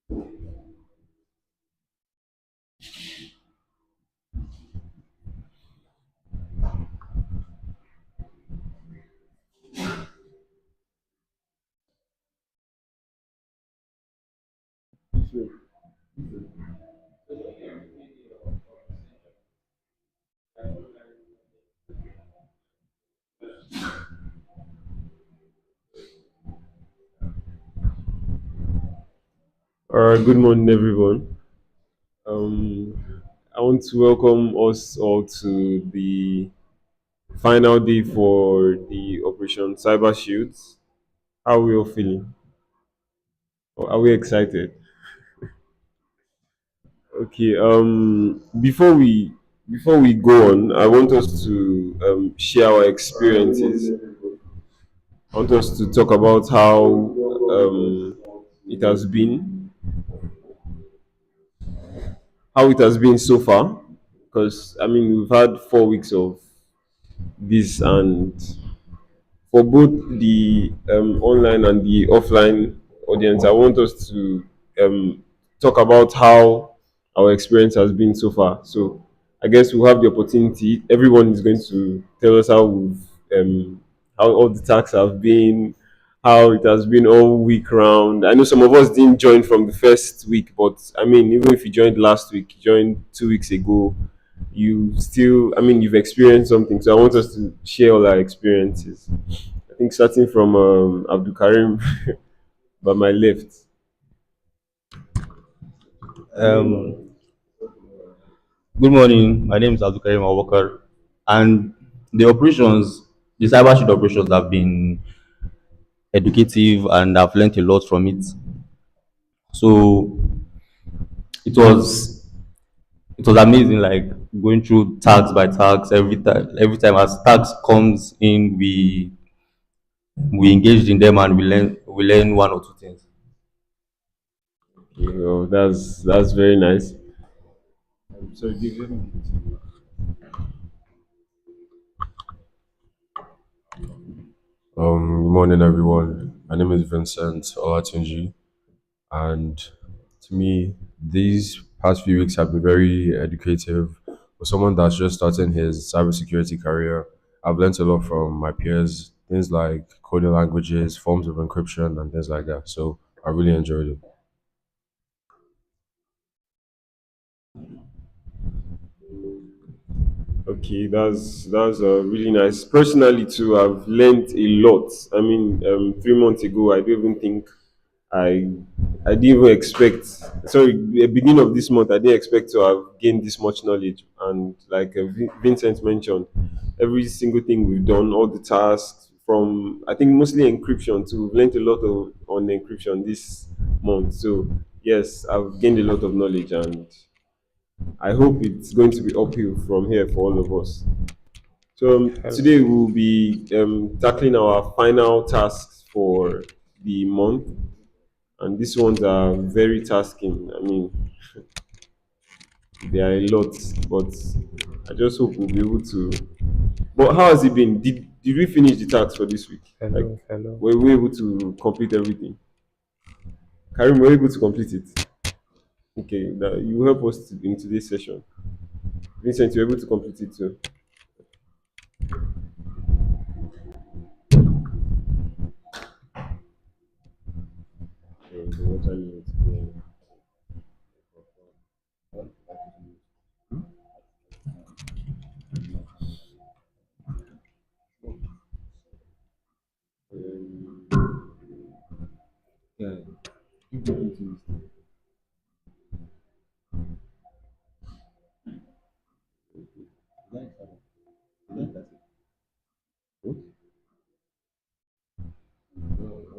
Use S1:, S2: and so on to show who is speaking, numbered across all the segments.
S1: All right, good morning, everyone. I want to welcome us all to the final day for the Operation Cyber Shields. How are we all feeling? Or are we excited? Okay. Before we go on, I want us to share our experiences. I want us to talk about how it has been, how it has been so far. Because I mean, we've had 4 weeks of this, and for both the online and the offline audience, I want us to talk about how our experience has been so far. So I guess we'll have the opportunity. Everyone is going to tell us how all the tasks have been, how it has been all week round. I know some of us didn't join from the first week, but I mean, even if you joined last week, you joined 2 weeks ago, you still, I mean, you've experienced something. So I want us to share all our experiences. I think starting from Abdul Karim by my left.
S2: Um, Good morning. My name is Abdul Karim Awakar, and the operations, the cyber shield operations, have been educative, and I've learned a lot from it. So it was it was amazing, like going through tags by tags every time. Every time as tags comes in, we engaged in them and we learn one or two things.
S1: You know, that's very nice. So
S3: Good morning, everyone. My name is Vincent Olatunji, and to me, these past few weeks have been very educative. For someone that's just starting his cybersecurity career, I've learned a lot from my peers, things like coding languages, forms of encryption, and things like that. So I really enjoyed it.
S1: Okay, that's really nice. Personally, too, I've learned a lot. I mean, 3 months ago, I don't even think I I didn't even expect. Sorry, the beginning of this month, I didn't expect to have gained this much knowledge. And like Vincent mentioned, every single thing we've done, all the tasks from I think mostly encryption. Too, we've learned a lot on encryption this month. So yes, I've gained a lot of knowledge, and I hope it's going to be uphill from here for all of us. So today we'll be tackling our final tasks for the month, and these ones are very tasking. I mean, there are a lot, but I just hope we'll be able to. But how has it been? Did we finish the tasks for this week? Like,
S4: Hello, hello.
S1: were we able to complete everything? Karim, were we able to complete it? Okay, now you help us in today's session. Vincent, you're able to complete it too. Yeah. I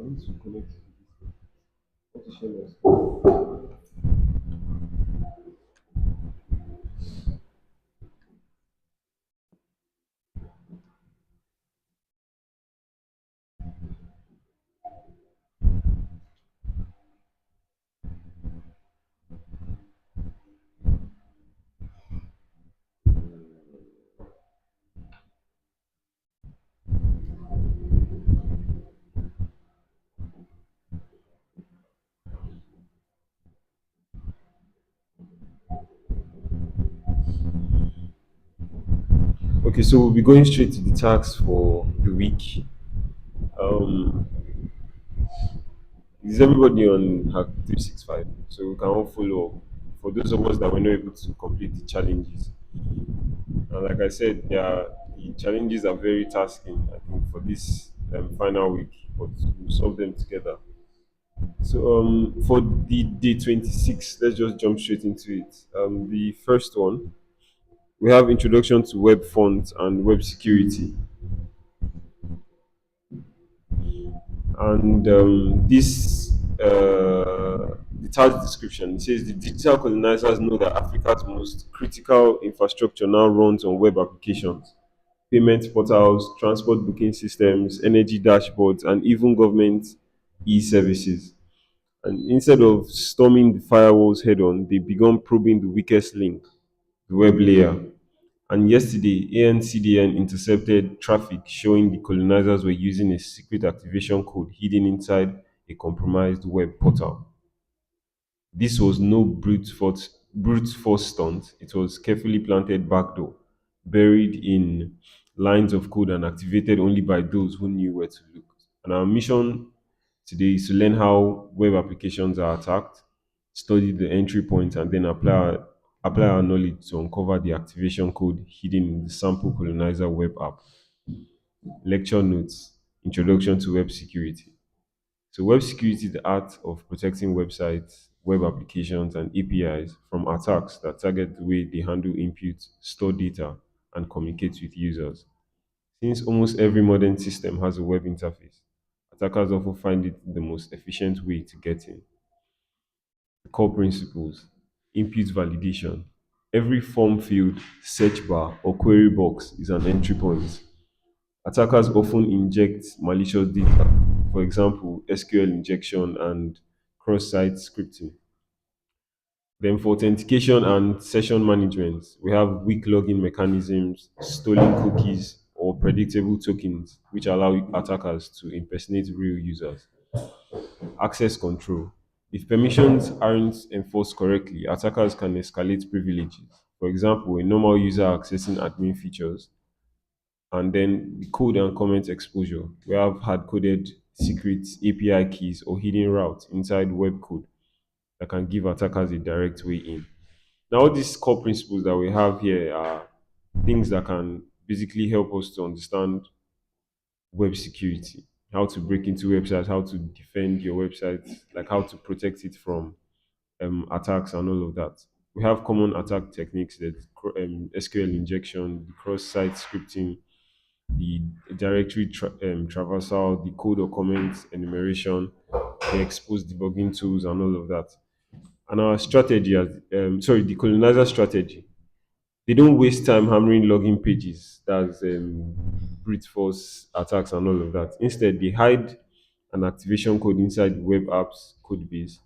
S1: want to connect to this. What to share your screen? Okay, so we'll be going straight to the tasks for the week. Um, is everybody on Hack 365? So we can all follow up. For those of us that were not able to complete the challenges, and like I said, the challenges are very tasking. I think for this final week, but we'll solve them together. So for the day 26, let's just jump straight into it. The first one, we have introduction to web fonts and web security. And the task description, it says the digital colonizers know that Africa's most critical infrastructure now runs on web applications, payment portals, transport booking systems, energy dashboards, and even government e-services. And instead of storming the firewalls head on, they began probing the weakest link, the web layer. And yesterday, ANCDN intercepted traffic showing the colonizers were using a secret activation code hidden inside a compromised web portal. This was no brute force stunt. It was carefully planted backdoor, buried in lines of code and activated only by those who knew where to look. And our mission today is to learn how web applications are attacked, study the entry points, and then apply our knowledge to uncover the activation code hidden in the sample colonizer web app. Lecture notes: Introduction to Web Security. So, web security is the art of protecting websites, web applications, and APIs from attacks that target the way they handle input, store data, and communicate with users. Since almost every modern system has a web interface, attackers often find it the most efficient way to get in. The core principles: input validation. Every form field, search bar, or query box is an entry point. Attackers often inject malicious data, for example, SQL injection and cross site scripting. Then, for authentication and session management, we have weak login mechanisms, stolen cookies, or predictable tokens, which allow attackers to impersonate real users. Access control. If permissions aren't enforced correctly, attackers can escalate privileges. For example, a normal user accessing admin features, and then the code and comment exposure. We have hard coded secrets, API keys, or hidden routes inside web code that can give attackers a direct way in. Now, all these core principles that we have here are things that can basically help us to understand web security, how to break into websites, how to defend your website, like how to protect it from attacks and all of that. We have common attack techniques that SQL injection, the cross-site scripting, the directory traversal, the code or comments enumeration, the exposed debugging tools, and all of that. And our strategy, the colonizer strategy, they don't waste time hammering login pages, that's brute force attacks and all of that. Instead, they hide an activation code inside the web app's code base,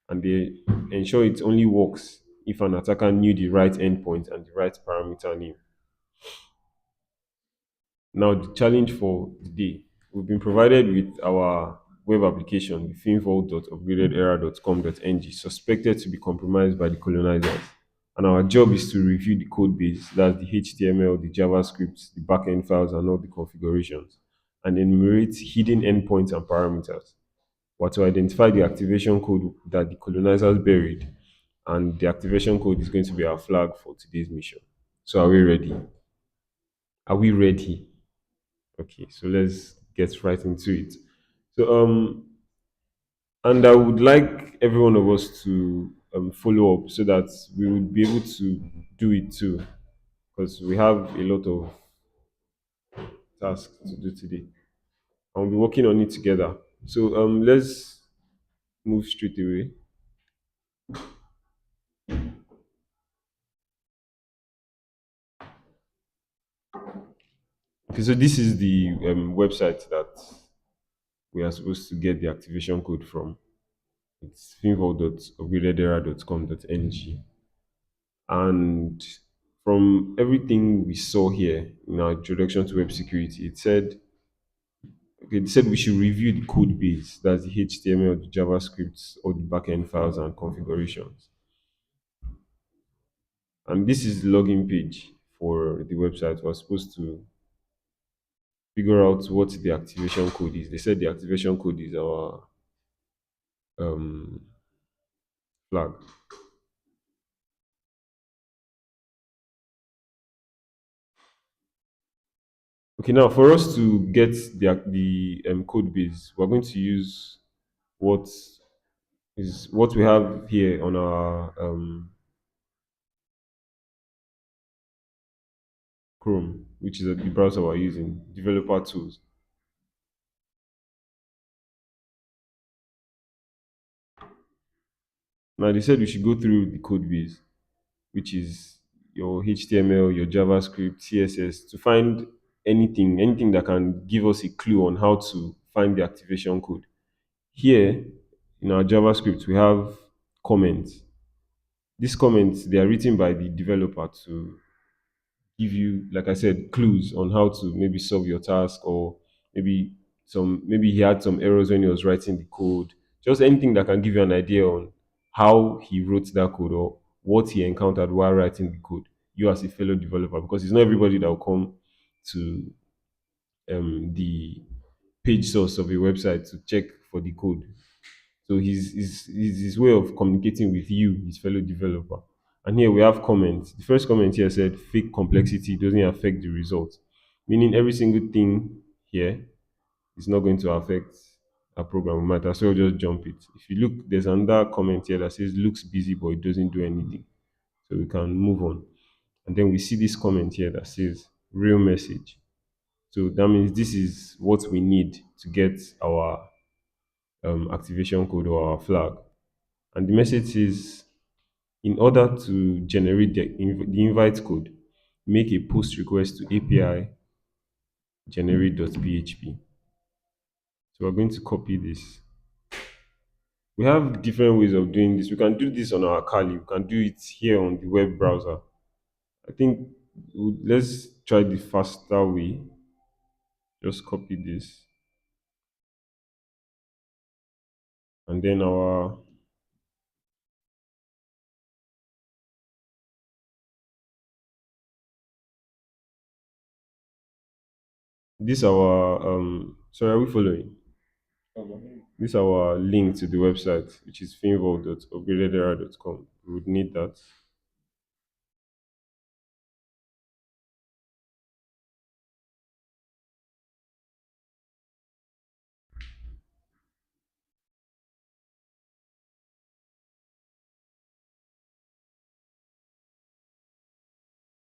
S1: and they ensure it only works if an attacker knew the right endpoint and the right parameter name. Now, the challenge for the day. We've been provided with our web application, the finvault.upgradedera.com.ng, suspected to be compromised by the colonizers. And our job is to review the code base, that's the HTML, the JavaScript, the backend files, and all the configurations, and enumerate hidden endpoints and parameters, or to identify the activation code that the colonizers buried. And the activation code is going to be our flag for today's mission. So, are we ready? Are we ready? Okay, so let's get right into it. So, and I would like every one of us to follow up so that we would be able to do it too, because we have a lot of tasks to do today, and we'll be working on it together. So, let's move straight away. Okay, so this is the website that we are supposed to get the activation code from. It's finvault.upgradedera.com.ng. And from everything we saw here in our introduction to web security, it said we should review the code base, that's the HTML, the JavaScript, all the backend files and configurations. And this is the login page for the website, we're supposed to figure out what the activation code is. They said the activation code is our um, flag. Okay, now for us to get the code base, we're going to use what what we have here on our Chrome, which is the browser we're using, developer tools. Now they said we should go through the code base, which is your HTML, your JavaScript, CSS, to find anything that can give us a clue on how to find the activation code. Here in our JavaScript, we have comments. These comments, they are written by the developer to give you, like I said, clues on how to maybe solve your task, or maybe he had some errors when he was writing the code. Just anything that can give you an idea on how he wrote that code, or what he encountered while writing the code. You as a fellow developer, because it's not everybody that will come to the page source of a website to check for the code. So his way of communicating with you, his fellow developer. And here we have comments. The first comment here said fake complexity doesn't affect the result, meaning every single thing here is not going to affect our program. We might as well just jump it. If you look, there's another comment here that says looks busy but it doesn't do anything. So we can move on. And then we see this comment here that says real message. So that means this is what we need to get our activation code or our flag. And the message is, in order to generate the invite code, make a post request to API generate.php. So we're going to copy this. We have different ways of doing this. We can do this on our Kali. We can do it here on the web browser. I think let's try the faster way. Just copy this. And then sorry, are we following? This is our link to the website, which is finvolve.upgradedera.com. We would need that.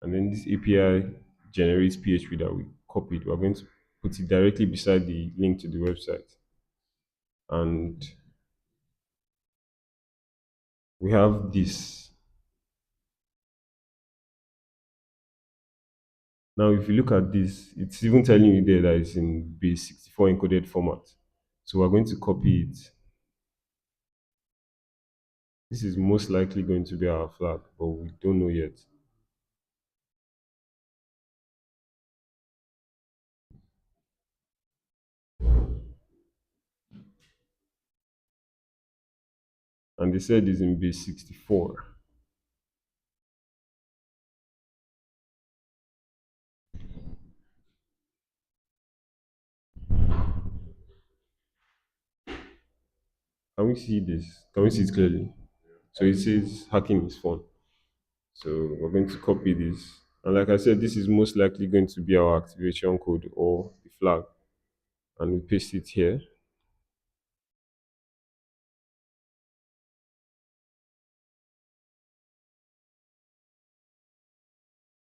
S1: And then this API generates PHP that we copied. We're going to put it directly beside the link to the website. And we have this. Now, if you look at this, it's even telling you there that it's in base 64 encoded format. So we're going to copy it. This is most likely going to be our flag, but we don't know yet. And they said it's in base 64. Can we see this? Can we see it clearly? So it says hacking is fun. So we're going to copy this. And like I said, this is most likely going to be our activation code or the flag. And we paste it here.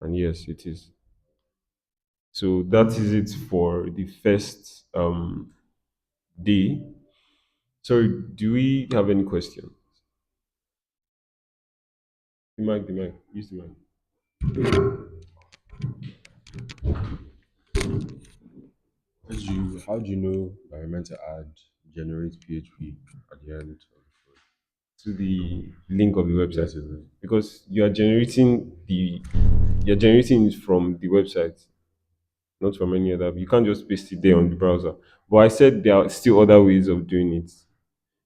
S1: And yes, it is. So that is it for the first day. Sorry, do we have any questions? The mic, use the mic.
S3: How do you know that you're meant to add generate PHP at the end?
S1: To the link of the
S3: Yes,
S1: website,
S3: is it?
S1: because you're generating it from the website, not from any other. You can't just paste it there on the browser. But I said there are still other ways of doing it.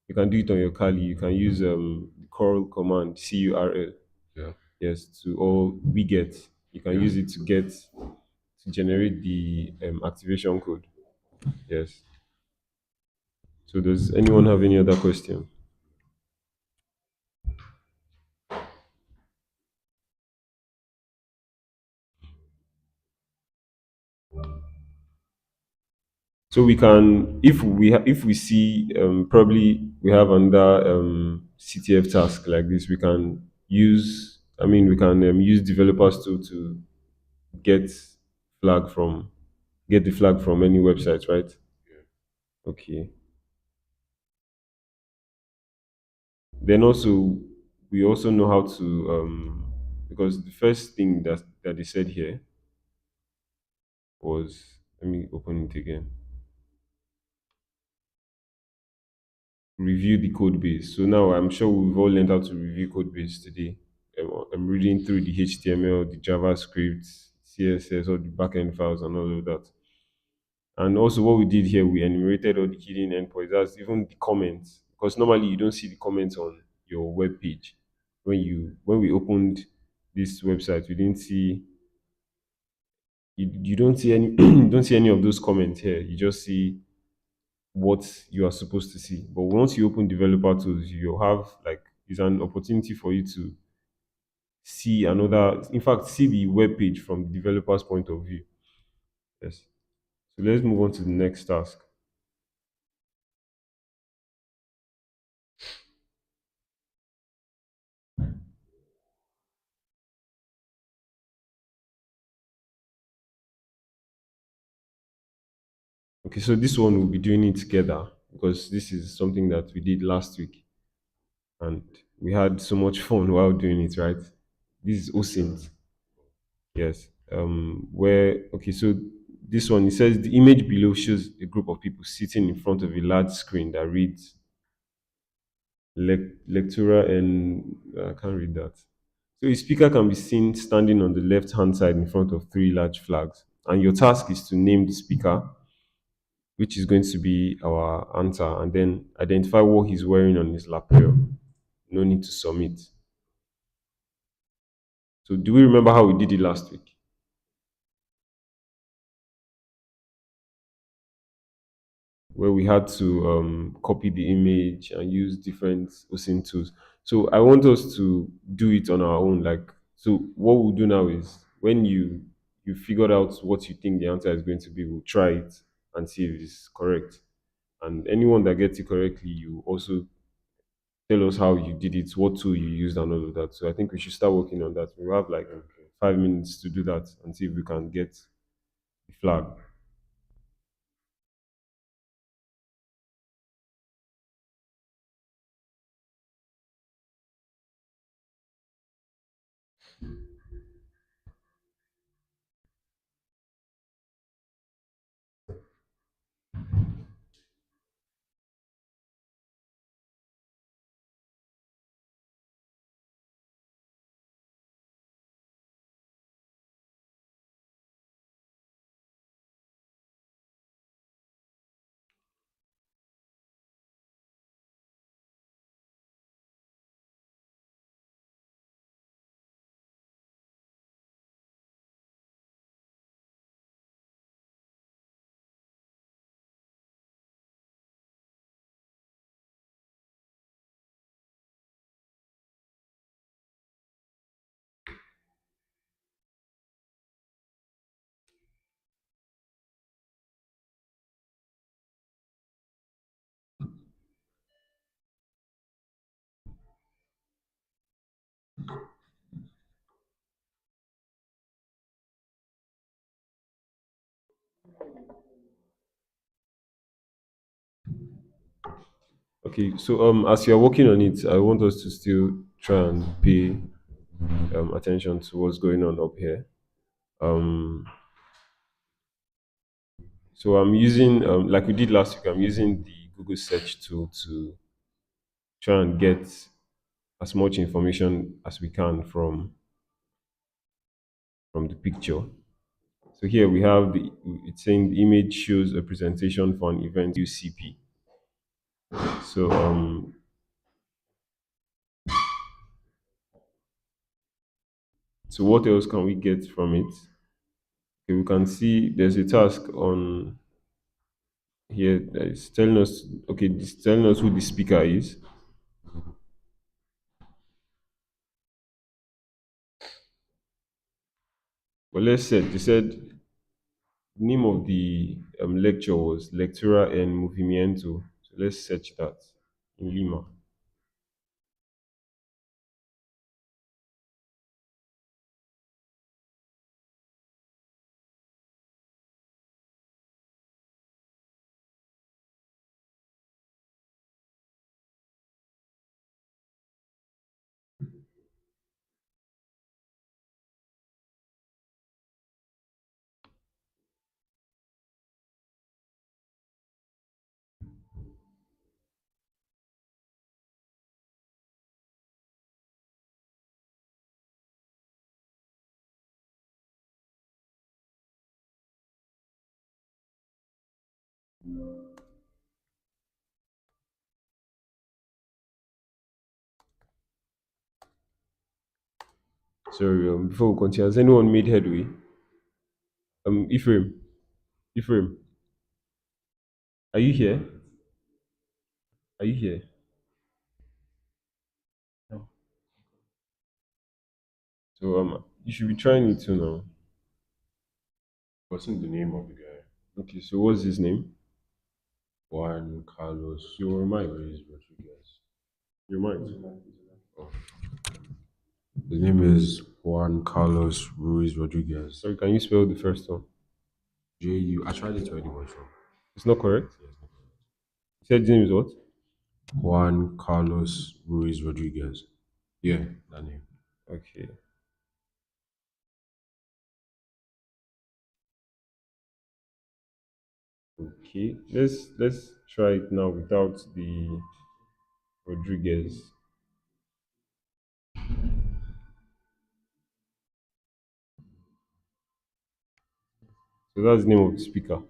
S1: You can do it on your Kali. You can use the curl command, curl.
S3: Yeah.
S1: Yes, to all we get. you can use it to generate the activation code. Yes. So does anyone have any other question? So we can, if we see probably we have another CTF task like this, we can use. I mean, we can use developers to get flag from get the flag from any website, right? Okay. Then also we also know how to because the first thing that they said here was, let me open it again. Review the code base. So now I'm sure we've all learned how to review code base today. I'm reading through the HTML, the JavaScript, CSS, all the backend files, and all of that. And also, what we did here, we enumerated all the hidden endpoints. That's even the comments, because normally you don't see the comments on your web page. When we opened this website, we didn't see you don't see any you don't see any of those comments here. You just see what you are supposed to see. But once you open developer tools, you have like it's an opportunity for you to see another, in fact, see the web page from the developer's point of view. Yes. So let's move on to the next task. Okay, so this one we'll be doing it together because this is something that we did last week and we had so much fun while doing it, right? This is OSINT. Yes. Where okay, so this one, it says the image below shows a group of people sitting in front of a large screen that reads lecturer and I can't read that. So a speaker can be seen standing on the left hand side in front of three large flags. And your task is to name the speaker, which is going to be our answer, and then identify what he's wearing on his lapel. No need to submit. So do we remember how we did it last week? Where we had to copy the image and use different OSINT tools. So I want us to do it on our own. Like, so what we'll do now is when you figured out what you think the answer is going to be, we'll try it and see if it's correct. And anyone that gets it correctly, you also tell us how you did it, what tool you used, and all of that. So I think we should start working on that. We have like 5 minutes to do that and see if we can get the flag. Okay, so as you're working on it, I want us to still try and pay attention to what's going on up here. Um, so I'm using, like we did last week, I'm using the Google search tool to try and get as much information as we can from the picture. So here we have it's saying the image shows a presentation for an event UCP. So So what else can we get from it? Okay, we can see there's a task on here that is telling us, okay, it's telling us who the speaker is. But let's set, they said the name of the lecture was Lectura en Movimiento. So let's search that in Lima. Sorry, before we continue, has anyone made headway? Ephraim, Ephraim, are you here? Are you here? So you should be trying it too now.
S3: What's in the name of the guy?
S1: Okay, so what's his name?
S3: Juan Carlos
S1: Your mic.
S3: Ruiz Rodriguez.
S1: Your mic.
S3: Oh. The name is Juan Carlos Ruiz Rodriguez.
S1: Sorry, can you spell the first one?
S3: J-U. I tried it already once.
S1: It's not correct. You said his name is what?
S3: Juan Carlos Ruiz Rodriguez. Yeah, that name.
S1: Okay. Okay. Let's try it now without the Rodriguez. So that's the name of the speaker.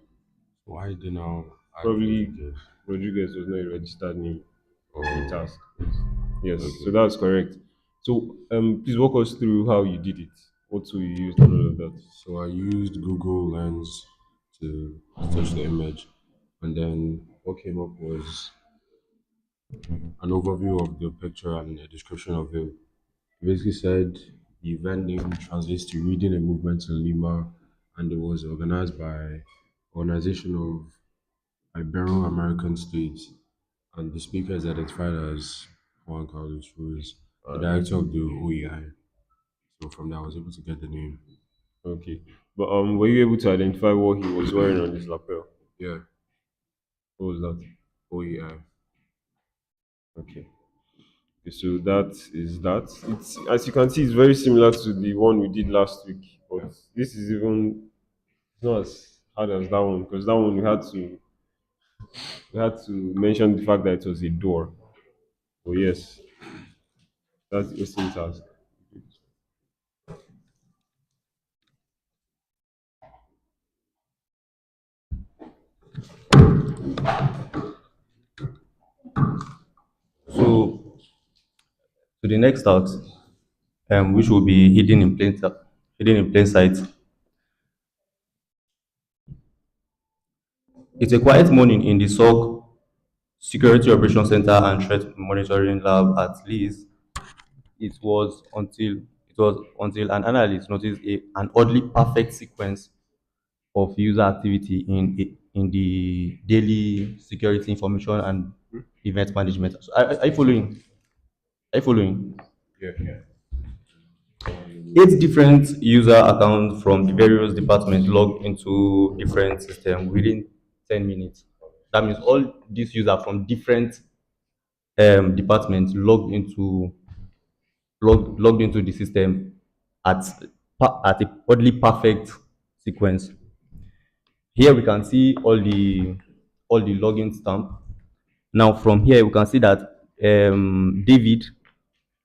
S3: Why did now add
S1: Probably
S3: Rodriguez?
S1: Rodriguez was not a registered name in the
S3: Oh,
S1: task. Yes,
S3: okay.
S1: so that's correct. So please walk us through how you did it, what tool you used, and all of that.
S3: So I used Google Lens to search the image, and then what came up was an overview of the picture and a description of it. It basically said the event name translates to reading a movement in Lima, and it was organized by Organization of Ibero-American States, and the speaker is identified as Juan Carlos Ruiz, the director of the OEI. So from there, I was able to get the name.
S1: Okay, but were you able to identify what he was wearing on his lapel?
S3: Yeah,
S1: What was that?
S3: OEI.
S1: Okay. Okay, so that is that. It's, as you can see, it's very similar to the one we did last week, but this is even, it's not as hard as that one, because that one we had to mention the fact that it was a door. Oh yes, that's the same task.
S2: So to the next task, which will be hidden in plain sight. It's a quiet morning in the SOC Security Operations Center and Threat Monitoring Lab at Leeds. It was until an analyst noticed an oddly perfect sequence of user activity in the daily security information and event management. So are you following? Are you following?
S3: Yeah, yeah.
S2: 8 different user accounts from the various departments logged into different systems within 10 minutes. That means all these users from different departments logged into the system at at a oddly perfect sequence. Here we can see all the login stamp. Now from here we can see that David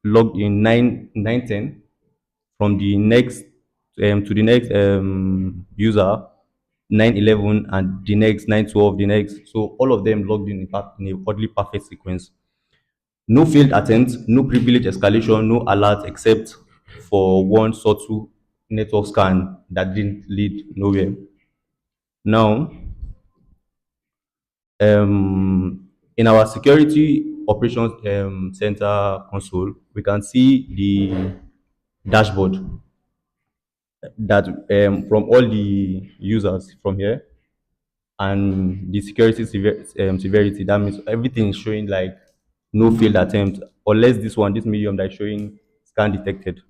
S2: logged in 9:10 from the next to the next user 9:11 and the next 9:12 the next. So all of them logged in a oddly perfect sequence. No failed attempts, no privilege escalation, no alert except for one subtle network scan that didn't lead nowhere. Now, in our security operations center console, we can see the dashboard that from all the users from here and the security severity. That means everything is showing like no failed attempt, unless this one, this medium that is showing scan detected.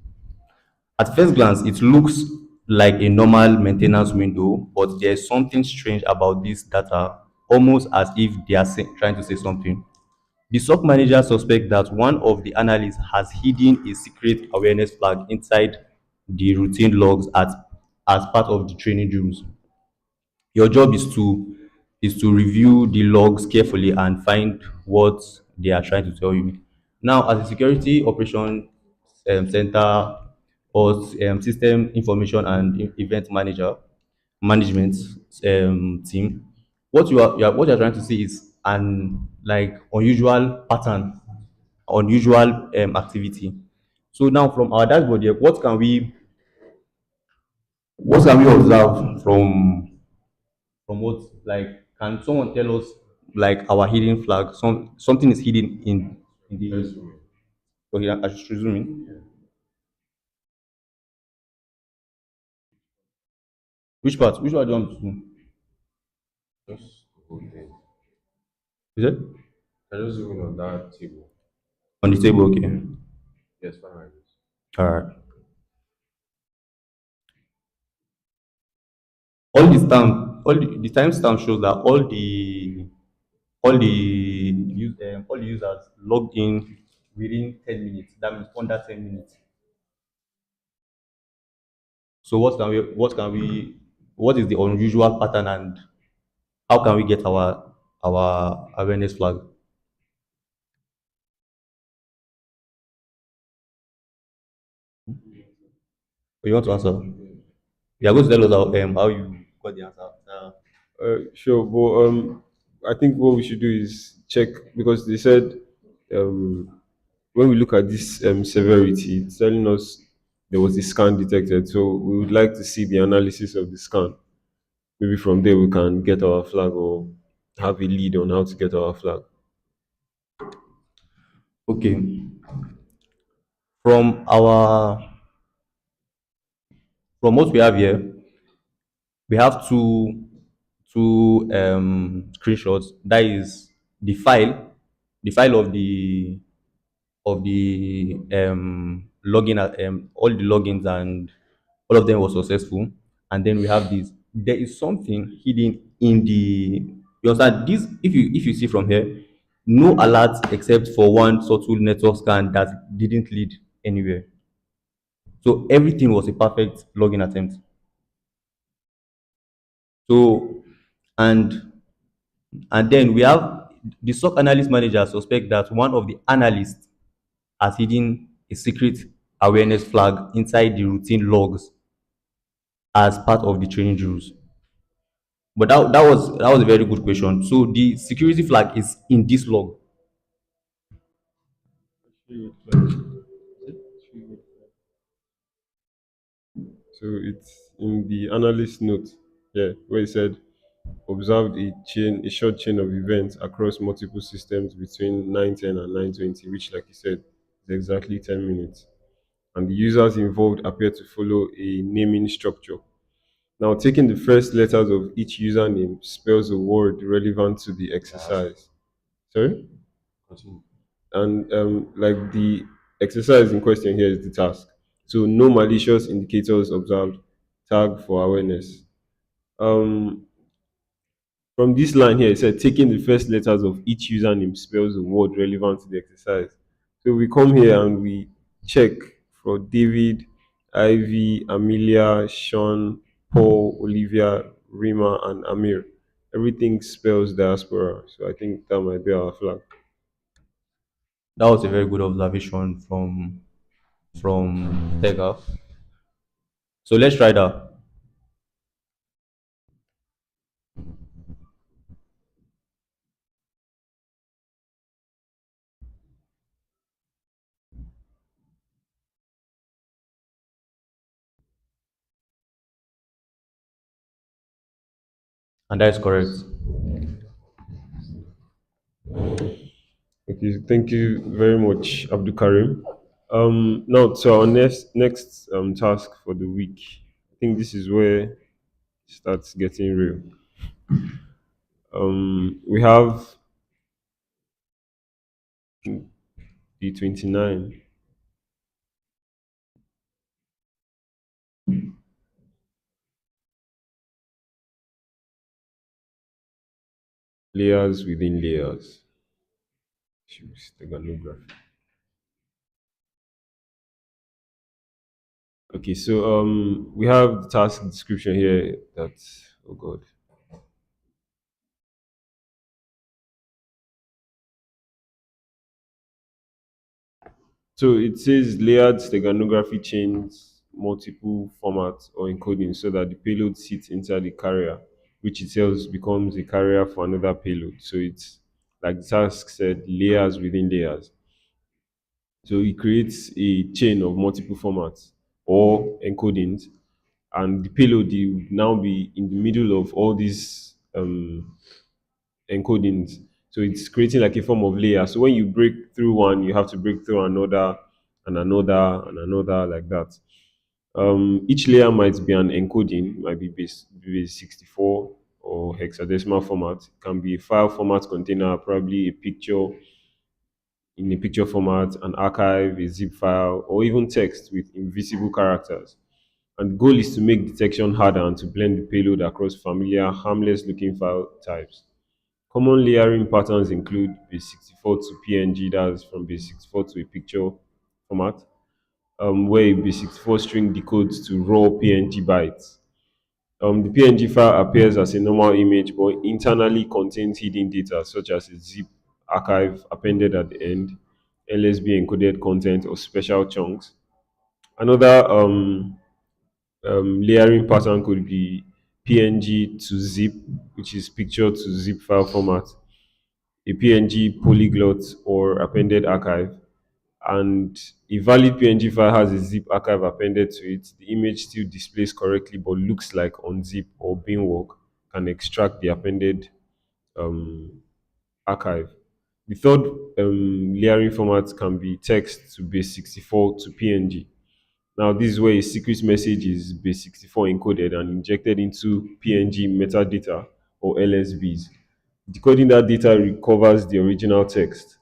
S2: At first glance, it looks like a normal maintenance window, but there's something strange about this data, almost as if they are trying to say something. The SOC manager suspects that one of the analysts has hidden a secret awareness flag inside the routine logs as part of the training drills. Your job is to review the logs carefully and find what they are trying to tell you. Now, as a security operation center or system information and event manager management team, what you are trying to see is an like unusual pattern, unusual activity. So now, from our dashboard here, what can we observe from what, like, can someone tell us like our hidden flag? Something is hidden in the. Okay, I should resume in. Which part? Which part do you want to?
S3: Just the whole thing.
S2: Is it
S3: I just zoom in on that table.
S2: on the table? Okay.
S3: Yes, fine like this.
S2: All right. All the timestamp shows that all the users logged in within 10 minutes. That means under 10 minutes. So what is the unusual pattern, and how can we get our awareness flag? You want to answer? You are going to tell us how you got the answer.
S1: Sure, but I think what we should do is check because they said um, when we look at this severity, it's telling us there was a scan detected. So we would like to see the analysis of the scan. Maybe from there we can get our flag or have a lead on how to get our flag.
S2: Okay. From our from what we have here, we have two screenshots. That is the file of the login, all the logins, and all of them were successful. And then we have this. There is something hidden in the. You understand this? If you see from here, no alert except for one subtle network scan that didn't lead anywhere. So everything was a perfect login attempt. So and and then we have the SOC analyst manager suspect that one of the analysts has hidden a secret awareness flag inside the routine logs as part of the training drills. But that was a very good question. So the security flag is in this log.
S1: So it's in the analyst note, yeah, where it said observed a short chain of events across multiple systems between 9:10 and 9:20, which, like you said, is exactly 10 minutes. And the users involved appear to follow a naming structure. Now, taking the first letters of each username spells a word relevant to the
S3: Task.
S1: exercise. Sorry?
S3: Continue.
S1: And like the exercise in question here is the task. So, no malicious indicators observed. Tag for awareness. Um, From this line here, it said taking the first letters of each username spells a word relevant to the exercise. So we come here and we check for David, Ivy, Amelia, Sean, Paul, Olivia, Rima, and Amir. Everything spells diaspora. So I think that might be our flag.
S2: That was a very good observation from Tega. So let's try that. And that is correct.
S1: Okay, thank you very much, Abdul Karim. Now to our next task for the week. I think this is where it starts getting real. We have the 29 layers within layers. Steganography. Okay, so we have the task description here. That, oh god. So it says layered steganography chains multiple formats or encoding so that the payload sits inside the carrier, which itself becomes a carrier for another payload. So it's like the task said, layers within layers. So it creates a chain of multiple formats or encodings, and the payload will now be in the middle of all these encodings. So it's creating like a form of layer. So when you break through one, you have to break through another and another and another like that. Each layer might be an encoding, might be base 64 or hexadecimal format. It can be a file format container, probably a picture in a picture format, an archive, a zip file, or even text with invisible characters. And the goal is to make detection harder and to blend the payload across familiar, harmless looking file types. Common layering patterns include base 64 to PNG, that's from base 64 to a picture format, where a base 64 string decodes to raw PNG bytes. The PNG file appears as a normal image but internally contains hidden data such as a zip archive appended at the end, LSB encoded content, or special chunks. Another layering pattern could be PNG to zip, which is picture to zip file format, a PNG polyglot or appended archive, and a valid PNG file has a zip archive appended to it. The image still displays correctly but looks like unzip or binwalk can extract the appended um, archive. The third layering format can be text to base 64 to PNG. Now, this is where a secret message is base 64 encoded and injected into PNG metadata or LSBs. Decoding that data recovers the original text.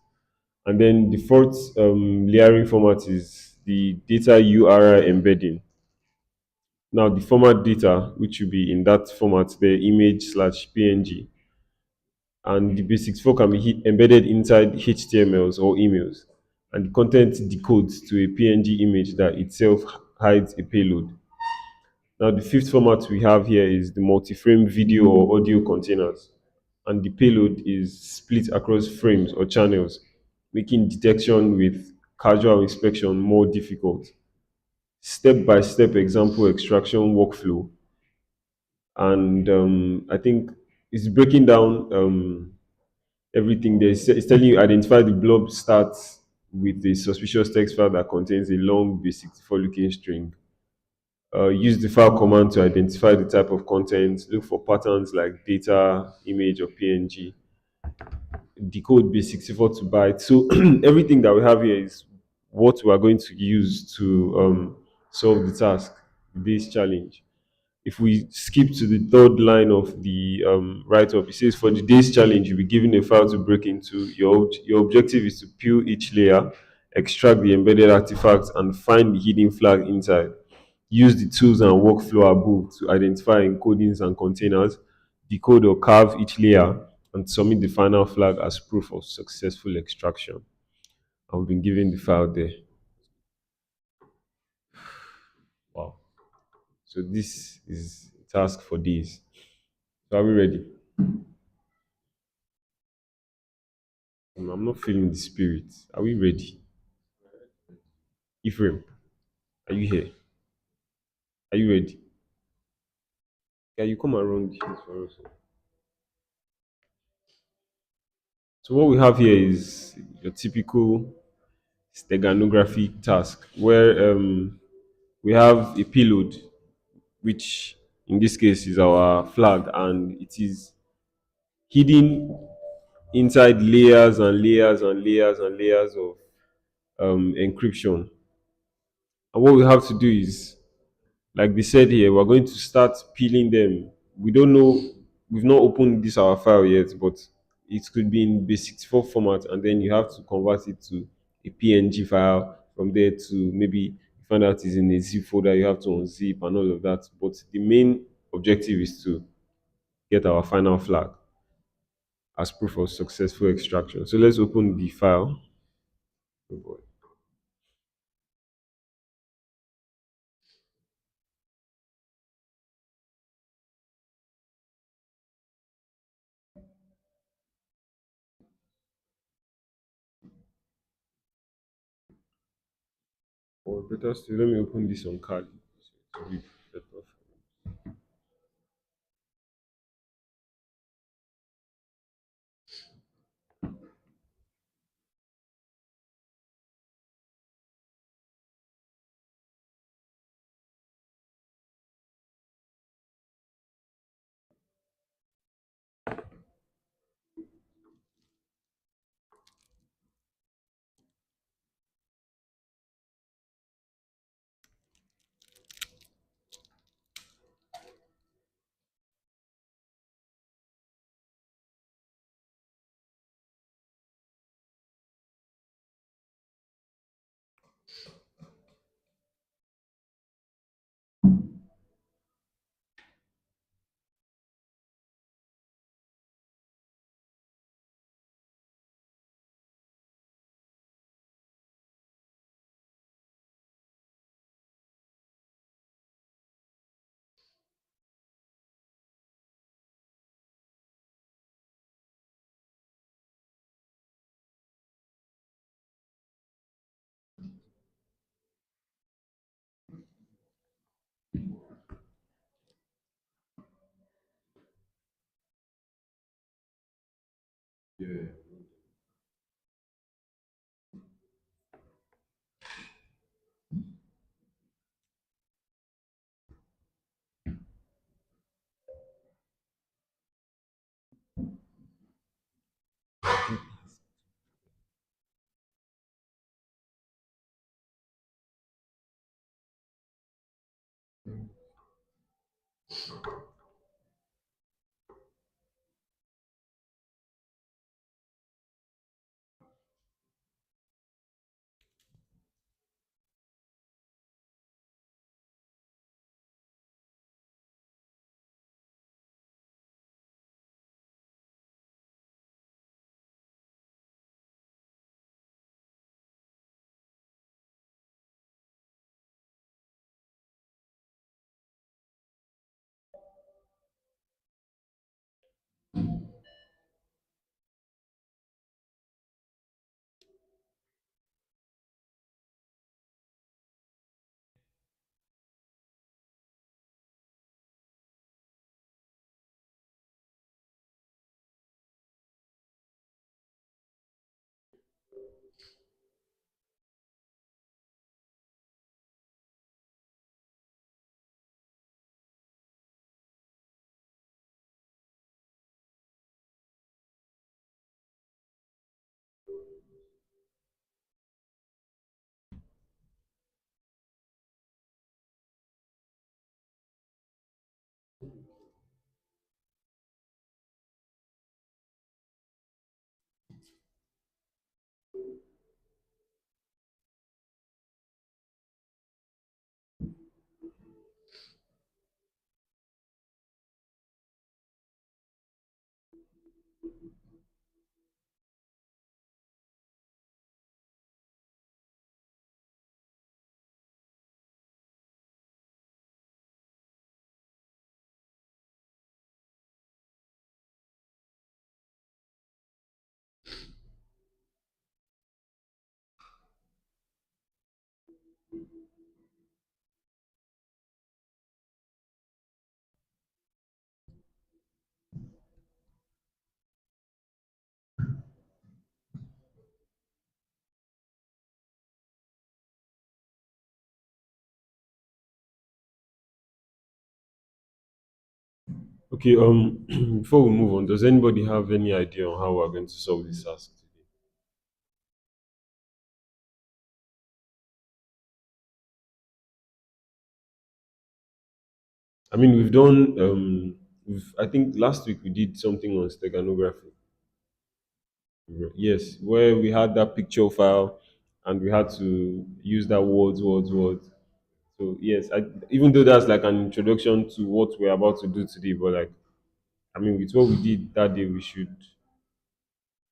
S1: And then the fourth layering format is the data URI embedding. Now, the format data, which will be in that format, the image slash PNG, and the base 64 can be embedded inside HTMLs or emails. And the content decodes to a PNG image that itself hides a payload. Now, the fifth format we have here is the multi-frame video or audio containers, and the payload is split across frames or channels, making detection with casual inspection more difficult. Step-by-step example extraction workflow, and I think it's breaking down everything there. It's telling you identify the blob starts with a suspicious text file that contains a long base 64 looking string. Use the file command to identify the type of content, look for patterns like data, image, or PNG, decode base 64 to byte. So everything that we have here is what we are going to use to solve the task, this challenge. If we skip to the third line of the write-up, it says for the day's challenge, you'll be given a file to break into. Your objective is to peel each layer, extract the embedded artifacts, and find the hidden flag inside. Use the tools and workflow above to identify encodings and containers, decode or carve each layer, and submit the final flag as proof of successful extraction. I've been given the file there. Wow. So this is a task for days. So are we ready? I'm not feeling the spirit. Are we ready? Ephraim, are you here? Are you ready? Can you come around here for us? So what we have here is your typical steganography task where we have a payload which in this case is our flag, and it is hidden inside layers and layers and layers and layers of encryption. And what we have to do is, like they said here, we're going to start peeling them. We don't know, we've not opened this our file yet, but it could be in base64 format, and then you have to convert it to a PNG file. From there to maybe you find out it's in a zip folder, you have to unzip and all of that. But the main objective is to get our final flag as proof of successful extraction. So let's open the file. Oh boy. Or better still, let me open this on Kali. So it will be better. Okay, before we move on, does anybody have any idea on how we're going to solve this task today? I mean, I think last week we did something on steganography. Yes, where we had that picture file and we had to use that words. So yes, even though that's like an introduction to what we're about to do today, but like, I mean, with what we did that day, we should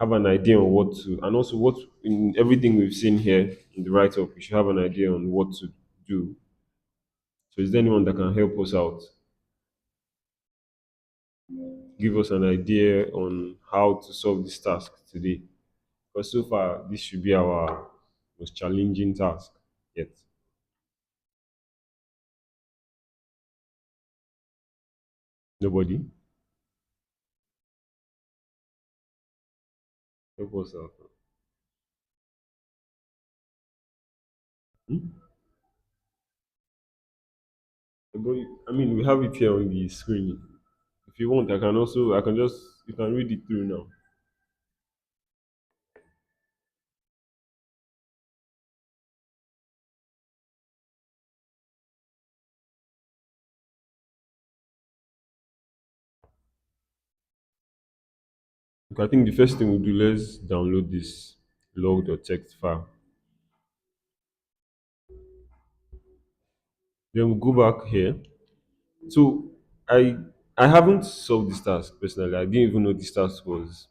S1: have an idea on what to, and also what in everything we've seen here in the write-up, we should have an idea on what to do. So is there anyone that can help us out? Give us an idea on how to solve this task today. Because so far, this should be our most challenging task yet. Nobody help us out. Hmm? But I mean, we have it here on the screen. If you want, I can just, you can read it through now. Okay, I think the first thing we'll do, let's download this log.txt file. Then we'll go back here. So I I haven't solved this task personally. I didn't even know this task was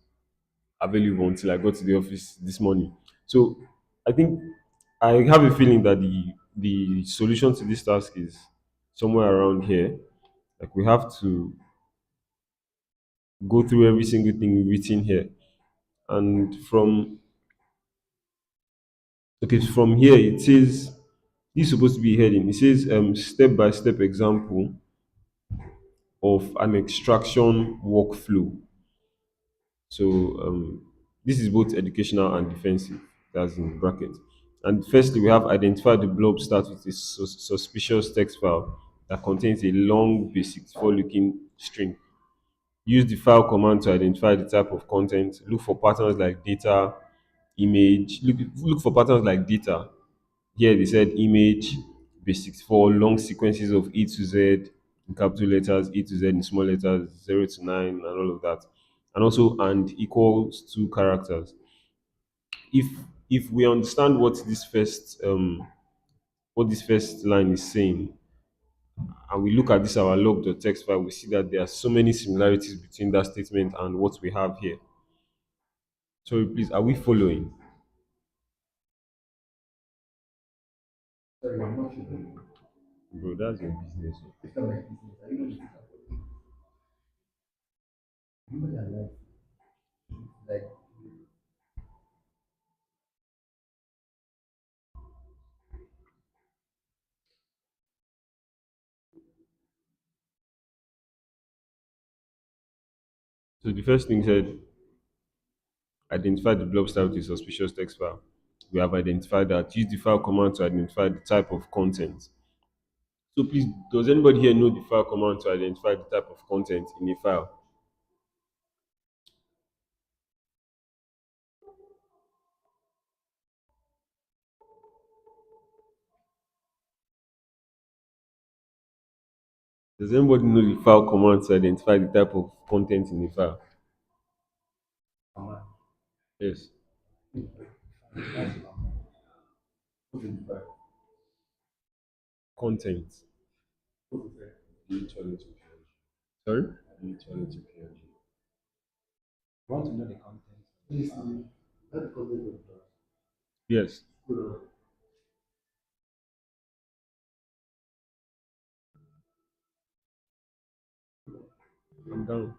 S1: available until I got to the office this morning. So I think I have a feeling that the solution to this task is somewhere around here. Like we have to go through every single thing written here. And from here it says this is supposed to be a heading. It says step by step example of an extraction workflow. So this is both educational and defensive. That's in brackets. And firstly, we have identified the blob starts with a suspicious text file that contains a long basic for-looking string. Use the file command to identify the type of content. Look for patterns like data, image. Look for patterns like data. Here they said image, basics for long sequences of E to Z in capital letters, E to Z in small letters, 0 to 9, and all of that. And also and equals to characters. If if we understand what this first line is saying, and we look at this our log.txt file, we see that there are so many similarities between that statement and what we have here. Sorry, please, are we following? Bro, that's your business. So the first thing said, identify the blob style with a suspicious text file. We have identified that. Use the file command to identify the type of content. So please, does anybody here know the file command to identify the type of content in a file? Does anybody know the file command to identify the type of content in a file? Yes. Content. Sorry? Yes. I'm down.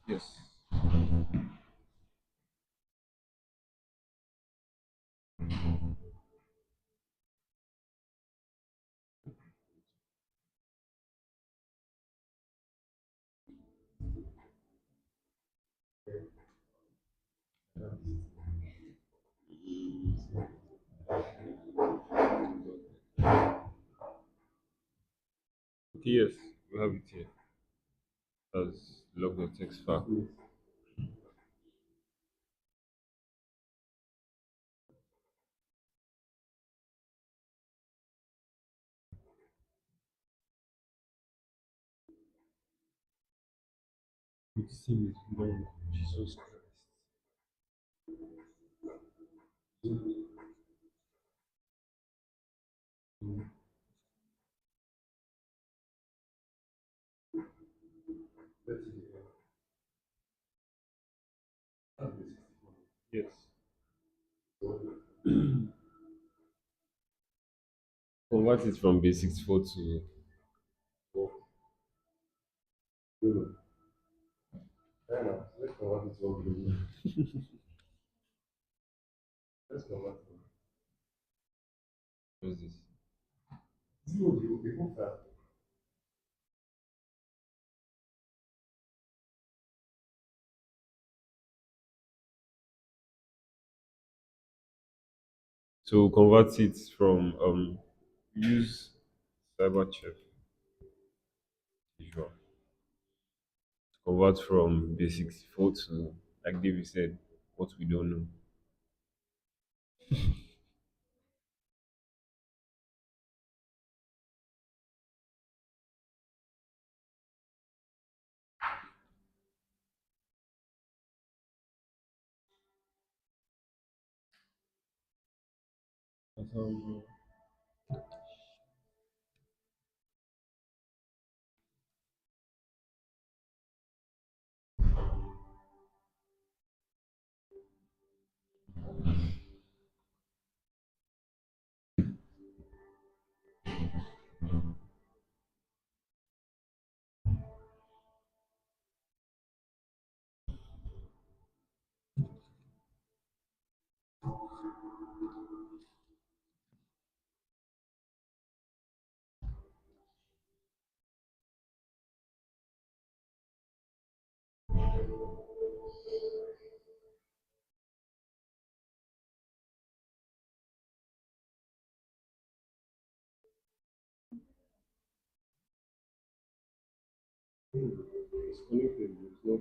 S1: Yes. Okay, yes, we have it here. As log the text file. Yes. Convert it from basics 4 to what's this? So convert it from use cyber chef visual. Convert from basics 4 to, like David said, what we don't know. Um, it's connected, it's not.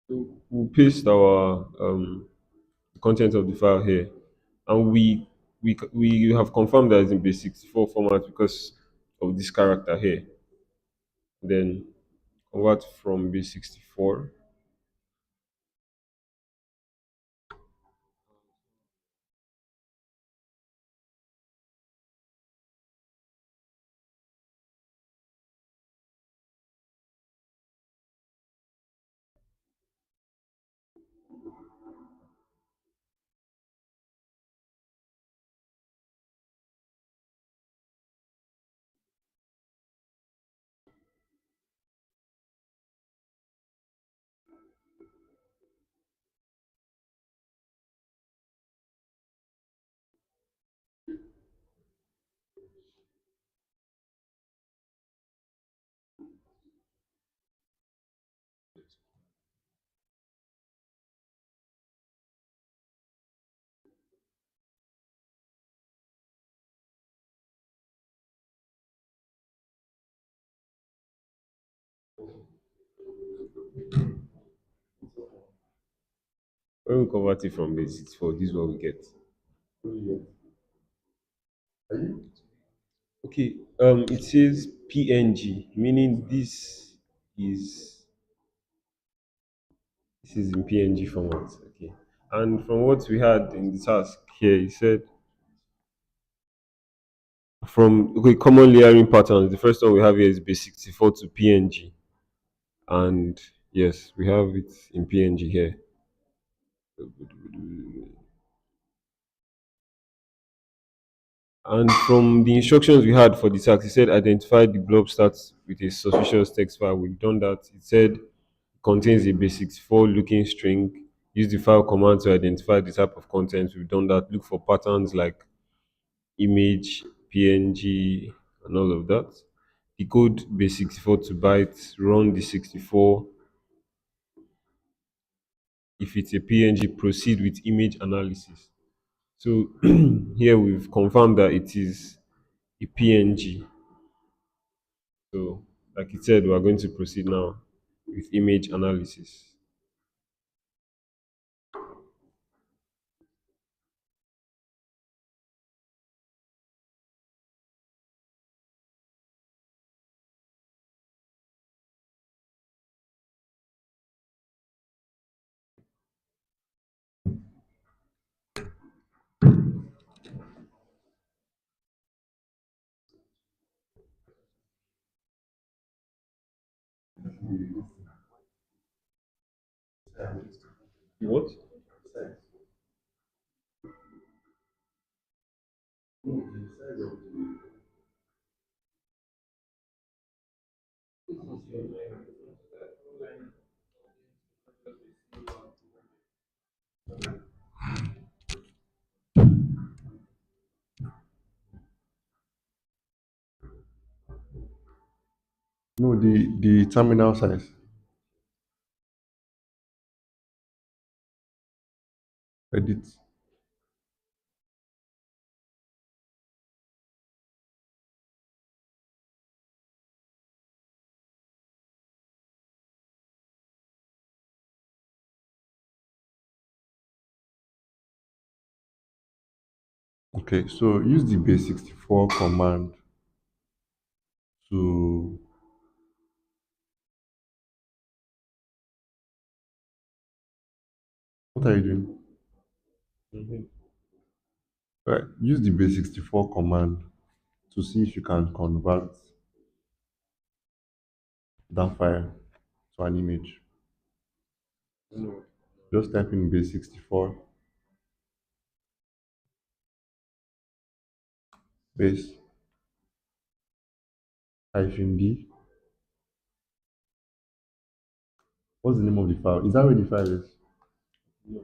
S1: So we'll paste our content of the file here, and we have confirmed that it's in base64 format because of this character here. Then convert from base64. When we convert it from base 64, this is what we get. Okay, it says PNG, meaning is this is in PNG format. Okay, and from what we had in the task here, it said from okay common layering patterns. The first one we have here is base 64 to PNG, and yes, we have it in PNG here. And from the instructions we had for the task, it said identify the blob starts with a suspicious text file. We've done that. It said contains a base 64 looking string. Use the file command to identify the type of content. We've done that. Look for patterns like image, PNG, and all of that. Decode base 64 to bytes. Run the 64. If it's a PNG, proceed with image analysis. So here we've confirmed that it is a PNG. So, like it said, we are going to proceed now with image analysis. What?
S4: No, the terminal size. Edit. Okay, so use the base 64 command to what are you doing?
S1: Mhm.
S4: Right, use the base 64 command to see if you can convert that file to an image.
S1: No.
S4: Just type in base 64 base hyphen D. What's the name of the file? Is that where the file is?
S1: No.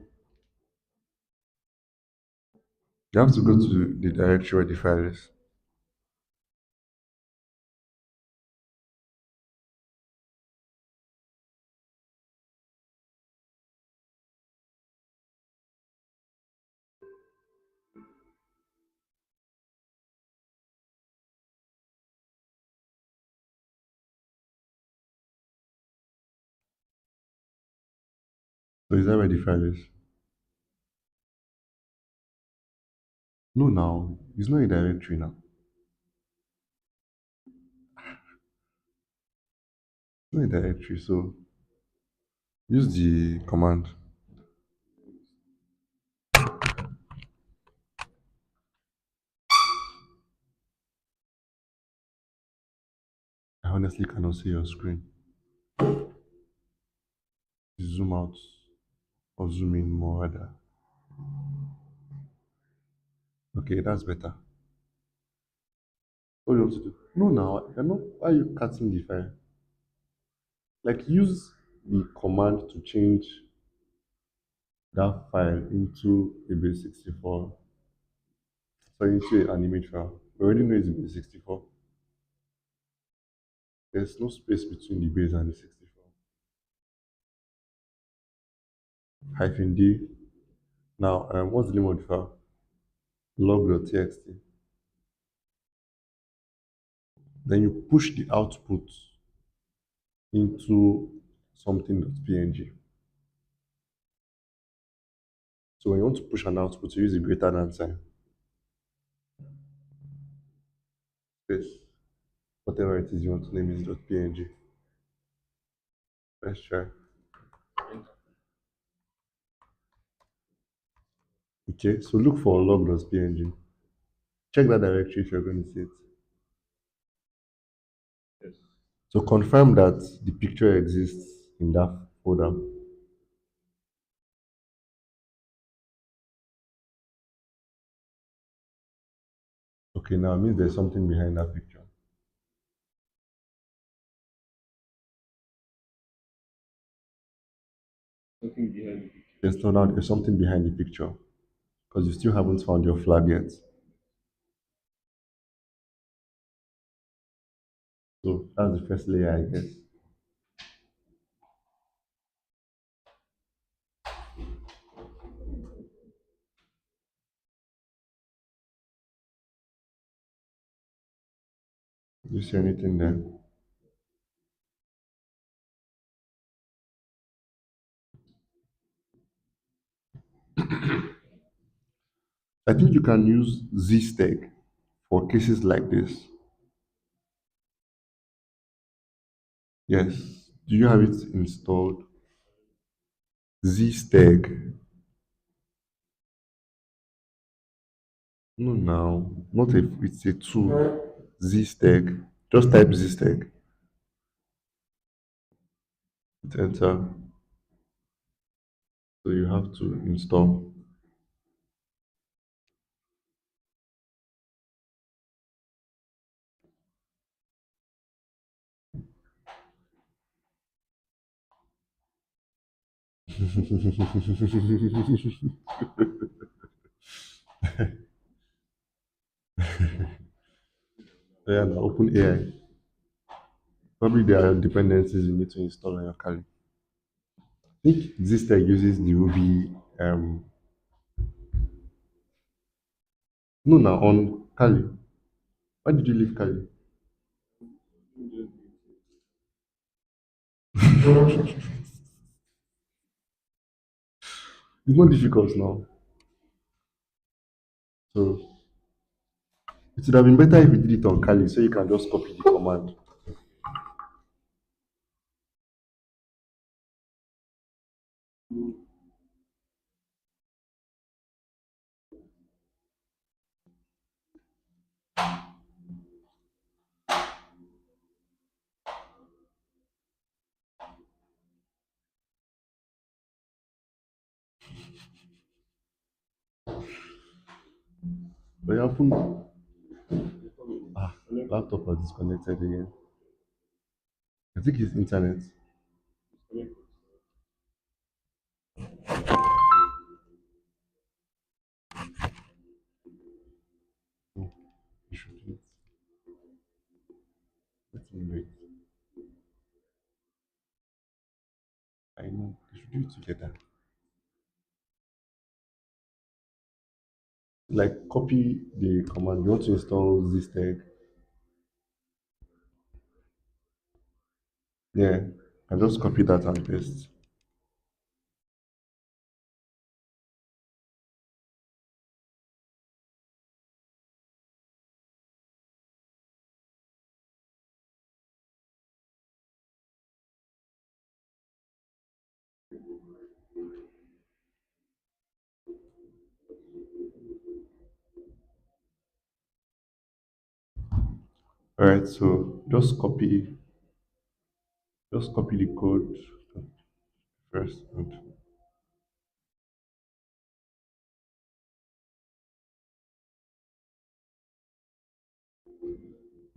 S4: You have to go to the directory where the file is. So is that where the file is? No, now it's not a directory now. It's not a directory. So use the command. I honestly cannot see your screen. Zoom out or zoom in more rather. Okay, that's better. What do you want to do? No, now you're not. Why are you cutting the file? Like use the command to change that file into a base 64. So into an image file. We already know it's a base 64. There's no space between the base and the 64. Hyphen D. Now, what's the name of the file? Log.txt. Then you push the output into something.png. So when you want to push an output, you use a greater than sign. This, whatever it is you want to name it, .png. Let's try. Okay, so look for log.png. Check that directory if you're going to see it. So confirm that the picture exists in that folder. Okay, now it means there's something behind that picture. Yes, no, now there's something behind the picture because you still haven't found your flag yet. So that's the first layer, I guess. Do you see anything there? I think you can use ZSteg for cases like this. Yes. Do you have it installed? ZSteg. No, now. Not if it's a tool. ZSteg. Just type ZSteg. Hit enter. So you have to install. Yeah, now open AI. Probably there are dependencies you need to install on your Kali. I think ZSteg uses the Ruby. No, now on Kali. Why did you leave Kali? It's not difficult now. So it would have been better if you did it on Kali so you can just copy the command. But your phone, laptop was disconnected again. I think it's internet. Oh, you should do it. Let me wait. I know. You should do it together. Like copy the command. You want to install ZSteg. Yeah. And just copy that and paste. Alright, so just copy the code first. And,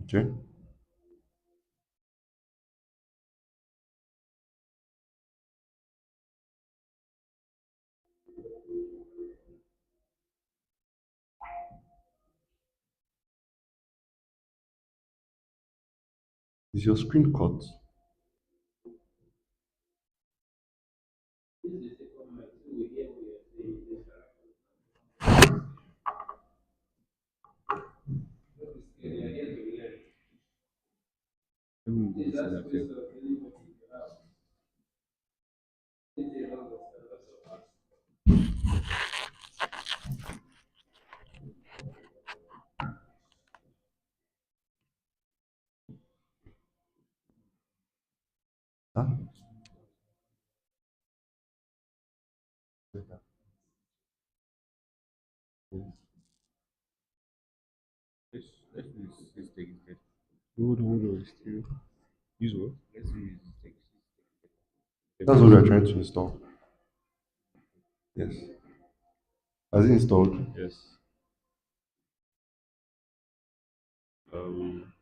S4: okay. Is your screen cut? Let me do this other thing. Huh?
S1: Hold on, still. Use what?
S4: That's what we are trying to install. Yes. Has it installed?
S1: Yes. Um,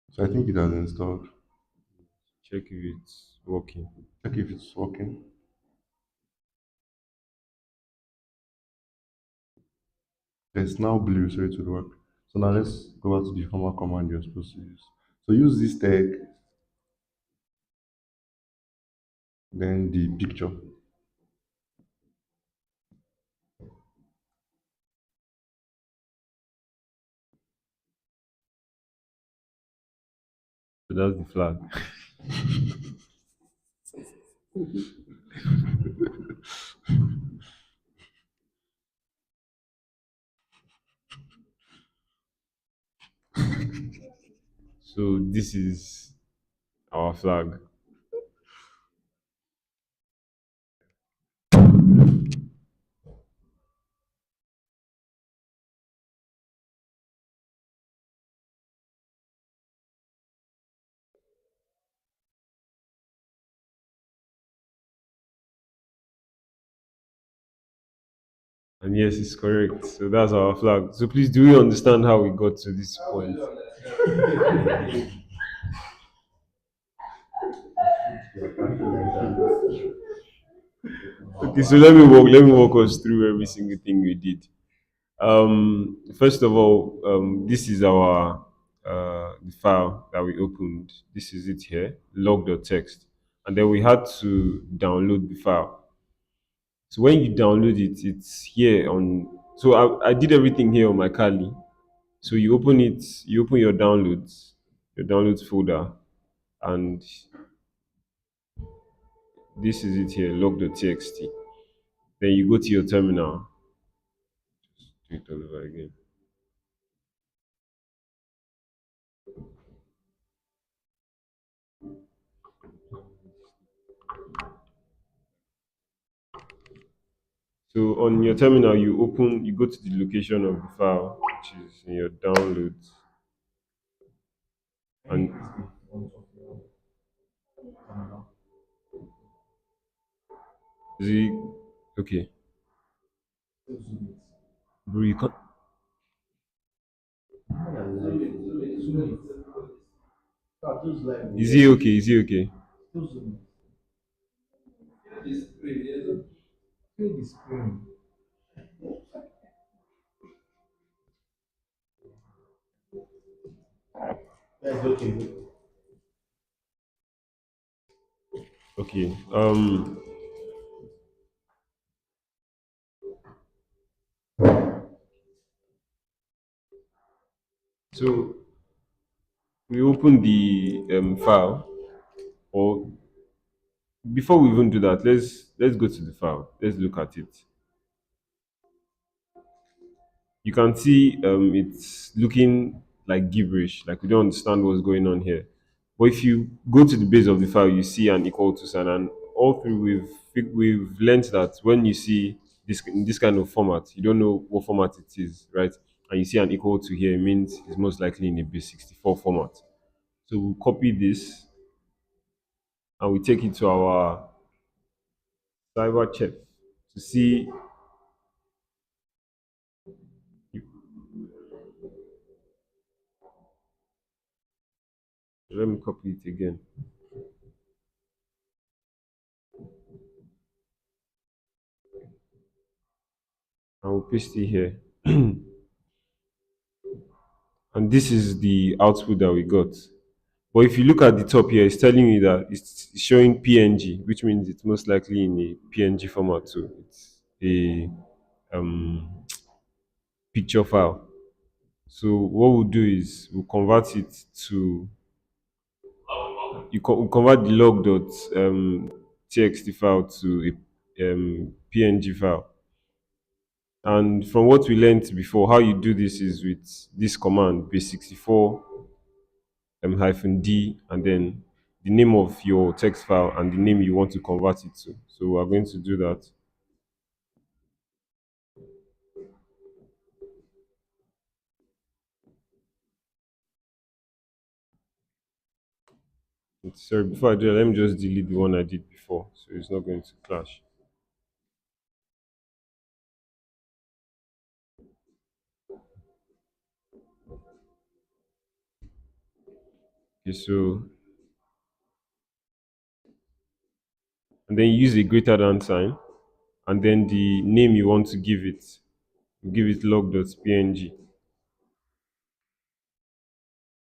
S4: So I think it has installed.
S1: check if it's working.
S4: Check if it's working. It's now blue, so it will work. So now let's go back to the former command you're supposed to use. So use this tag, then the picture.
S1: So that's the flag. So this is our flag. And yes, it's correct. So that's our flag. So please, do you understand how we got to this point? Okay, so let me walk us through every single thing we did. First of all, this is our the file that we opened. This is it here, log.txt, and then we had to download the file. So when you download it, it's here on. So I did everything here on my Kali. So you open it, you open your downloads folder, and this is it here, log.txt. Then you go to your terminal. Do it all over again. So on your terminal, you go to the location of the file, which is in your downloads, and the okay, bro, you can't. Is he okay? Is he okay? Okay. So we open the file, or before we even do that, let's go to the file. Let's look at it. You can see it's looking like gibberish, like we don't understand what's going on here. But if you go to the base of the file, you see an equal to sign, and all through we've learned that when you see this in this kind of format, you don't know what format it is, right? And you see an equal to here, it means it's most likely in a base 64 format. So we'll copy this and we take it to our cyber chef to see. Let me copy it again, and we'll paste it here. And this is the output that we got. But if you look at the top here, it's telling you that it's showing PNG, which means it's most likely in a PNG format too. It's a picture file. So what we'll do is we'll convert it to convert the log dot txt file to a PNG file. And from what we learned before, how you do this is with this command base64 hyphen d, and then the name of your text file and the name you want to convert it to. So we're going to do that. Sorry, before I do that, let me just delete the one I did before so it's not going to clash. Okay, so and then you use a greater than sign, and then the name you want to give it, you give it log.png.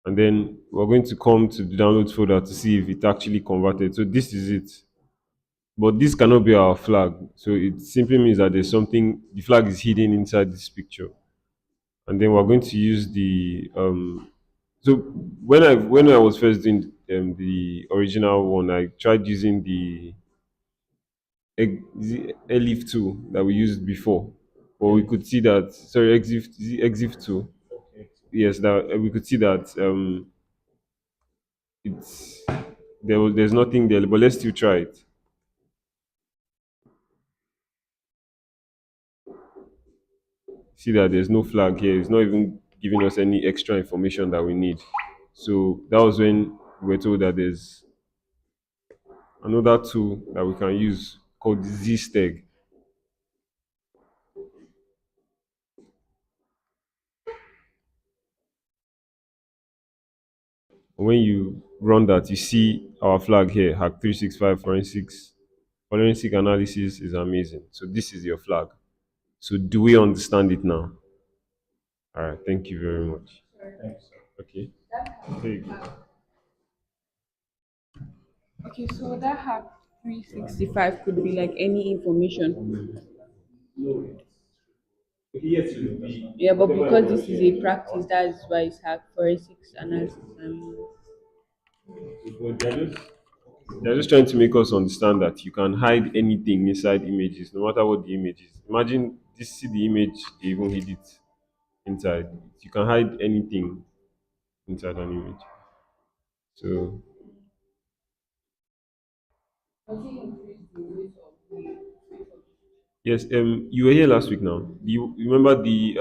S1: And then we're going to come to the download folder to see if it actually converted. So this is it. But this cannot be our flag. So it simply means that there's something, the flag is hidden inside this picture. And then we're going to use the so when I was first doing the original one, I tried using the elif tool that we used before. But we could see that, sorry, exif tool. Yes, that we could see that it's there's nothing there, but let's still try it. See that there's no flag here. It's not even giving us any extra information that we need. So that was when we were told that there's another tool that we can use called ZSteg. When you run that, you see our flag here, Hack365 forensic analysis is amazing. So this is your flag. So do we understand it now? All right, thank you very much. Okay. There you go.
S5: Okay, so that hack 365 could be like any information. Yeah, but because this is a practice, that's why it's hack forensics analysis.
S1: They're just trying to make us understand that you can hide anything inside images, no matter what the image is. Imagine this, see the image, they even hid it inside. You can hide anything inside an image. So yes, you were here last week now. You remember the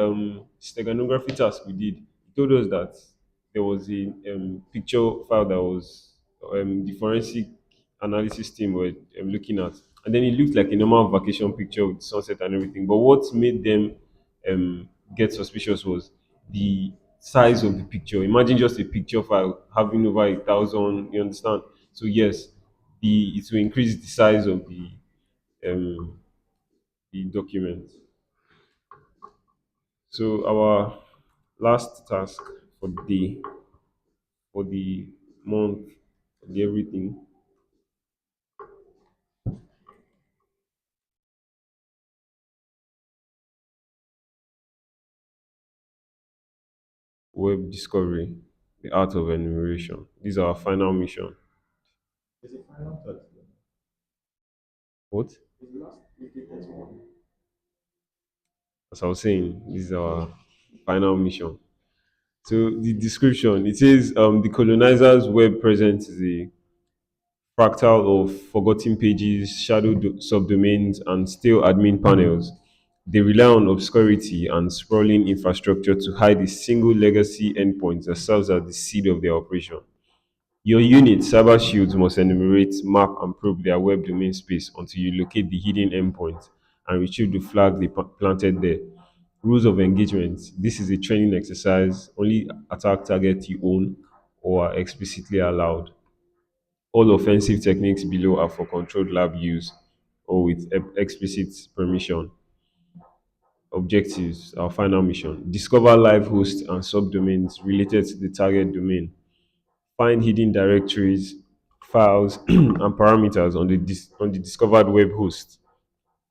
S1: steganography task we did? You told us that there was a picture file that was the forensic analysis team were looking at. And then it looked like a normal vacation picture with sunset and everything. But what made them get suspicious was the size of the picture. Imagine just a picture file having over 1,000, you understand? So yes, it will increase the size of um, the document. So our last task for the month, for the everything, web discovery, the art of enumeration. This is our final mission. What? As I was saying, this is our final mission. So the description, it says the colonizer's web presence is a fractal of forgotten pages, shadow subdomains, and stale admin panels. They rely on obscurity and sprawling infrastructure to hide a single legacy endpoint that serves as the seed of their operation. Your unit, Cyber Shields, must enumerate, map, and probe their web domain space until you locate the hidden endpoint and retrieve the flag they planted there. Rules of engagement. This is a training exercise. Only attack targets you own or are explicitly allowed. All offensive techniques below are for controlled lab use or with explicit permission. Objectives, our final mission. Discover live hosts and subdomains related to the target domain. Find hidden directories, files, and parameters on on the discovered web host.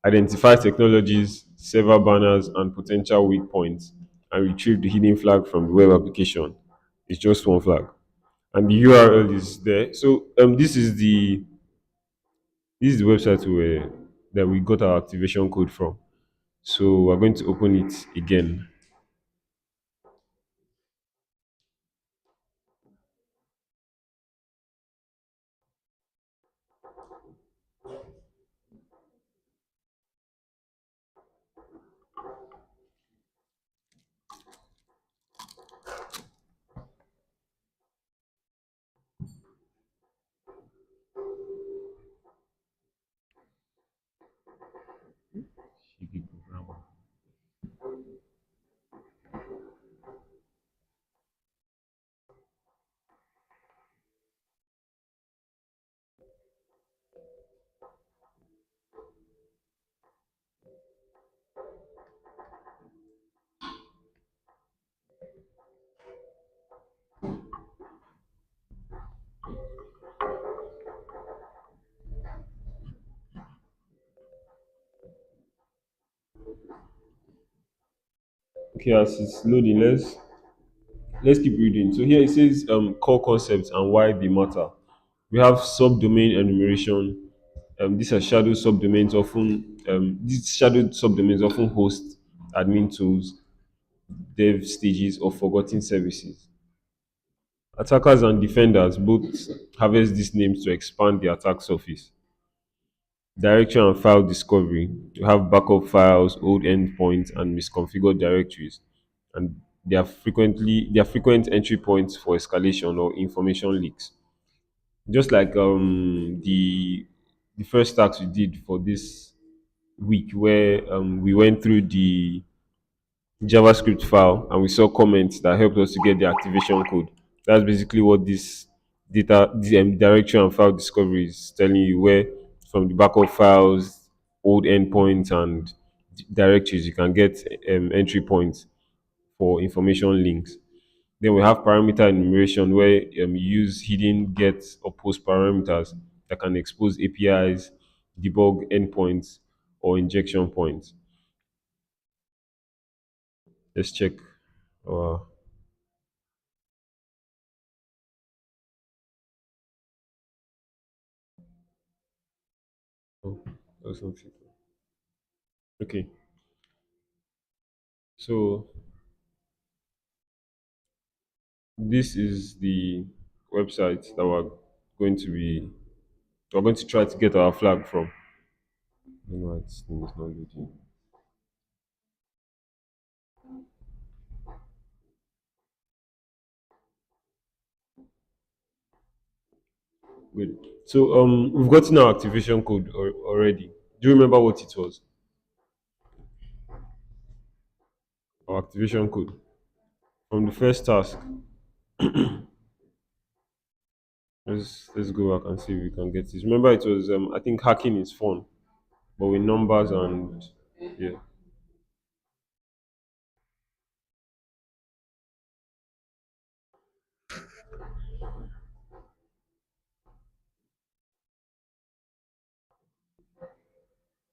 S1: Identify technologies, server banners, and potential weak points, and retrieve the hidden flag from the web application. It's just one flag. and the URL is there. So this is the website where that we got our activation code from. So we're going to open it again. Okay, as it's loading, let's keep reading. So here it says core concepts and why they matter. We have subdomain enumeration. These shadowed subdomains often host admin tools, dev stages, or forgotten services. Attackers and defenders both harvest these names to expand the attack surface. Directory and file discovery. You have backup files, old endpoints, and misconfigured directories. And they are frequent entry points for escalation or information leaks. Just like the first task we did for this week, where we went through the JavaScript file and we saw comments that helped us to get the activation code. That's basically what the directory and file discovery is telling you, where from the backup files, old endpoints, and directories, you can get entry points for information links. Then we have parameter enumeration, where you use hidden get or post parameters that can expose APIs, debug endpoints, or injection points. Let's check. Uh, oh, that's not it. Okay, so this is the website that we're going to try to get our flag from. You know, it's not loading. Good. So we've gotten our activation code already. Do you remember what it was? Our activation code from the first task. Let's go back and see if we can get this. Remember, it was I think hacking is fun, but with numbers and yeah.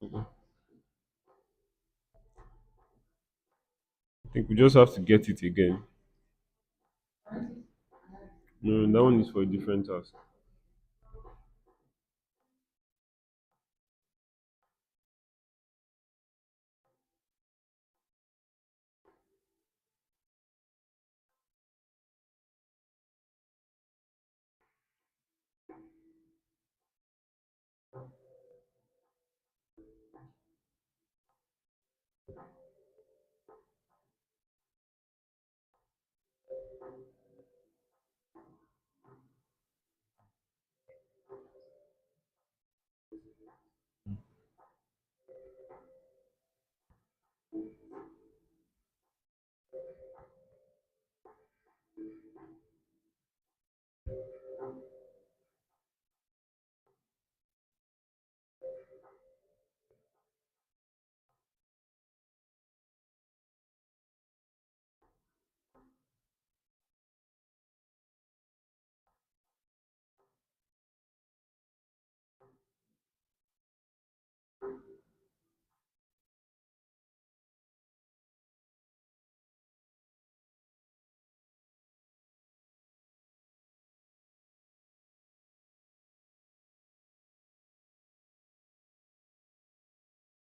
S1: I think we just have to get it again. No, that one is for a different task.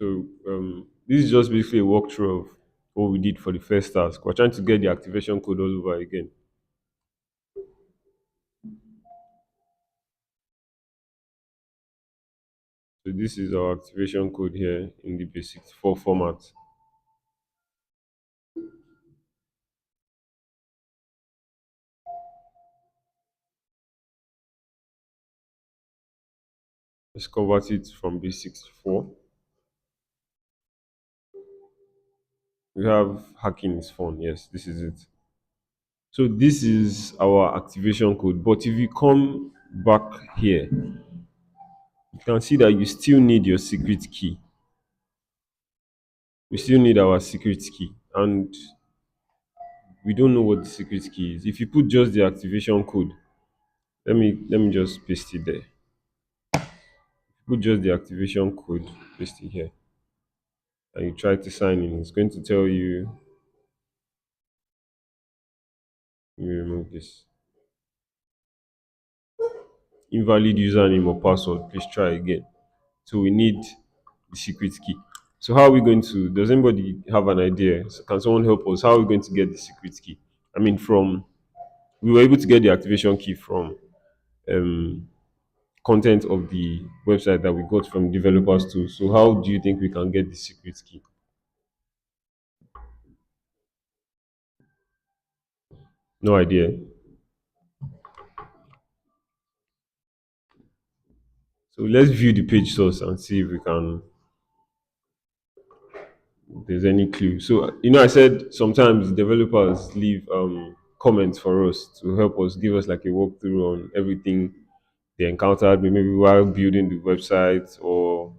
S1: So this is just basically a walkthrough of what we did for the first task. We're trying to get the activation code all over again. So this is our activation code here in the base64 format. Let's convert it from base64. We have hacking is fun. Yes, this is it. So this is our activation code. But if you come back here, you can see that you still need your secret key. We still need our secret key. And we don't know what the secret key is. If you put just the activation code, let me just paste it there. Put just the activation code, paste it here, and you try to sign in. It's going to tell you, let me remove this. Invalid username or password. Please try again. So we need the secret key. So how are we going to? Does anybody have an idea? So can someone help us? How are we going to get the secret key? I mean, from we were able to get the activation key from um, content of the website that we got from developers too. So how do you think we can get the secret key? No idea. So let's view the page source and see if we can if there's any clue. So I said sometimes developers leave comments for us to help us give us like a walkthrough on everything they encountered, maybe while building the website or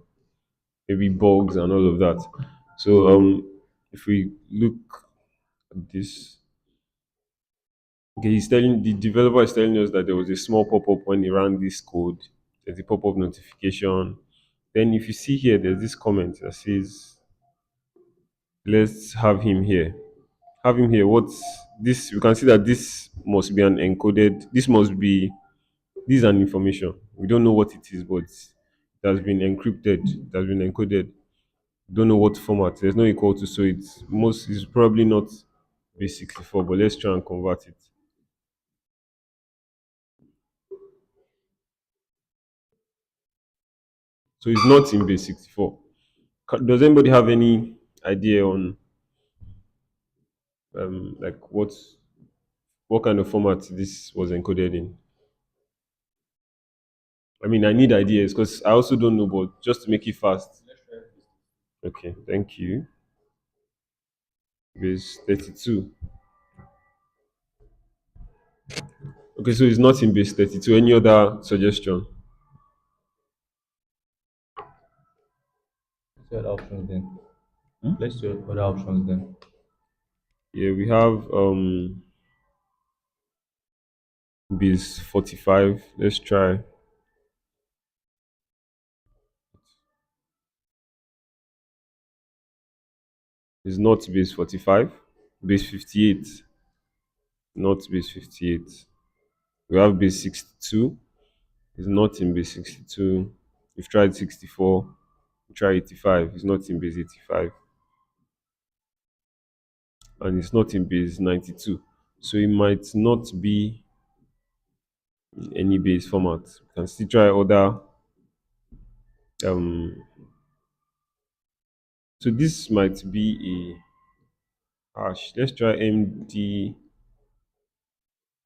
S1: maybe bugs and all of that. So if we look at this, okay, the developer is telling us that there was a small pop-up when he ran this code. There's a pop-up notification. Then if you see here, there's this comment that says, let's have him here. Have him here. What's this? You can see that this must be an encoded, this is an information. We don't know what it is, but it has been encrypted, it has been encoded. Don't know what format. There's no equal to, so it's probably not base64, but let's try and convert it. So it's not in base64. Does anybody have any idea on like what kind of format this was encoded in? I mean, I need ideas because I also don't know, but just to make it fast. Okay, thank you. Base 32. Okay, so it's not in base 32. Any other suggestion?
S2: Let's see other options then. Let's see other options then.
S1: Yeah, we have base 45. Let's try. It's not base 45. Base 58. Not base 58. We have base 62. It's not in base 62. We've tried 64. We try 85. It's not in base 85. And it's not in base 92. So it might not be in any base format. We can still try other. Um, so this might be a hash. Let's try MD5.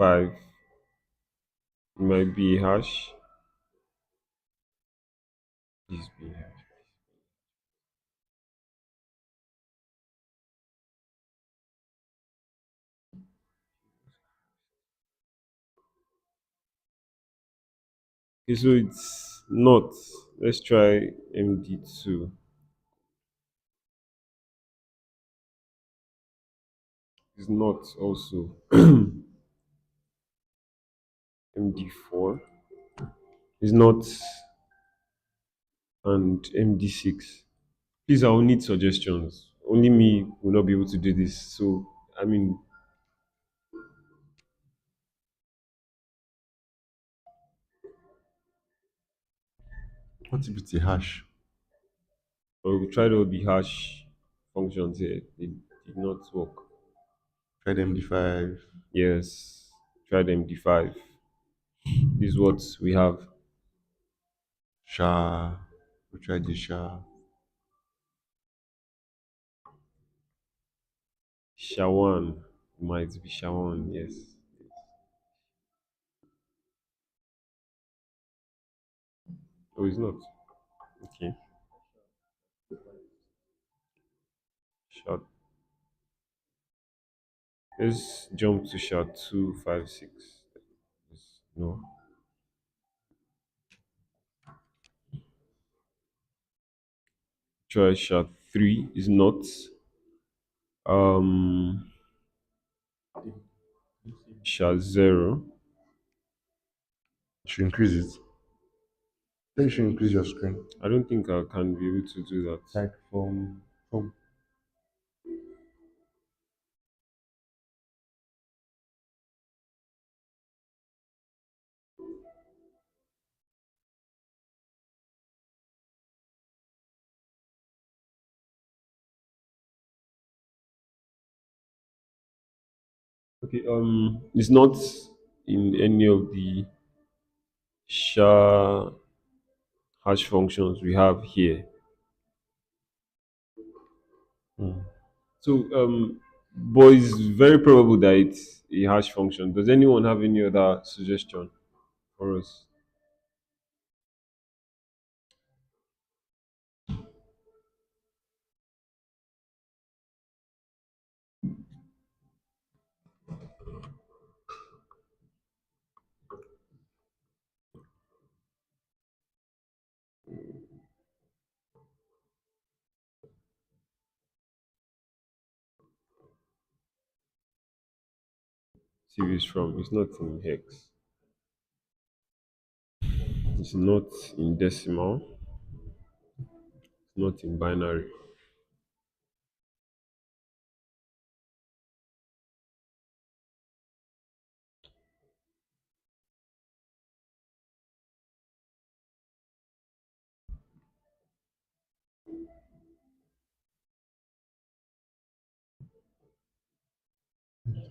S1: It might be a hash. This be a hash. Okay, so it's not. Let's try MD2. It's not also. MD4 is not, and MD6. Please, I will need suggestions. Only me will not be able to do this. So, I mean,
S4: What if it's a hash?
S1: Or we tried all the hash functions here. It did not work.
S4: Try the MD5.
S1: Yes. Tried MD5. This is what we have.
S4: SHA. We tried the SHA.
S1: Shawan. Might be Shawan, yes. Oh, it's not. Okay. Shot. Let's jump to shot 256. No. Try shot 3 is not. Um, shot 0.
S4: You should increase it. Then you should increase your screen.
S1: I don't think I can be able to do that.
S4: Like from
S1: Okay, it's not in any of the SHA hash functions we have here. So, but it's very probable that it's a hash function. Does anyone have any other suggestion for us? Series from. It's not in hex. It's not in decimal. It's not in binary.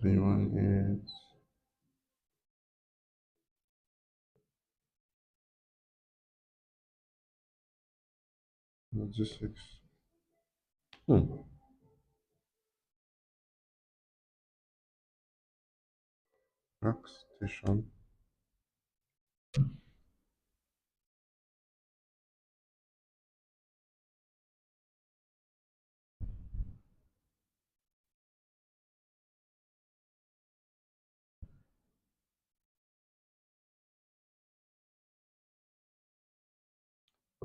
S4: anyone is logistics. Rack station.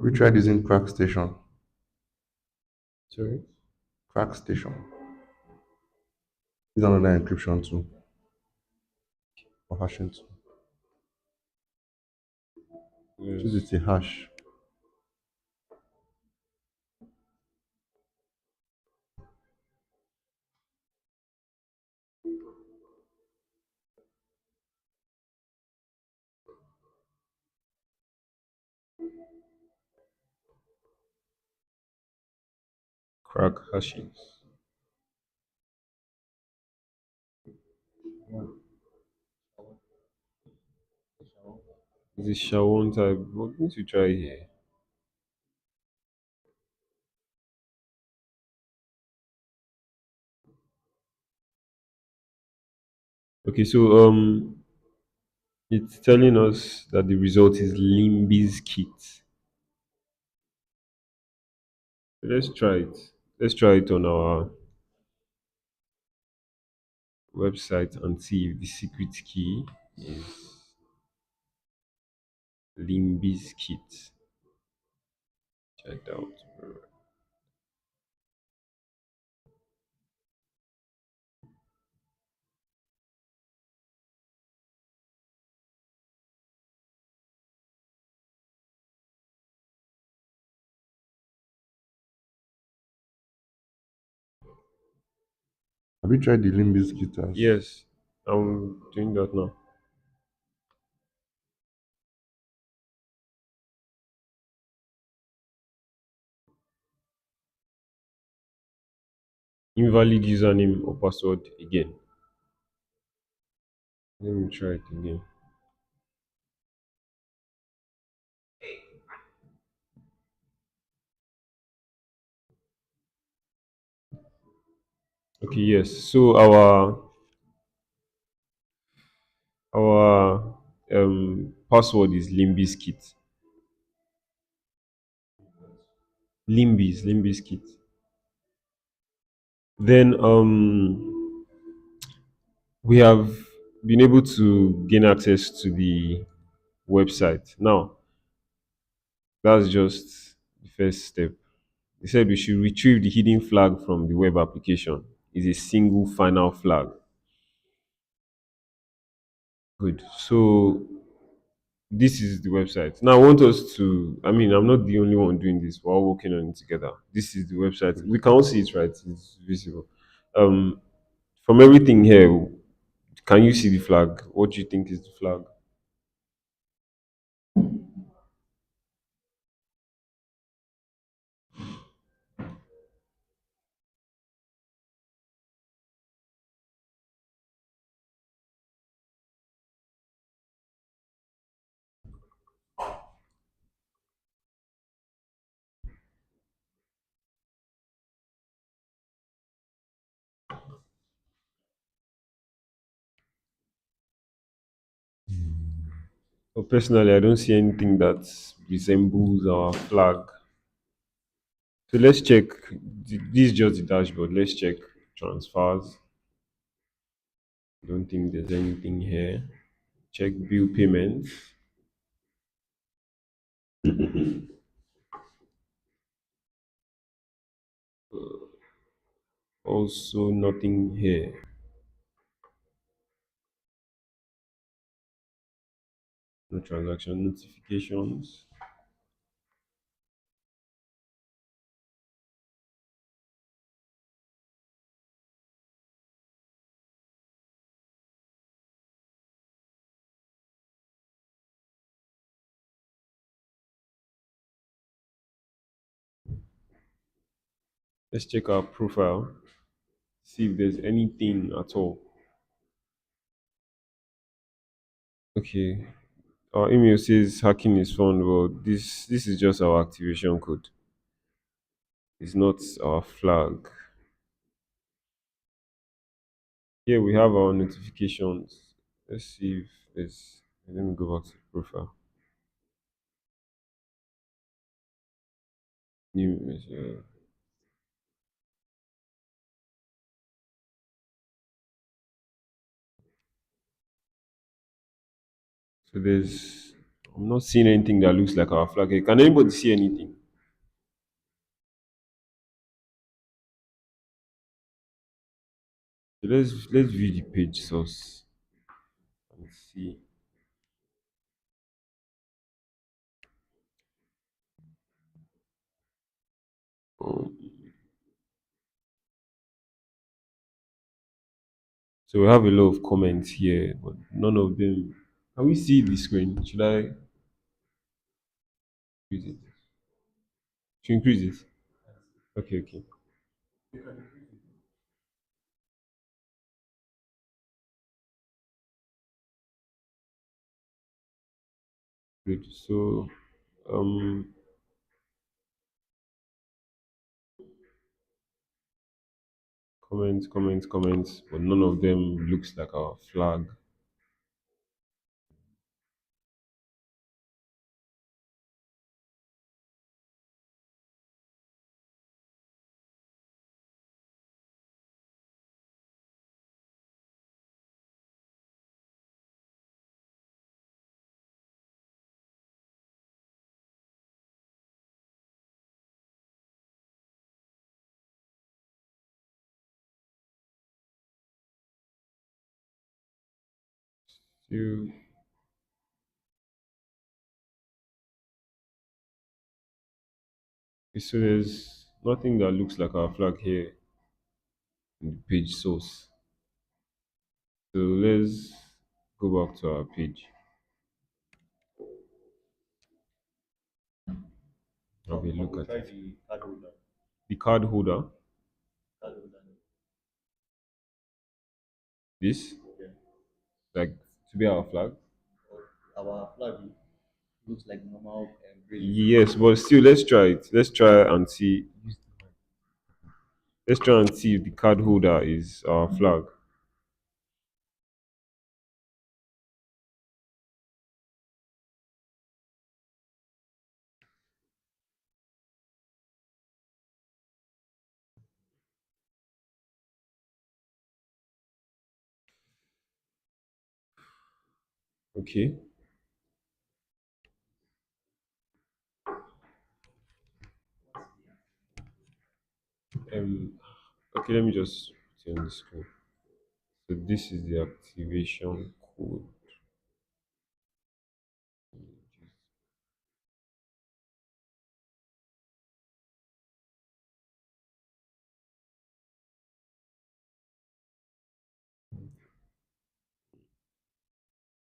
S4: Have you tried using crack station?
S1: Sorry.
S4: Crack station. Is another encryption tool or hashing tool. Choose
S1: Yes.
S4: it a hash.
S1: Crack hashes. Is it SHA-1 type? What need to try here? Okay, so it's telling us that the result is Limbis kit. Let's try it. Let's try it on our website and see if the secret key is Limbis kit. Check it out.
S4: Have you tried the Limbis guitars?
S1: Yes, I'm doing that now. Invalid username or password again. Let me try it again. Okay, yes. So our password is Limbiskit. Limbiskit. Then we have been able to gain access to the website. Now, that's just the first step. They said we should retrieve the hidden flag from the web application. It's a single final flag. Good. So this is the website. Now I want us to, I mean, I'm not the only one doing this. We're all working on it together. This is the website. We can all see it, right? It's visible. Um, from everything here, can you see the flag? What do you think is the flag? Well, personally, I don't see anything that resembles our flag. So let's check. This is just the dashboard. Let's check transfers. Don't think there's anything here. Check bill payments. Also, nothing here. No transaction notifications. Let's check our profile. See if there's anything at all. Okay. Our email says hacking is fun, but this is just our activation code. It's not our flag. Here we have our notifications. Let's see if there's. Let me go back to the profile. New message. So there's. I'm not seeing anything that looks like our flag here. Can anybody see anything? So let's view the page source and see. Um, so we have a lot of comments here, but none of them. Can we see the screen? Should I increase it? Should increase it? Okay, okay, good. So um, comments, but none of them looks like our flag. So, so there's nothing that looks like our flag here in the page source. So let's go back to our page. Have a look at it. The card holder. This, like, to be our flag.
S2: Our flag looks like normal green.
S1: Yes, but still, let's try it. Let's try and see. Let's try and see if the card holder is our flag. Okay. Um. Okay. Let me just put it on the screen. So this is the activation code.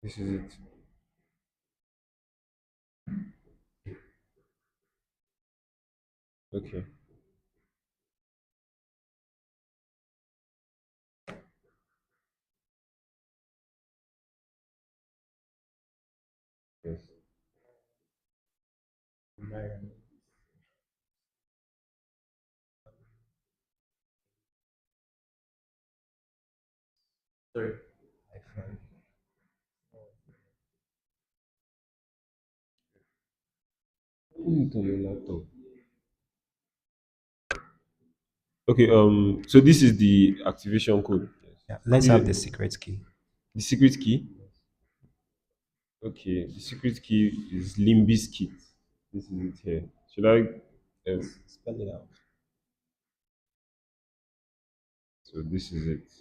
S1: This is it. Okay. Yes.
S2: Sorry. I found.
S1: Put it on your laptop. Okay. So this is the activation code.
S6: Yeah, let's have
S1: Yeah.
S6: the secret key.
S1: The secret key. Okay. The secret key is Limbis kit. This is it here. Should I?
S6: Spell it out.
S1: So this is it.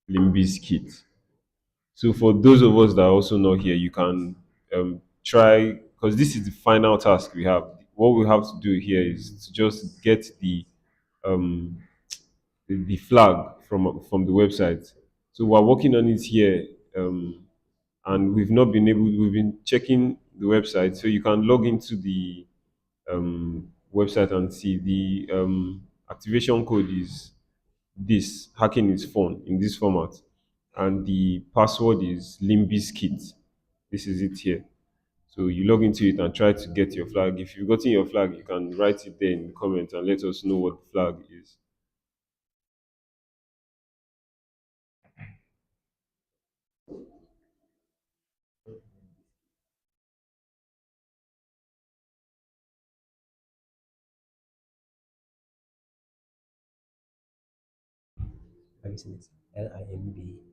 S1: Limbis kit. So for those of us that are also not here, you can try, because this is the final task we have. What we have to do here is to just get um, the flag from the website. So we're working on it here, and we've not been able. We've been checking the website, so you can log into the website and see the activation code is this. Hacking is fun in this format, and the password is Limbiskit. This is it here. So you log into it and try to get your flag. If you've gotten your flag, you can write it there in the comments and let us know what the flag is.
S6: Have you seen it? Limbizkit.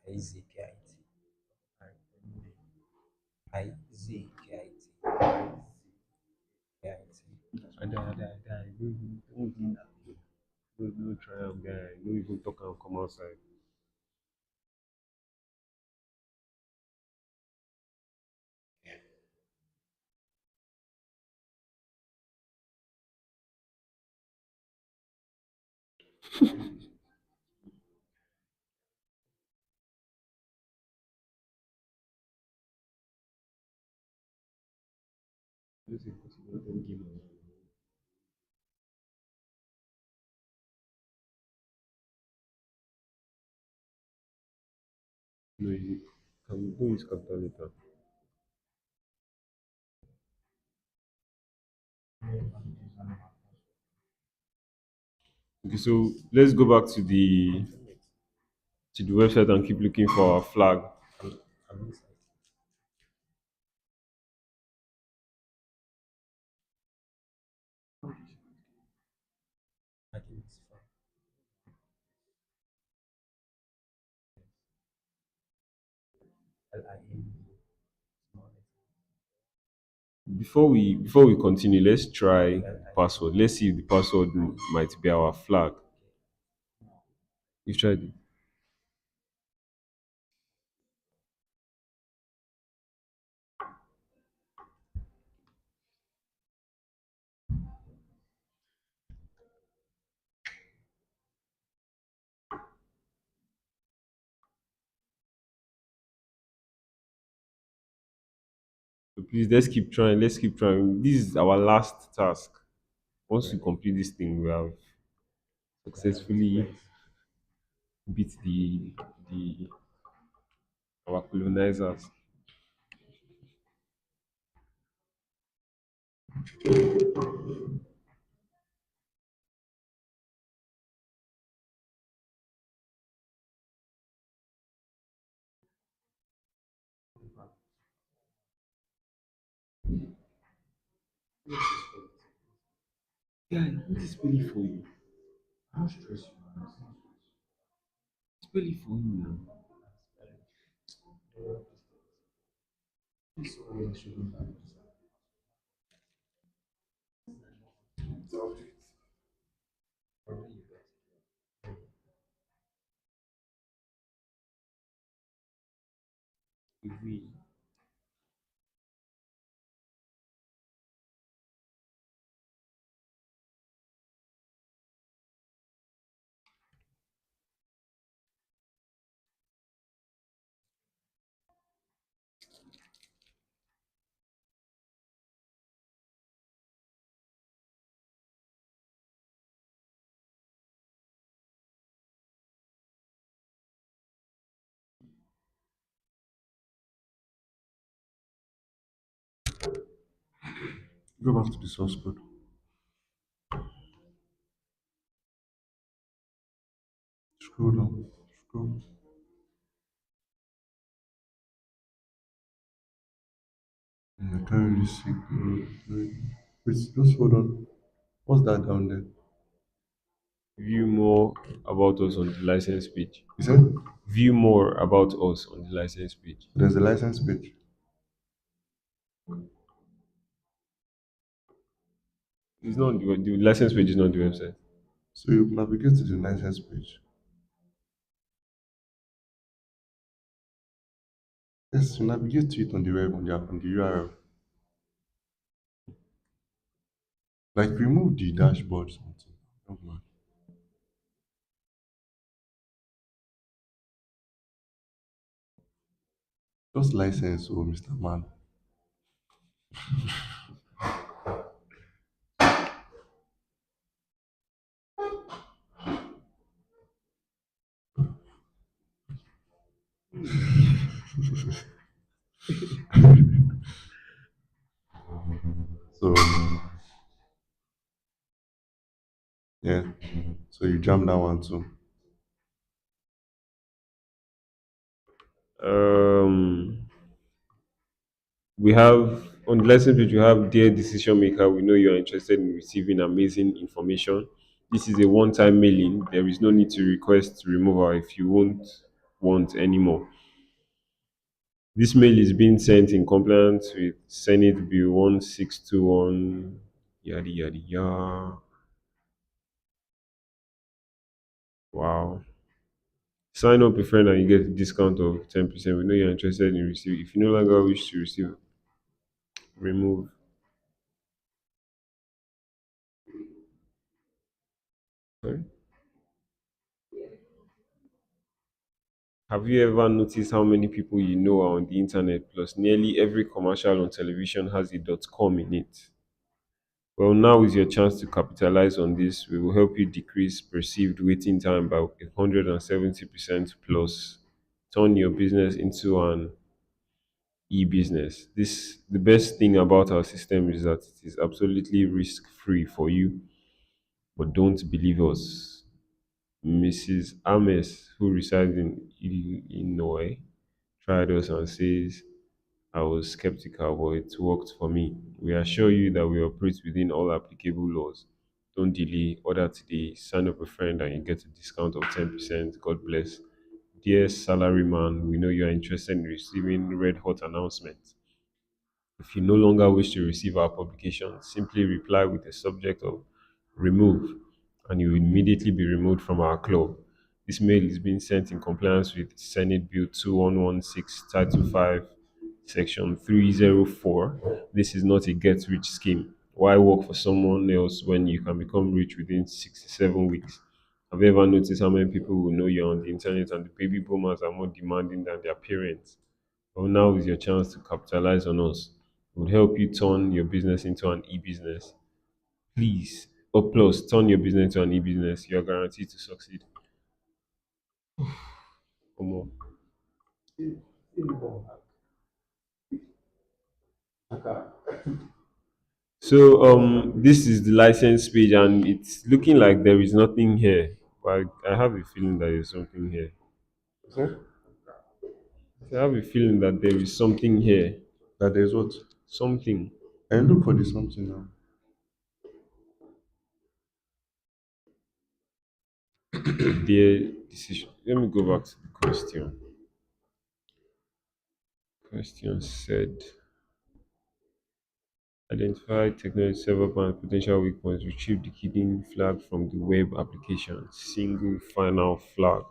S6: Izkit.
S1: No try am, guy. No even talk and come outside. Just say, 'cause you don't tell game am. No, you can go use capital later. Okay, so let's go back to the website and keep looking for our flag.
S6: I'm inside. Hacking is fun. Limb.
S1: Before we continue, let's try password. Let's see if the password might be our flag. You've tried it. So please, let's keep trying. Let's keep trying. This is our last task. Once we complete this thing, we have successfully. beat the our colonizers. Yeah, this is really for you. How stress you are. It's really for you now. If we
S4: Go back to the source code. Scroll down. Scroll. I can't really see. Wait, just hold on. What's that down there?
S1: view more about us on the license page.
S4: You said
S1: View more about us on the license page.
S4: there's a license page.
S1: It's not the license page is not the website.
S4: So you navigate to the license page. Yes, you navigate to it on the web on the URL. Like remove the dashboard something. Oh man. Just license, oh Mr. Man. So yeah. So you jam that one too.
S1: Um, we have on the license page. We have dear decision maker. We know you are interested in receiving amazing information. This is a one-time mailing. There is no need to request removal if you won't want anymore. This mail is being sent in compliance with Senate Bill 1621, yada yada yada. Wow. Sign up a friend and you get a discount of 10%. We know you're interested in receiving. If you no longer wish to receive, remove. Sorry? Have you ever noticed how many people you know are on the internet? Plus, nearly every commercial on television has a .com in it. Well, now is your chance to capitalize on this. We will help you decrease perceived waiting time by 170% plus turn your business into an e-business. This the best thing about our system is that it is absolutely risk-free for you. But don't believe us. Mrs. Ames, who resides in Illinois, tried us and says I was skeptical, but it worked for me. We assure you that we operate within all applicable laws. Don't delay. Order today. Sign up a friend and you get a discount of 10%. God bless. Dear salaryman, we know you are interested in receiving red hot announcements. If you no longer wish to receive our publication, simply reply with the subject of remove and you will immediately be removed from our club. This mail is being sent in compliance with Senate Bill 2116, Title 5, Section 304. This is not a get rich scheme. Why work for someone else when you can become rich within 67 weeks? Have you ever noticed how many people will know you're on the internet and the baby boomers are more demanding than their parents? Well, now is your chance to capitalize on us. It would help you turn your business into an e-business. Please, or plus, turn your business into an e-business. You are guaranteed to succeed. Omo. So this is the license page, and it's looking like there is nothing here. But I have a feeling that there's something here.
S4: Sir?
S1: I have a feeling that there is something here.
S4: That there's what?
S1: Something.
S4: And look for the something now.
S1: The decision. Let me go back to the question. Question said identify technology server and potential weak points, retrieve the hidden flag from the web application. Single final flag.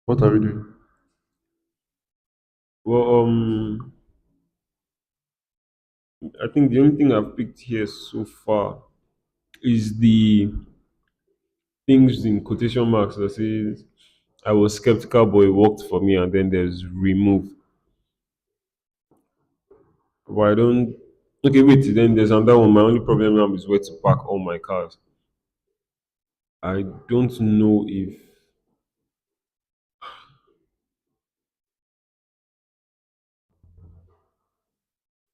S4: What are we doing?
S1: Well, I think the only thing I've picked here so far is the things in quotation marks that says I was skeptical, but it worked for me, and then there's remove. But I don't. Okay, wait. Then there's another one. My only problem now is where to park all my cars. I don't know if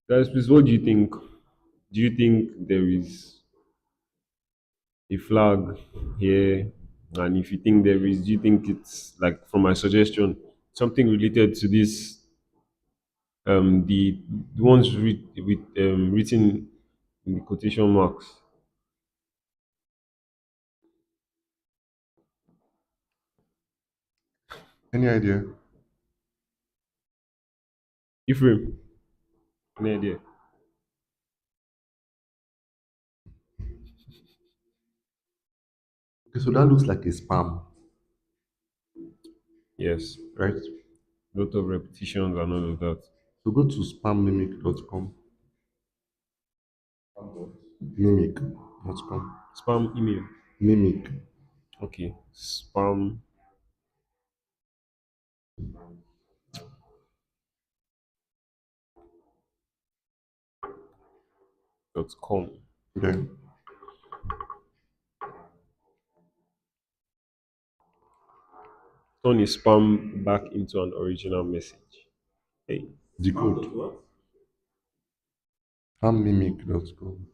S1: guys. Please, what do you think? Do you think there is a flag here? And if you think there is, do you think it's like from my suggestion something related to this the ones written in the quotation marks.
S4: Any idea?
S1: Ephraim, any idea?
S4: Okay, so that looks like a spam,
S1: Yes,
S4: right?
S1: lot of repetitions and all of that.
S4: So go to spammimic.com. Mimic.com.
S1: Spam email.
S4: Mimic.
S1: Okay, spam.com.
S4: Then
S1: Turn a spam back into an original message. Hey,
S4: the code. Spammimic.com.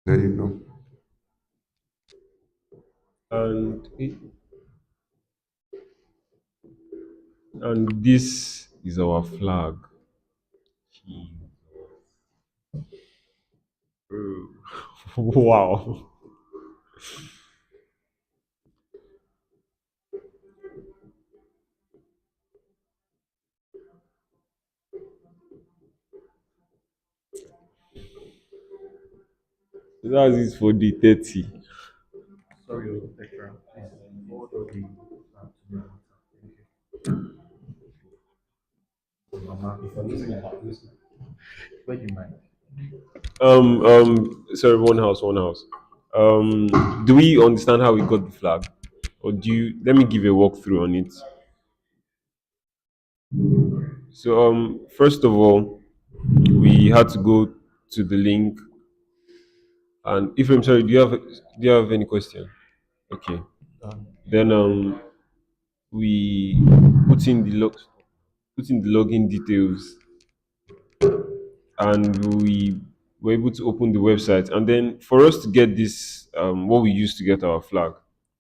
S4: There you go.
S1: and this is our flag. Wow. That's it for the 30.
S2: Sorry, Spectrum. Please forward all the to me. Mama, if you're listening, please, where do you mind?
S1: Sorry, one house. Do we understand how we got the flag? Or do you let me give a walkthrough on it? So first of all, we had to go to the link and if I'm sorry, do you have any question? Okay.
S6: Um,
S1: Then we put in the put in the login details, and we were able to open the website. And then for us to get this, what we used to get our flag,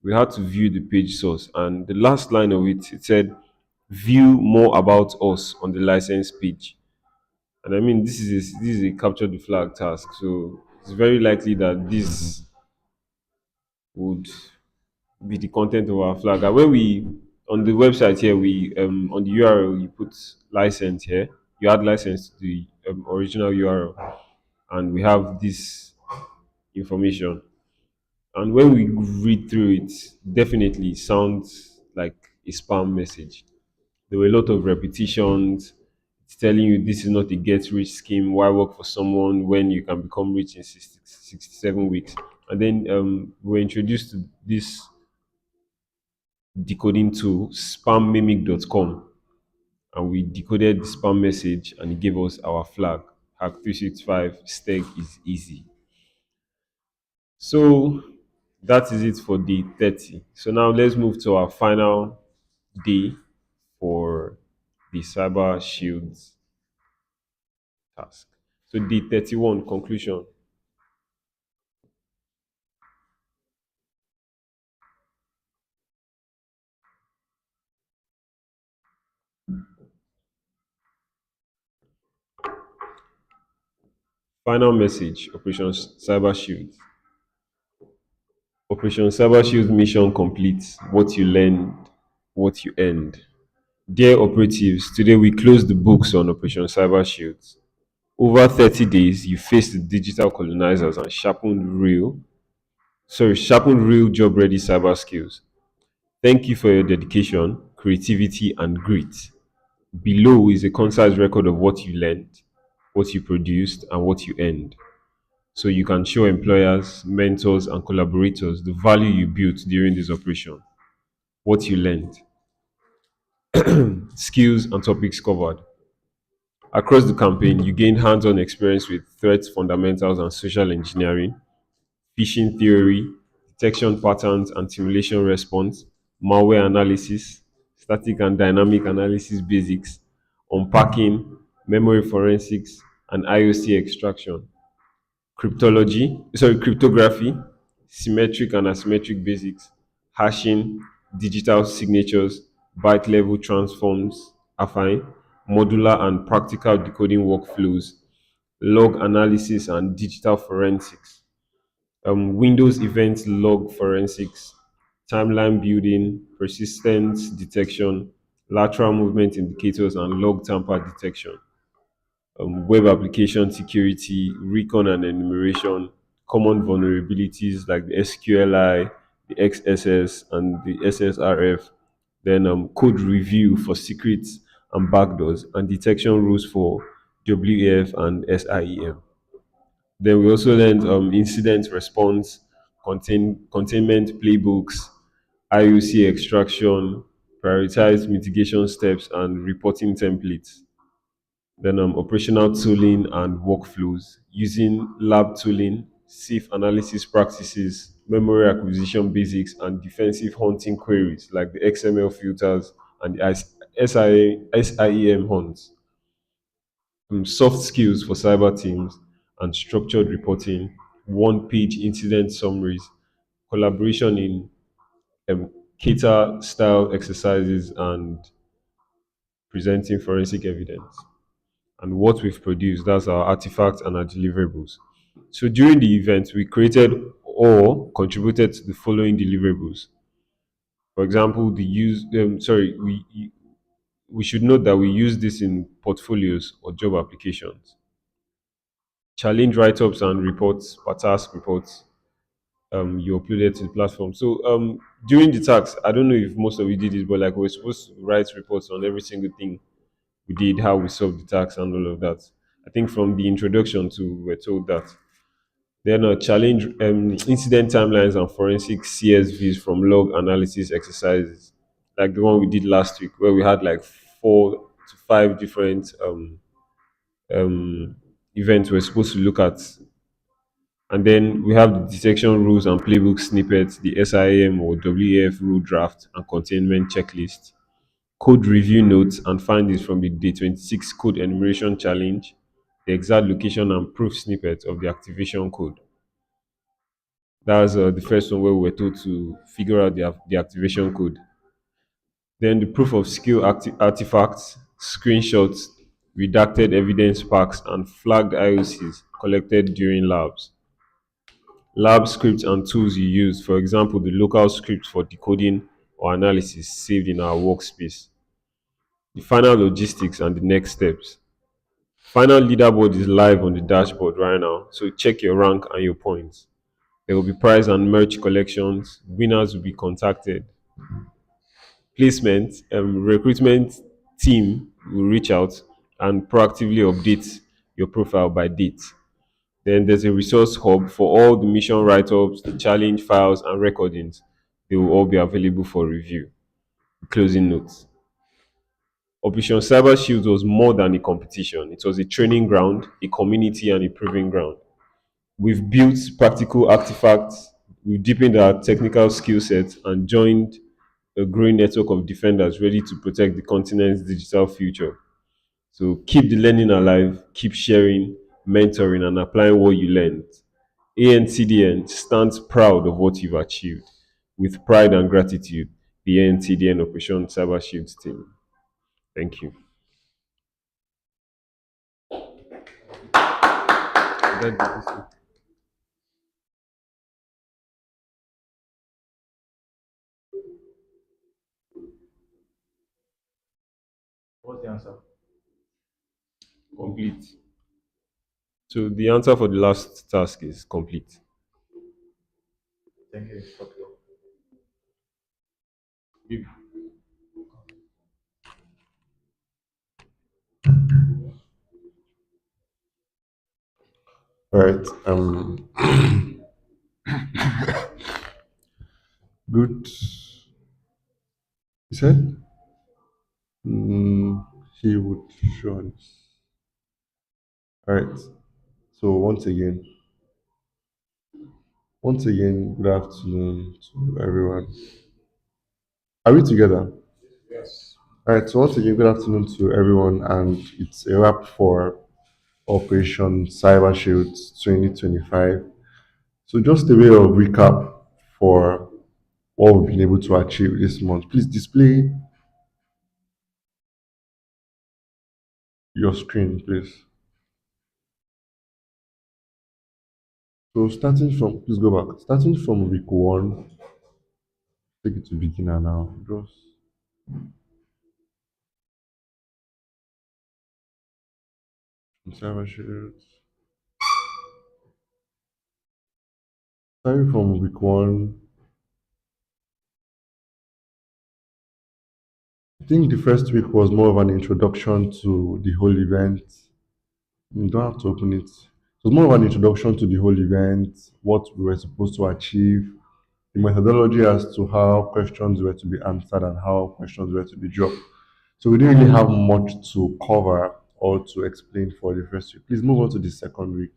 S1: we had to view the page source. And the last line of it, it said, "View more about us on the license page." And I mean, this is a capture the flag task, so it's very likely that this would be the content of our flag. And when we on the website here, we on the URL you put license here. You add license to the original URL, and we have this information. And when we read through it, definitely sounds like a spam message. There were a lot of repetitions. It's telling you this is not a get rich scheme. Why work for someone when you can become rich in 67 weeks? And then we were introduced to this decoding tool, spammimic.com, and we decoded the spam message and it gave us our flag. Hack365 steg is easy. So that is it for day 30. So now let's move to our final day for the Cyber Shields task. So day 31, conclusion. Final message, Operation Cyber Shield. Operation Cyber Shield mission complete. What you learned, what you earned. Dear operatives, today we close the books on Operation Cyber Shield. Over 30 days, you faced the digital colonizers and sharpened real job ready cyber skills. Thank you for your dedication, creativity, and grit. Below is a concise record of what you learned, what you produced, and what you earned. So you can show employers, mentors, and collaborators the value you built during this operation. What you learned, skills and topics covered. Across the campaign, you gained hands on experience with threat fundamentals and social engineering, phishing theory, detection patterns and simulation response, malware analysis, static and dynamic analysis basics, unpacking, memory forensics, and IOC extraction, cryptography, symmetric and asymmetric basics, hashing, digital signatures, byte level transforms, affine, modular and practical decoding workflows, log analysis and digital forensics, Windows event log forensics, timeline building, persistence detection, lateral movement indicators, and log tamper detection, web application security, recon and enumeration, common vulnerabilities like the SQLI, the XSS, and the SSRF, then code review for secrets and backdoors, and detection rules for WAF and SIEM. Then we also learned incident response, containment playbooks, IOC extraction, prioritize mitigation steps, and reporting templates. Then operational tooling and workflows using lab tooling, safe analysis practices, memory acquisition basics, and defensive hunting queries like the XML filters and the SIEM hunts. Soft skills for cyber teams and structured reporting, one-page incident summaries, collaboration in kata style exercises, and presenting forensic evidence. And what we've produced, that's our artifacts and our deliverables. So during the event, we created or contributed to the following deliverables. For example, we should note that we use this in portfolios or job applications. Challenge write-ups and reports, per task reports, you uploaded to the platform. So during the task, I don't know if most of you did it, but like we're supposed to write reports on every single thing we did, how we solved the task, and all of that. I think from the introduction to we're told that. Then challenge incident timelines and forensic CSVs from log analysis exercises, like the one we did last week, where we had like 4 to 5 different um, events we're supposed to look at And then we have the detection rules and playbook snippets, the SIAM or WAF rule draft and containment checklist, code review notes and findings from the day 26 code enumeration challenge, the exact location and proof snippet of the activation code. That's the first one where we were told to figure out the activation code. Then the proof of skill artifacts, screenshots, redacted evidence packs, and flagged IOCs collected during labs. Lab scripts and tools you use, for example, the local script for decoding or analysis saved in our workspace. The final logistics and the next steps. Final leaderboard is live on the dashboard right now, so check your rank and your points. There will be prize and merch collections. Winners will be contacted. Placement, recruitment team will reach out and proactively update your profile by date. Then there's a resource hub for all the mission write-ups, the challenge files, and recordings. They will all be available for review. Closing notes. Operation Cyber Shield was more than a competition. It was a training ground, a community, and a proving ground. We've built practical artifacts, we've deepened our technical skill set, and joined a growing network of defenders ready to protect the continent's digital future. So keep the learning alive, keep sharing, mentoring, and applying what you learned. ANTDN stands proud of what you've achieved. With pride and gratitude, the ANTDN Operation Cyber Shield team. Thank you.
S2: What's the answer?
S1: Complete. So the answer for the last task is complete.
S2: Thank you.
S4: All right. Good. He said he would show us. All right. So once again, good afternoon to everyone. Are we together? All right. So once again, good afternoon to everyone, and it's a wrap for Operation Cyber Shield 2025. So just a way of recap for what we've been able to achieve this month. Please display your screen, please. So please go back. Starting from week one, take it to beginner now. Just cyber shield. Starting from week one, I think the first week was more of an introduction to the whole event. You don't have to open it. It was more of an introduction to the whole event, what we were supposed to achieve, the methodology as to how questions were to be answered and how questions were to be dropped. So we didn't really have much to cover or to explain for the first week. Please move on to the second week.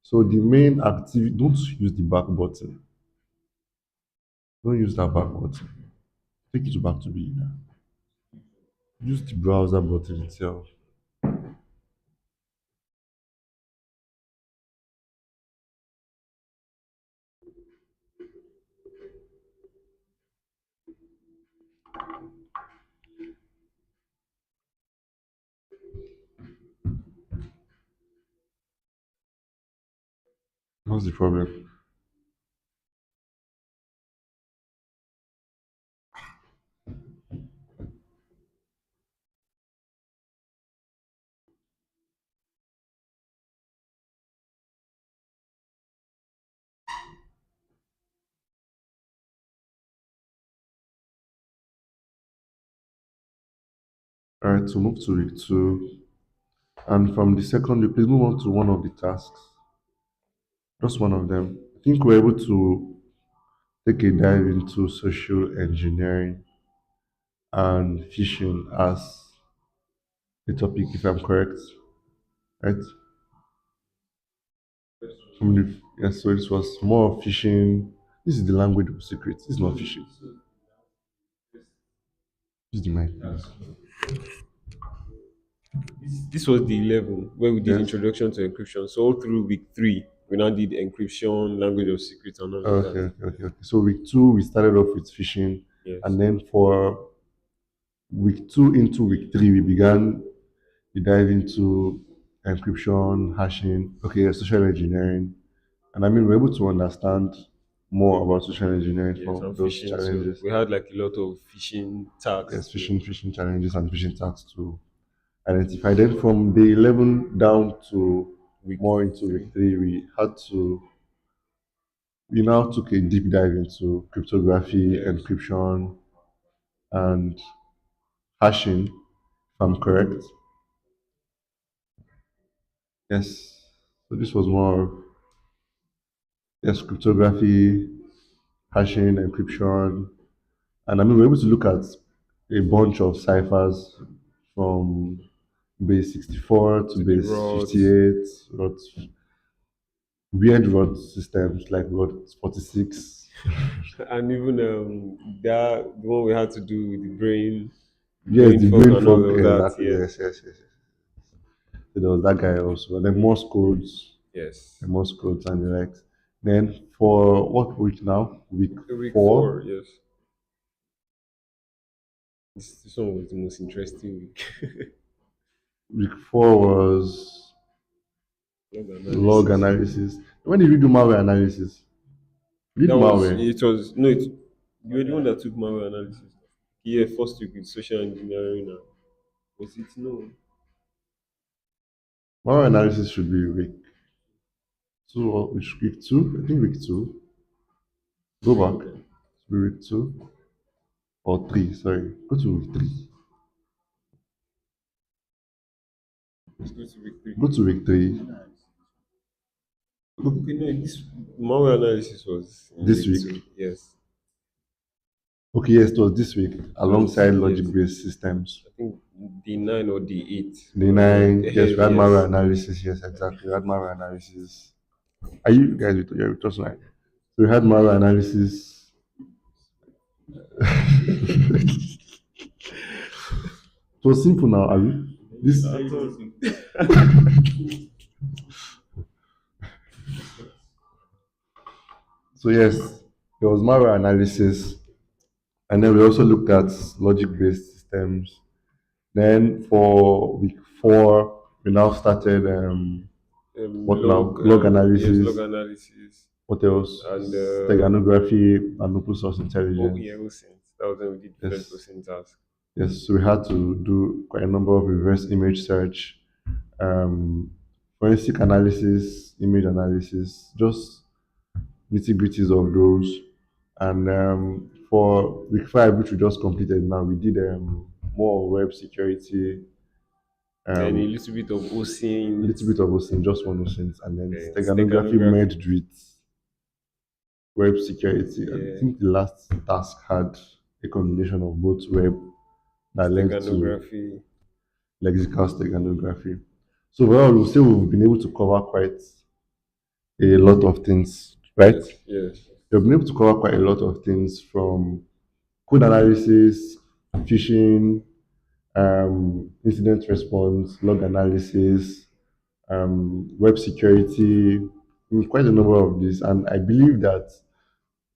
S4: So the main activity, don't use the back button. Don't use that back button. Take it back to beginner. Use the browser button itself. What's the problem? All right, so move to week two. And from the second week, please move on to one of the tasks. Just one of them. I think we're able to take a dive into social engineering and phishing as a topic, if I'm correct. Right? Yes, so it was more of phishing. This is the language of secrets. This is not phishing. This is the mic, please.
S1: This was the 11 where we did
S4: Yes.
S1: introduction to encryption. So all through week 3, we now did encryption, language of secrets, and all of
S4: Okay,
S1: that.
S4: okay. So week two, we started off with phishing,
S1: Yes.
S4: and then for week two into week three, we began to dive into encryption, hashing, okay, social engineering, and I mean we're able to understand more about social engineering
S1: Yes,
S4: from
S1: and
S4: those
S1: phishing. So
S4: challenges.
S1: we had like a lot of phishing tags
S4: Yes,
S1: to
S4: phishing challenges and phishing attacks to identify. Then from day 11 down to
S1: week
S4: more into week
S1: 3.
S4: three, we now took a deep dive into cryptography,
S1: Yes.
S4: encryption, and hashing, if I'm correct. Yes. So this was more of, yes, cryptography, hashing, encryption, and I mean we're able to look at a bunch of ciphers from base 64 to
S1: To the
S4: base
S1: rods
S4: 58, rot, weird rod systems like rod 46.
S1: and even that the one we had to do with the
S4: Yes,
S1: brain
S4: the
S1: fog
S4: brain
S1: and all
S4: fog,
S1: of that.
S4: exactly.
S1: Yeah.
S4: Yes. So there was that guy also. And then Morse codes,
S1: Yes.
S4: the Morse codes and the likes. Then for what week now? Week
S1: Week 4.
S4: 4.
S1: Yes. This one was the most interesting week.
S4: Week 4 was
S1: Log
S4: log
S1: analysis.
S4: analysis. When did we do malware analysis? We did
S1: That was
S4: malware.
S1: it. Was no. You were the one that took malware analysis. Yeah, first week with social engineering. And, was it no?
S4: Malware analysis should be week 2 or which week 2? I think week 2. Go back. Should be week 2 or 3. Sorry. Go to week 3.
S1: Let's go to week 3.
S4: Go to week 3
S1: Okay, no, this malware analysis was in
S4: this
S1: week
S4: week.
S1: 2. Yes,
S4: Okay, yes, it was this week
S1: it was.
S4: alongside
S1: Yes,
S4: logic based systems.
S1: I think D9 or D8.
S4: The 9, yes, we had malware
S1: Yes,
S4: analysis. Yes, exactly. We had malware analysis. Are you guys with, yeah, with us now? So we had malware analysis. It was simple now, Abi. This
S1: I thought
S4: so yes, there was malware analysis, and then we also looked at logic-based systems. Then for week 4, we now started what now? Log
S1: yes, log
S4: analysis.
S1: analysis
S4: What else?
S1: and
S4: Steganography and open source
S1: oh
S4: intelligence.
S1: yeah, OSINT. That was when we did different
S4: Yes,
S1: OSINT tasks.
S4: yes. So we had to do quite a number of reverse image search, um, forensic analysis, image analysis, just nitty gritties of those. And for week 5, which we just completed now, we did more web security,
S1: Then a
S4: um,
S1: little bit of
S4: a
S1: OSINT,
S4: little bit of OSINT, just one OSINT, and then
S1: then
S4: steganography
S1: steganography.
S4: merged with web security. I
S1: Yeah,
S4: think the last task had a combination of both web that led to
S1: steganography.
S4: lexical steganography. So overall, we'll say we've been able to cover quite a lot of things, right?
S1: Yes, yes.
S4: We've been able to cover quite a lot of things from code analysis, phishing, incident response, log analysis, web security, quite a number of these. And I believe that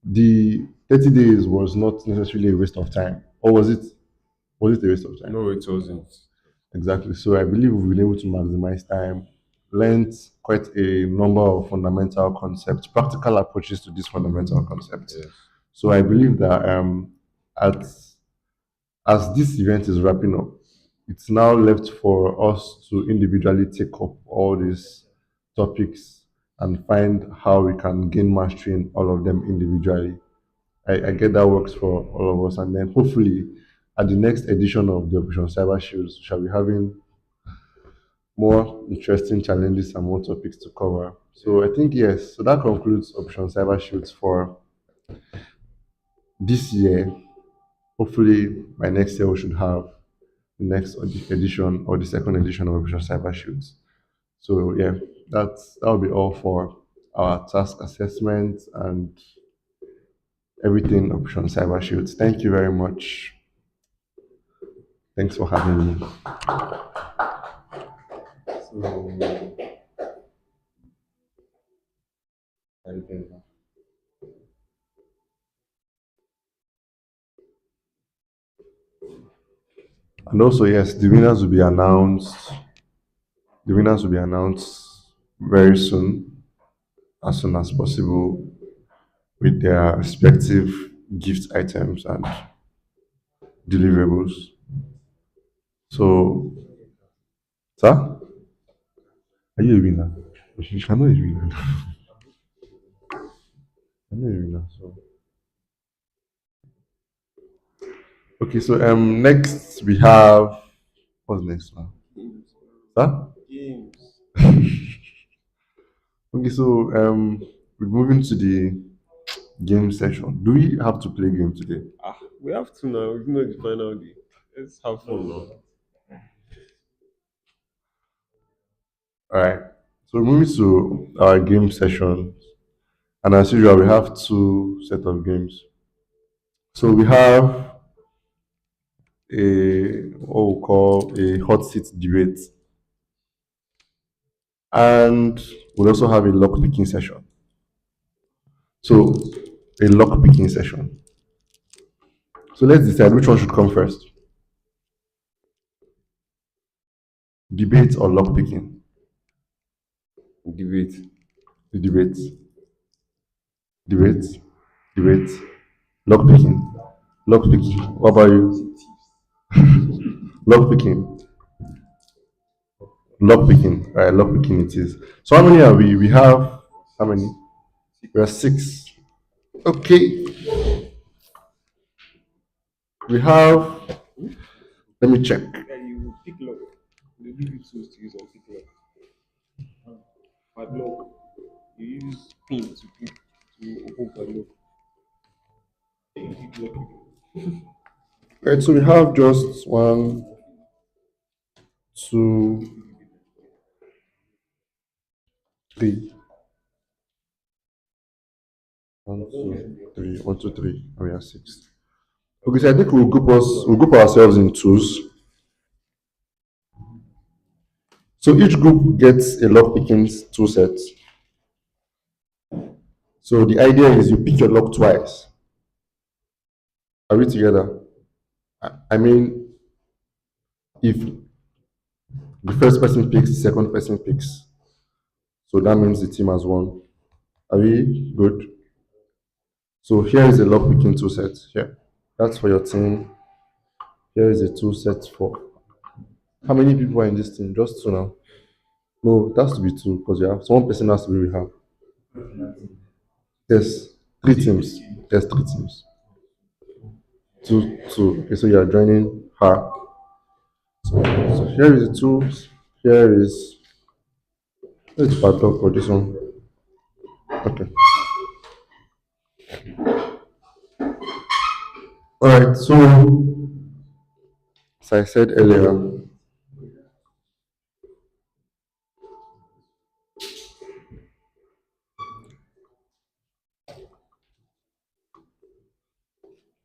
S4: the 30 days was not necessarily a waste of time. Or was it? Was it a waste of time?
S1: No, it wasn't.
S4: Exactly. So I believe we've been able to maximize time, learned quite a number of fundamental concepts, practical approaches to these fundamental concepts.
S1: Yes.
S4: So I believe that at, as this event is wrapping up, it's now left for us to individually take up all these topics and find how we can gain mastery in all of them individually. I get that works for all of us. And then hopefully at the next edition of the Operation Cyber Shields, we shall be having more interesting challenges and more topics to cover. So I think yes. So that concludes Operation Cyber Shields for this year. Hopefully by next year we should have the next edition or the second edition of Operation Cyber Shields. So yeah, that will be all for our task assessment and everything Operation Cyber Shield. Thank you very much. Thanks for having me.
S3: So, anything.
S4: And also, yes, the winners will be announced. The winners will be announced very soon, as soon as possible, with their respective gift items and deliverables. So, sir, are you a winner? You cannot a winner. I'm not a winner. So, okay. So, next we have what's next now? Sir?
S1: Games.
S4: Okay. So, we're moving to the game session. Do we have to play game today?
S1: We have to now. It's not the final day. Let's have fun now.
S4: All right. So, moving to our game session, and as usual, we have two set of games. So we have a what we call a hot seat debate, and we'll also have a lock picking session. So a lock picking session. So let's decide which one should come first. Debate or lock picking?
S1: Debate.
S4: The debate. Debate. Debate. Lock picking. Lock picking. What about you? Lock picking. Lock picking. All right, lock picking it is. So how many are we? We have how many? We are six. Okay. We have. Let me check.
S1: Yeah, you pick lock. They give you tools to use on pick lock. Padlock. You use pin to open padlock. You pick lock.
S4: Right, so we have just one, two, three. One, two, three. One, two, three. And we have six. Okay, so I think we'll group ourselves in twos. So each group gets a lock picking tool set. So the idea is you pick your lock twice. Are we together? I mean, if the first person picks, the second person picks. So that means the team has won. Are we good? So here is a lock picking tool set. Here. That's for your team. Here is a tool set for how many people are in this team? Just two now. No, it has to be two because you have so one person has to be with her. Yes, three teams. Yes, three teams. Two, two. Okay, so you are joining her. So here is the tools. Here is let's padlock for this one. Okay. All right. So as I said earlier,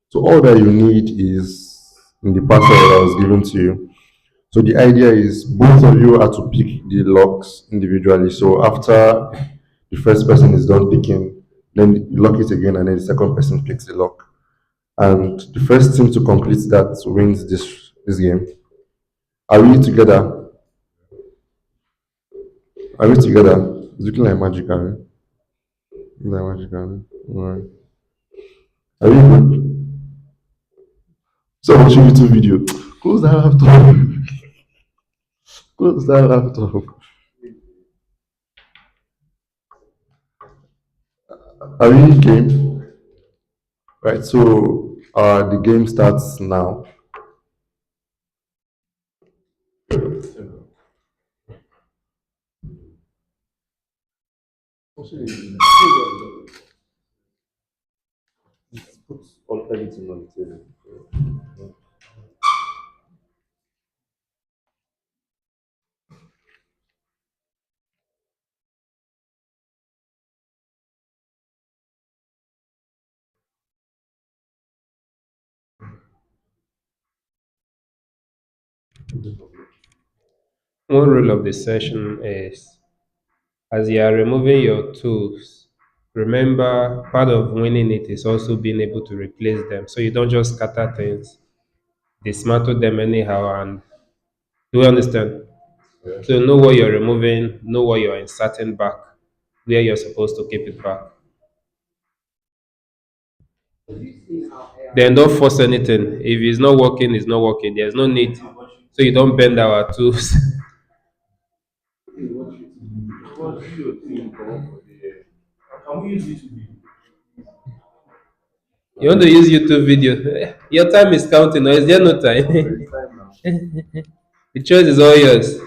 S4: so all that you need is in the password that was given to you. So the idea is both of you are to pick the locks individually. So after the first person is done picking, then you lock it again, and then the second person picks the lock. And the first team to complete that wins this game. Are we together? Are we together? It's looking like magic, are we? Like magic, are we? Alright. Are we good? So I'll show you two video. Close that laptop. Close that laptop. Are we in game? Right, so the game starts now. Put all everything on the table.
S7: One rule of the session is as you are removing your tools, remember part of winning it is also being able to replace them. So you don't just scatter things, dismantle them anyhow. And do you understand? So know what you're removing, know what you're inserting back, where you're supposed to keep it back. Then don't force anything. If it's not working, it's not working. There's no need. So you don't bend our tools. You want to use YouTube video. Your time is counting, or is there no time? The choice is all yours.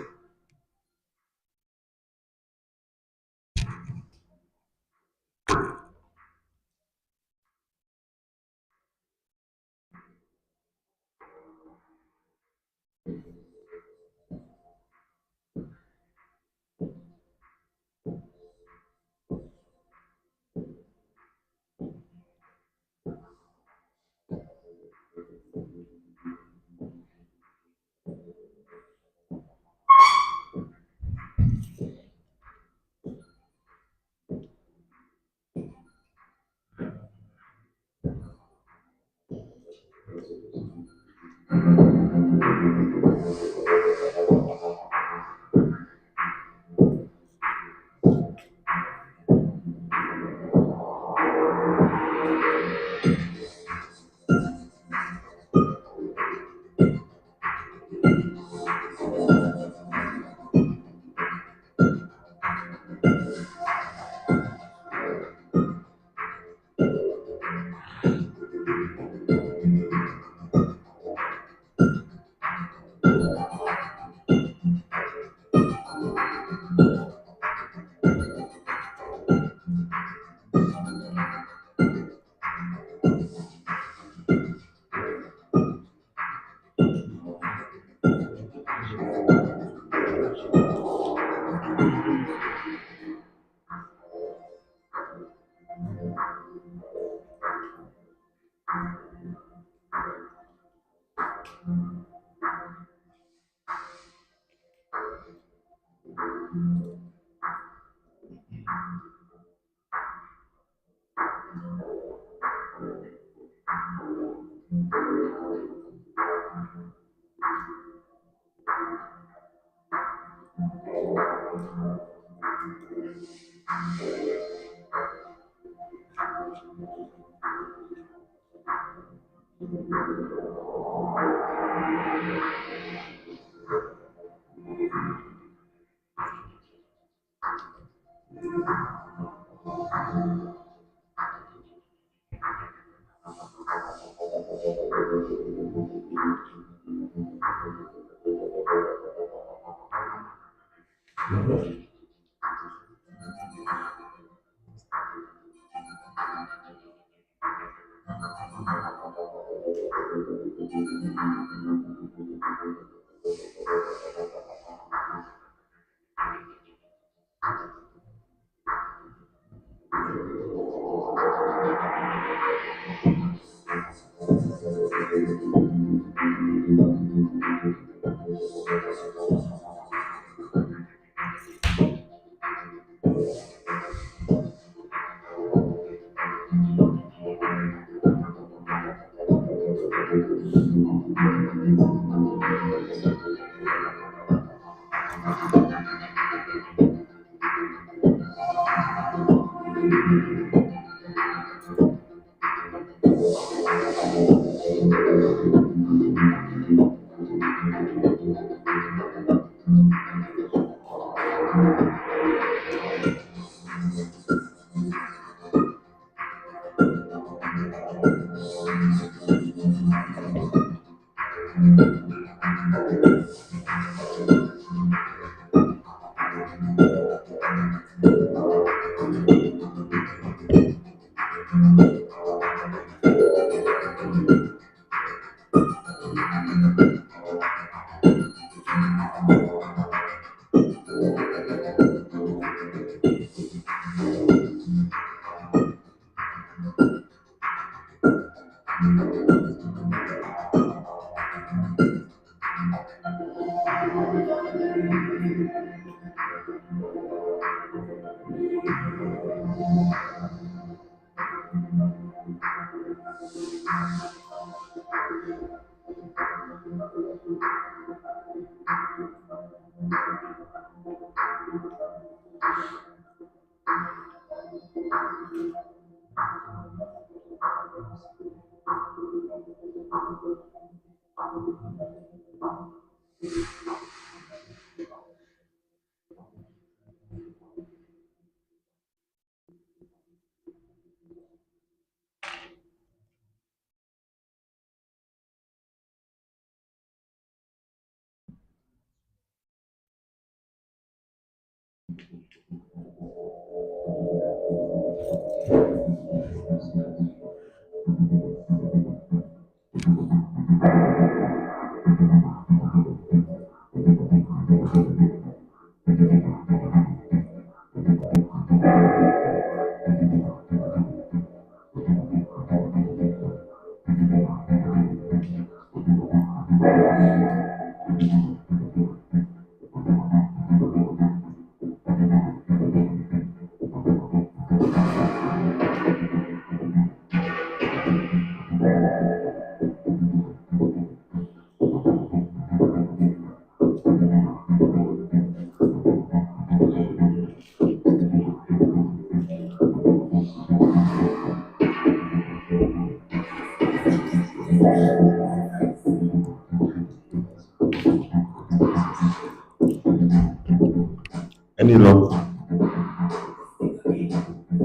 S4: Any luck?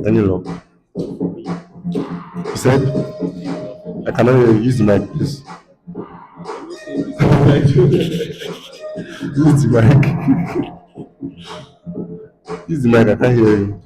S4: Any luck? He said, I cannot hear you. Use the mic, please. Use the mic. Use the mic. I can't hear you.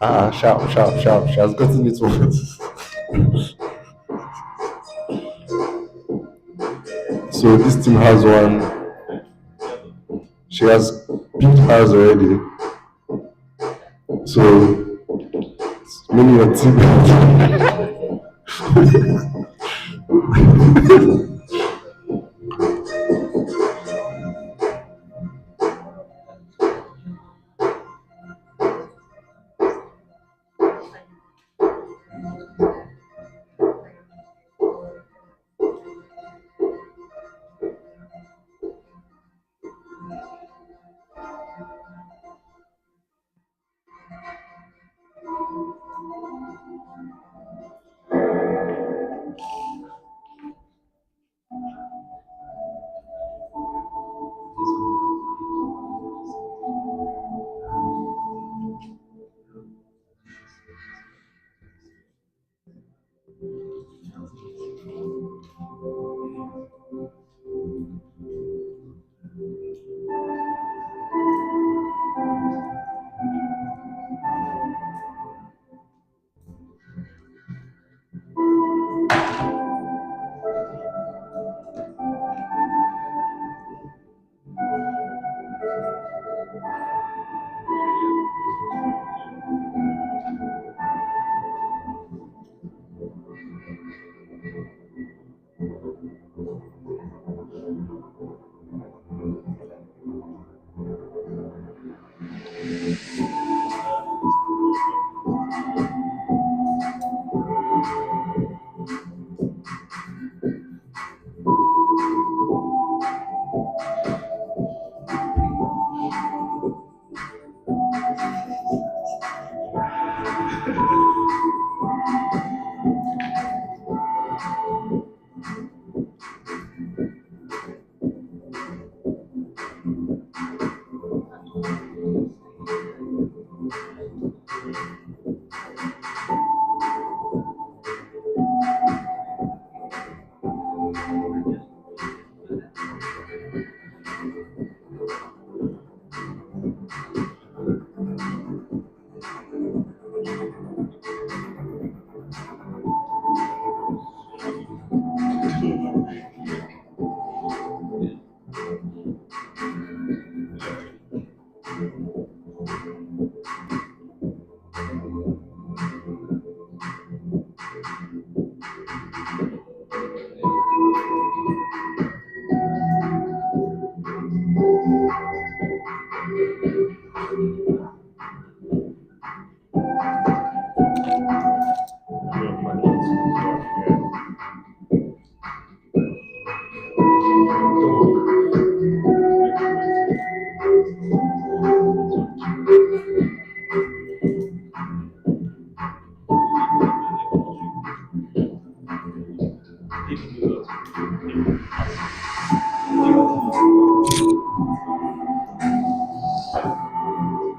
S4: Sharp, sharp, sharp. She has gotten it once. So this team has one. She has picked ours already. So meaning your team.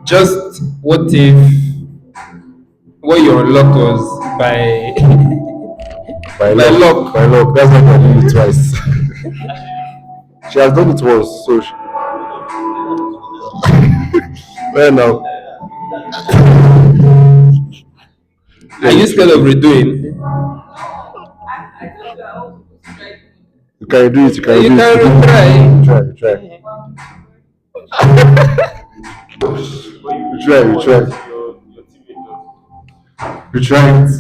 S7: Just what if what you unlocked was by
S4: By
S7: by
S4: luck,
S7: luck?
S4: by luck. That's why I did it twice. She has done it once, so well now.
S7: Are you scared of redoing?
S4: You can do it. You can
S7: You
S4: do
S7: can
S4: it.
S7: retry.
S4: Try. You try. You try it.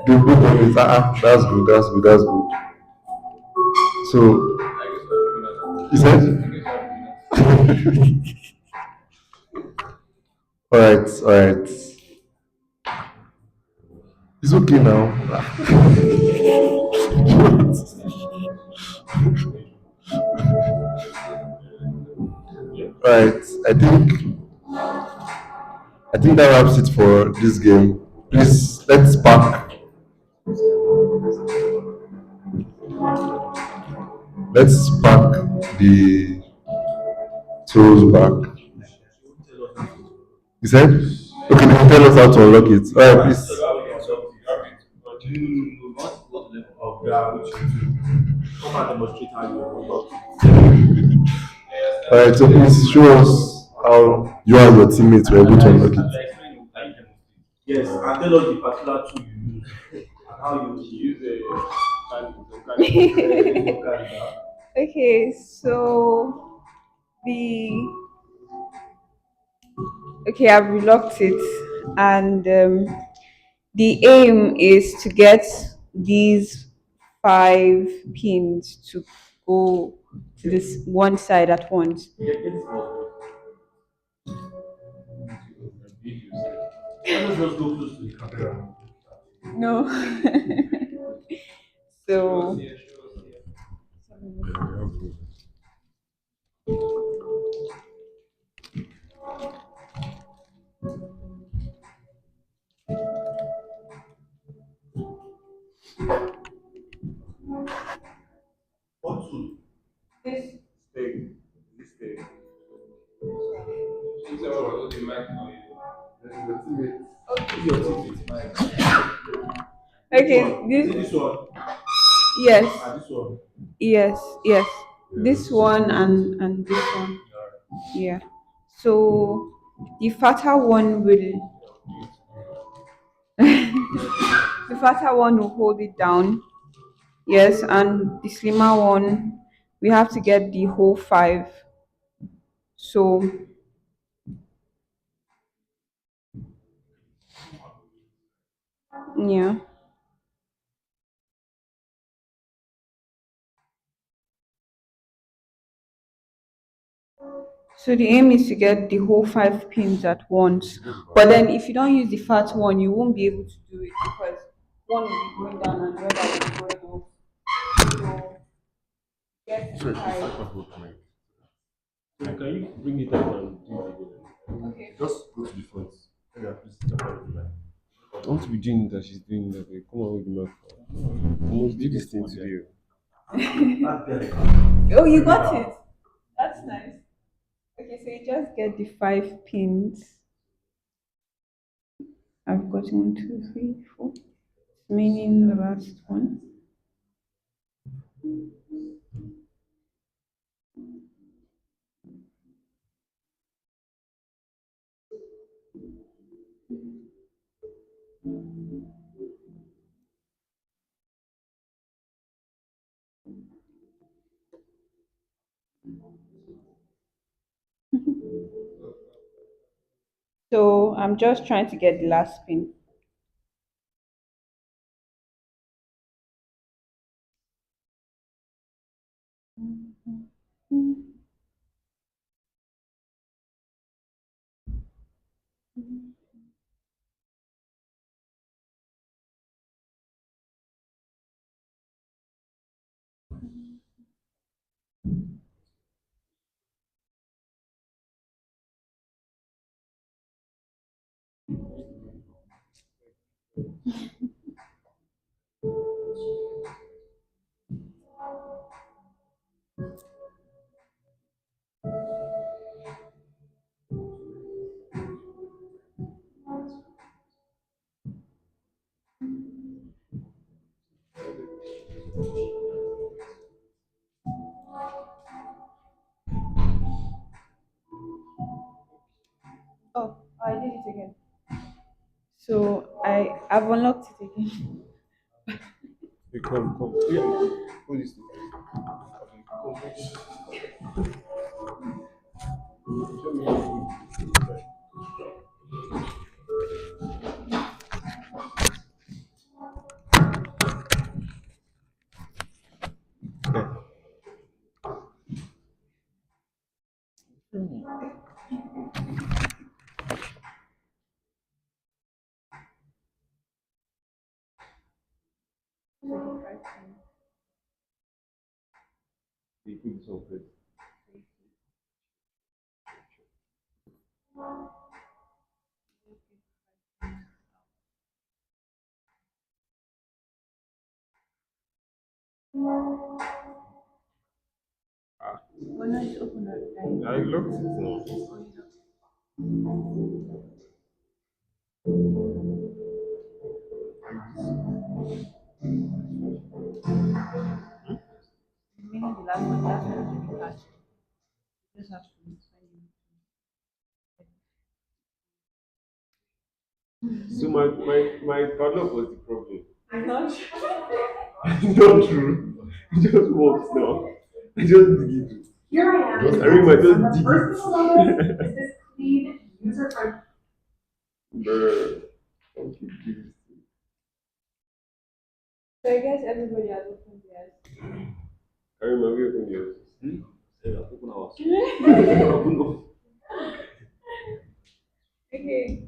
S4: The book of it. That's good. That's good. That's good. So you said, all right, all right. It's okay now. Right. I think that wraps it for this game. Please let's pack the tools back. You said? Okay, then tell us how to unlock it. Alright, please. Alright, so please show us how you and your teammates were able to unlock it.
S2: Yes, and tell us the particular tool you use and how you use it.
S5: Okay, so the okay, I've relocked it, and the aim is to get these 5 pins to go to this one side at once.
S2: Let us just go close to the camera.
S5: No. So
S2: What tool?
S5: this
S2: Stay. This stay.
S5: okay,
S2: Is it this one?
S5: yes,
S2: This one.
S5: yes, this one and this one, yeah. So the fatter one will the fatter one will hold it down, yes, and the slimmer one we have to get the whole 5. So yeah. So the aim is to get the whole 5 pins at once. But then if you don't use the fat one, you won't be able to do it because one will be going down and the other will be going up. So get the
S4: Sorry, please
S5: five.
S4: start my whole comment.
S1: So can you bring it up and do it again?
S5: Okay.
S4: Just go to the front. Yeah, please start my line.
S1: I want to be doing it as she's doing that. Come on with the milk. I must do this thing today.
S5: Oh, you got it. That's nice. Okay, so you just get the 5 pins. I've got 1, 2, 3, 4. Meaning the last one. So I'm just trying to get the last pin. Oh, I did it again. So I've unlocked it again.
S1: Hey, come. Yeah. Hold this thing. Show me how to do it. You put this on first.
S5: When I open it,
S1: I locked it now.
S5: meaning the last one is really hard. You just have to find
S1: So my padlock was the problem.
S5: it. Not
S1: Not true. It just works now. I just dig it.
S8: Here I am.
S1: I mean, I just dig
S8: First
S1: it.
S8: thing on the list is this clean, user-friendly.
S1: Bruh. Don't keep doing this.
S5: So I guess everybody has opened theirs.
S1: I remember you open yours.
S5: Okay.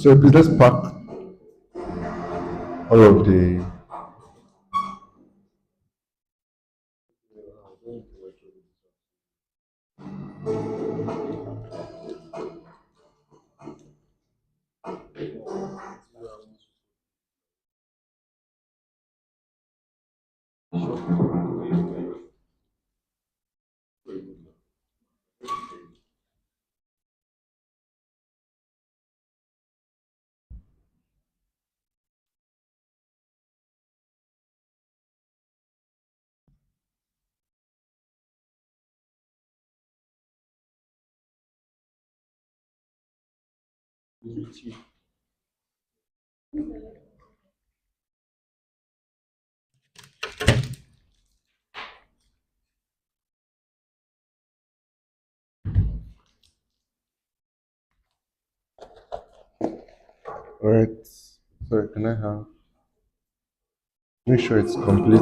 S4: So please let's pack all of the. All right. Sorry, can I have? Make sure it's complete.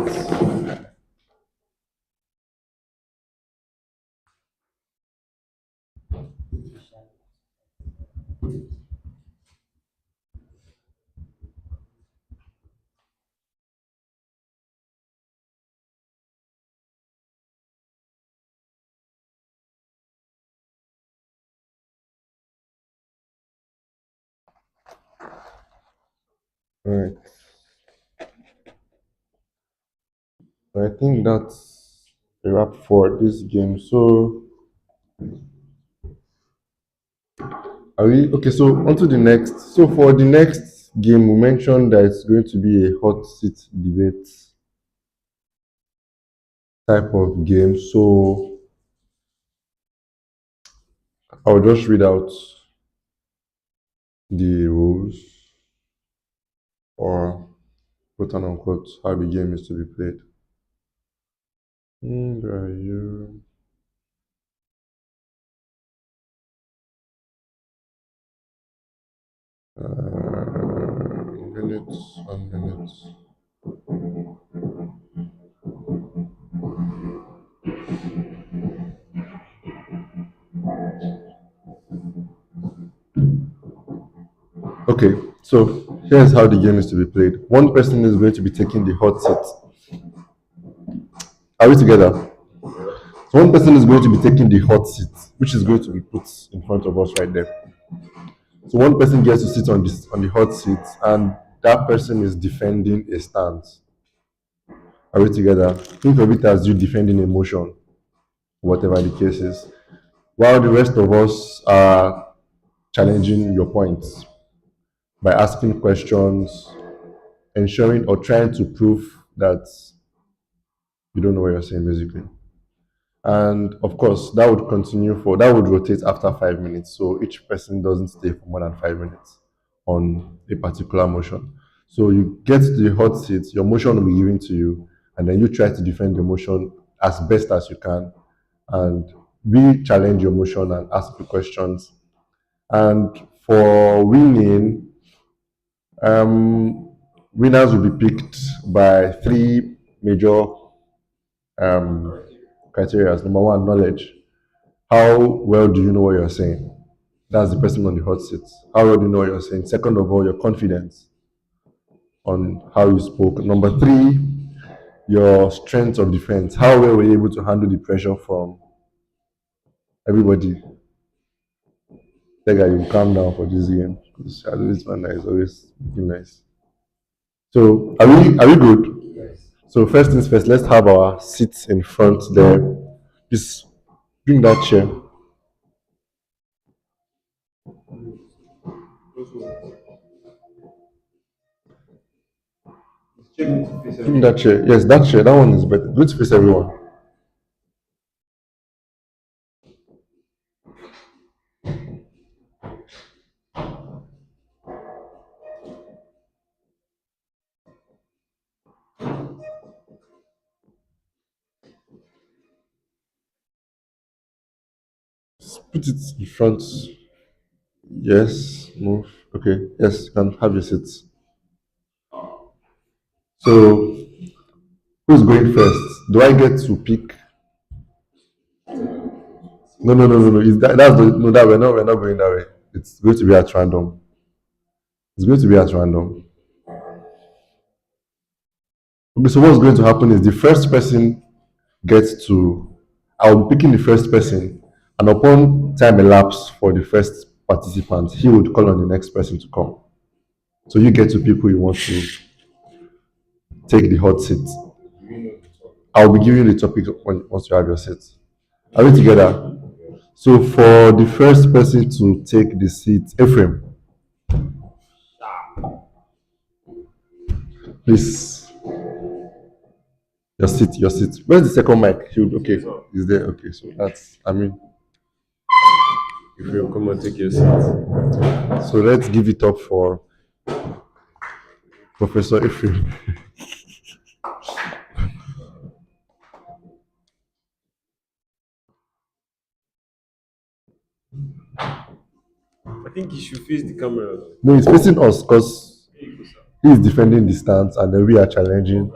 S4: All right. I think that's a wrap for this game. So are we okay? So on to the next. So for the next game, we mentioned that it's going to be a hot seat debate type of game. So I'll just read out the rules, or quote unquote how the game is to be played. Where are you? Minutes, 1 minute. Okay, so here's how the game is to be played. One person is going to be taking the hot seat. Are we together? So one person is going to be taking the hot seat, which is going to be put in front of us right there. So one person gets to sit on the hot seat, and that person is defending a stance. Are we together? Think of it as you defending a motion, whatever the case is, while the rest of us are challenging your points by asking questions, ensuring or trying to prove that you don't know what you're saying, basically. And of course, that would rotate after 5 minutes. So each person doesn't stay for more than 5 minutes on a particular motion. So you get to the hot seat, your motion will be given to you, and then you try to defend the motion as best as you can. And we challenge your motion and ask you questions. And for winning, winners will be picked by three major criteria. Number one, knowledge. How well do you know what you're saying? That's the person on the hot seat. How well do you know what you're saying? Second of all, your confidence on how you spoke. Number three, your strength of defense. How well were you able to handle the pressure from everybody? Tega, you calm down for this game. Because I know this one that is always looking nice. So are we good? So first things first, let's have our seats in front there. Just bring that chair. Bring that chair. Yes, that chair. That one is better. Good to face everyone. Just put it in front. Yes, move. Okay. Yes, you can have your seats. So who's going first? Do I get to pick? No, no, no, no, no. Is that's the, no, that we're not going that way. It's going to be at random. It's going to be at random. Okay, so what's going to happen is the first person gets to. I'll be picking the first person, and upon time elapsed for the first participant, he would call on the next person to come. So you get to pick who you want to take the hot seat. I'll be giving you the topic once you have your seat. Are we together? So for the first person to take the seat, Ephraim, please. Your seat, your seat. Where's the second mic? Okay, is there? Okay, so that's, I mean,
S1: Ephraim, come and take your seat.
S4: so let's give it up for Professor Ephraim.
S1: I think you should face the camera.
S4: No, he's facing us because he's defending the stance and then we are challenging.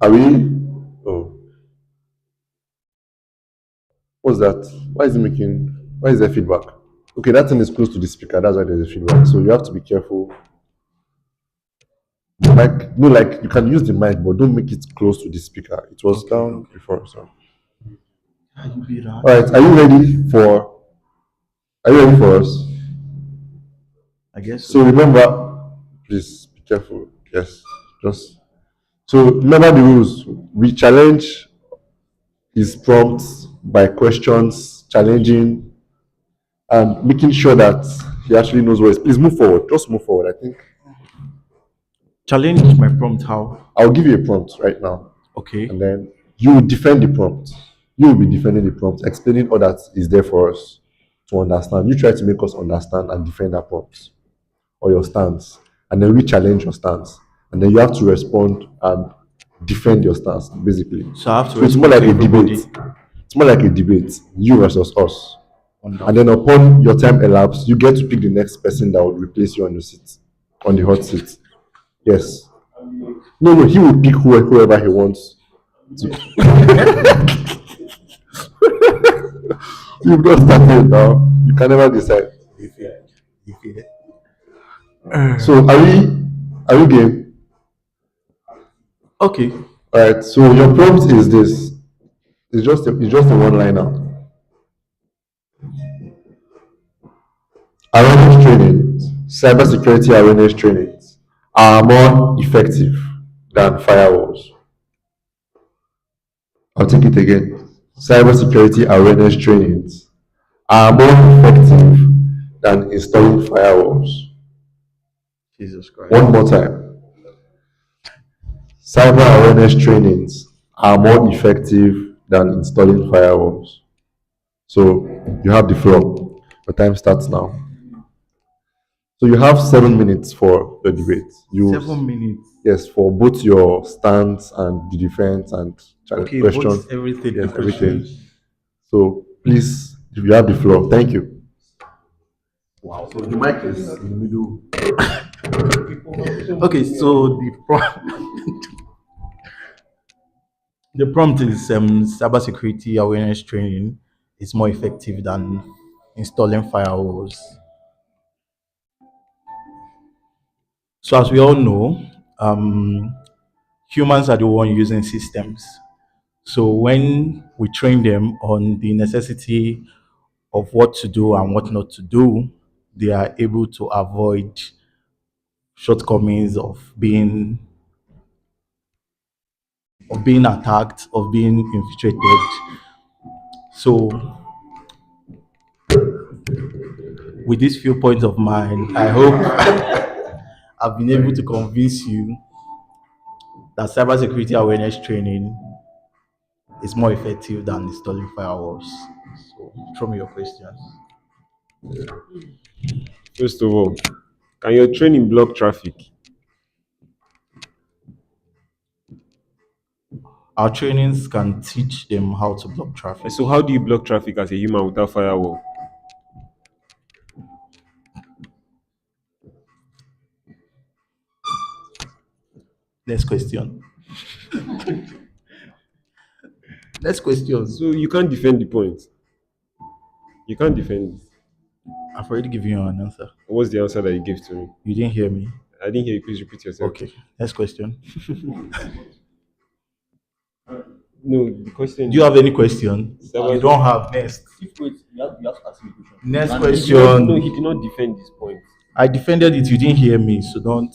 S4: Are we? Oh, what's that? Why is it making? Why is there feedback? Okay, that thing is close to the speaker. That's why there's a feedback. So you have to be careful. The mic, no, like you can use the mic, but don't make it close to the speaker. It was down before. So, all right. Are you ready for? Are you ready for us?
S6: I guess
S4: So remember, please be careful. Yes, just so remember the rules. We challenge his prompts by questions, challenging, and making sure that he actually knows what. Please move forward. Just move forward. I think
S6: challenge my prompt. How?
S4: I'll give you a prompt right now,
S6: Okay.
S4: and then you will defend the prompt. You will be defending the prompt, explaining all that is there for us to understand. You try to make us understand and defend our prompts or your stance, and then we challenge your stance, and then you have to respond and defend your stance, basically.
S6: So I have to
S4: So it's more like
S6: respond
S4: a
S6: to everybody.
S4: debate. It's more like a debate, you versus us.
S6: Wonderful.
S4: And then upon your time elapsed, you get to pick the next person that will replace you on the seat, on the hot seat. Yes. No, no, he will pick whoever he wants. You've not started now. You can never decide. So are we game?
S6: Okay.
S4: All right. So your prompt is this. It's just a one-liner. Awareness trainings, cybersecurity awareness trainings are more effective than firewalls. I'll take it again. Cybersecurity awareness trainings are more effective than installing firewalls.
S6: Jesus Christ.
S4: One more time. Cyber awareness trainings are more effective than installing firewalls. So you have the floor. The time starts now. So you have 7 minutes for the debate. You
S2: 7 minutes.
S4: Yes, for both your stance and the defense and
S2: Okay,
S4: question.
S2: vote everything.
S4: Yes,
S2: The question.
S4: everything. So please, you have the floor. Thank you.
S2: Wow.
S4: So the mic is in the middle.
S2: Okay, so the prompt is cybersecurity awareness training is more effective than installing firewalls. So as we all know, humans are the one using systems. So when we train them on the necessity of what to do and what not to do, they are able to avoid shortcomings of being attacked, of being infiltrated. So with these few points of mine, I hope I've been able to convince you that cybersecurity awareness training is more effective than installing firewalls. So throw me your questions.
S1: First of all, can your training block traffic?
S2: Our trainings can teach them how to block traffic.
S1: So how do you block traffic as a human without firewall?
S2: Next question. Next question.
S1: So you can't defend the point. You can't defend it.
S2: I've already given you an answer.
S1: What's the answer that you gave to me?
S2: You didn't hear me.
S1: I didn't hear you. Please repeat yourself.
S2: Okay. Next question.
S1: No, the question.
S2: Do you have any question? You don't have. Next. Next question.
S1: No, he did not defend his point.
S2: I defended it. You didn't hear me, so don't.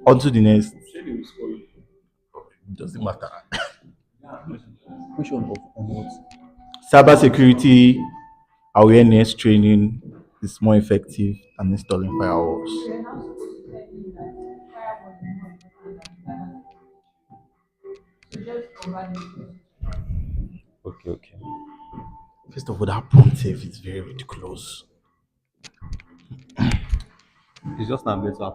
S2: On to the next. Doesn't matter.
S6: Question of on what?
S2: Cybersecurity awareness training is more effective than installing firewalls.
S1: Okay, okay.
S2: First of all, that prompt safe is very ridiculous.
S6: It's just not better.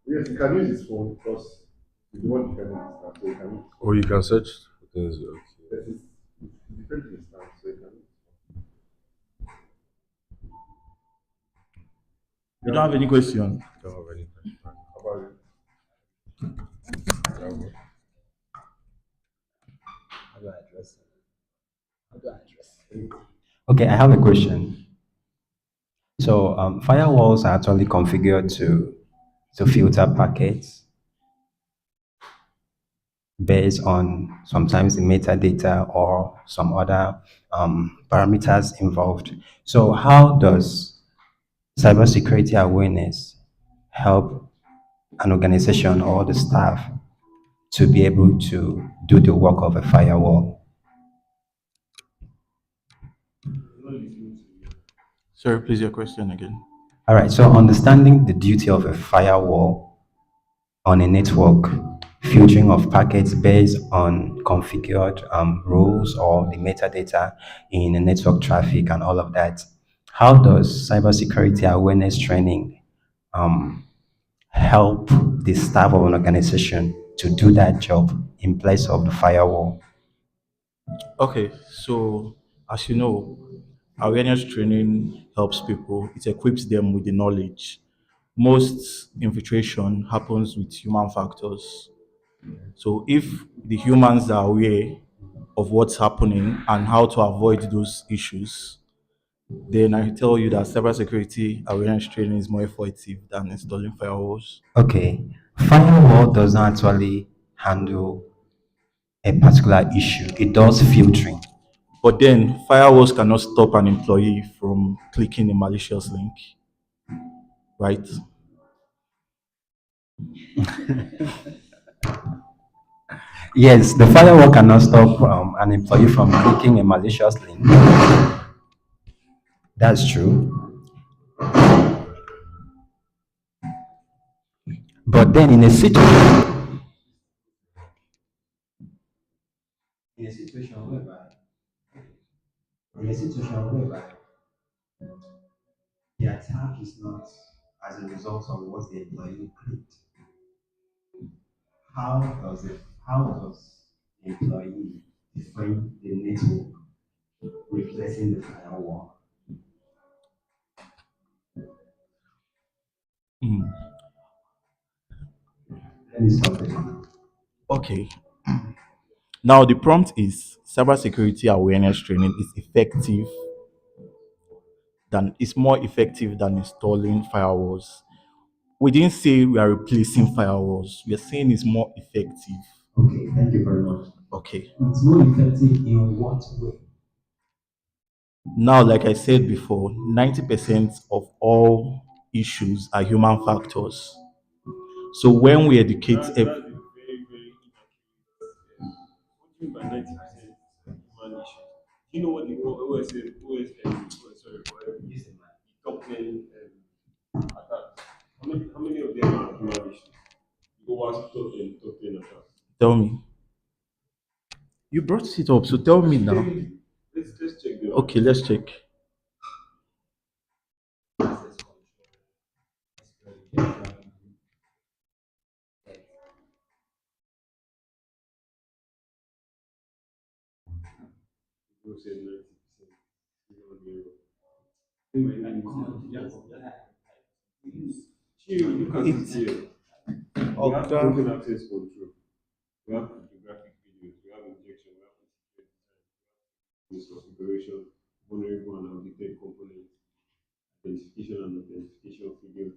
S4: Yes, you can use his phone because you don't want to defend his stance, so you can use.
S3: Or you can search things. Okay.
S4: Yes, it's defend his stance, so you can use.
S2: You don't have any question?
S3: Don't have anything.
S4: About it.
S6: How do I address it? How do I address it? Okay, I have a question. So firewalls are actually configured to filter packets based on sometimes the metadata or some other parameters involved. So how does cybersecurity awareness help an organization or the staff to be able to do the work of a firewall?
S2: Sorry, please, your question again.
S6: All right, so understanding the duty of a firewall on a network, filtering of packets based on configured rules or the metadata in a network traffic and all of that. How does cybersecurity awareness training help the staff of an organization to do that job in place of the firewall?
S2: Okay, so as you know, awareness training helps people, it equips them with the knowledge. Most infiltration happens with human factors. So if the humans are aware of what's happening and how to avoid those issues, then I tell you that cybersecurity awareness training is more effective than installing firewalls.
S6: Okay, firewall does not actually handle a particular issue. It does filtering.
S2: But then firewalls cannot stop an employee from clicking a malicious link, right?
S6: Yes, the firewall cannot stop an employee from clicking a malicious link. That's true. But then in a situation whereby in a situation whereby the attack is not as a result of what the employee clicked, how does the employee define the network replacing the firewall? Let me stop there.
S2: Okay. Now the prompt is cybersecurity awareness training is more effective than installing firewalls. We didn't say we are replacing firewalls. We are saying it's more effective.
S6: Okay, thank you very much.
S2: Okay.
S6: It's more effective in what way?
S2: Now, like I said before, 90% of all issues are human factors. So when we educate,
S1: That's a very, very what do you mean by 90% human issues? Do you know what the sorry, for the top 10 attacks? How many of them are human issues? You go ask top 10 attacks.
S2: tell me, you brought it up, so tell me now.
S1: Let's check them out.
S2: Okay, let's check.
S1: People say 90% human error. Look at it here. We have
S2: Okay.
S1: broken access control. We have cryptographic videos. We have injection. We have integrated design. Misconfiguration, vulnerable and outdated components, identification and authentication failures,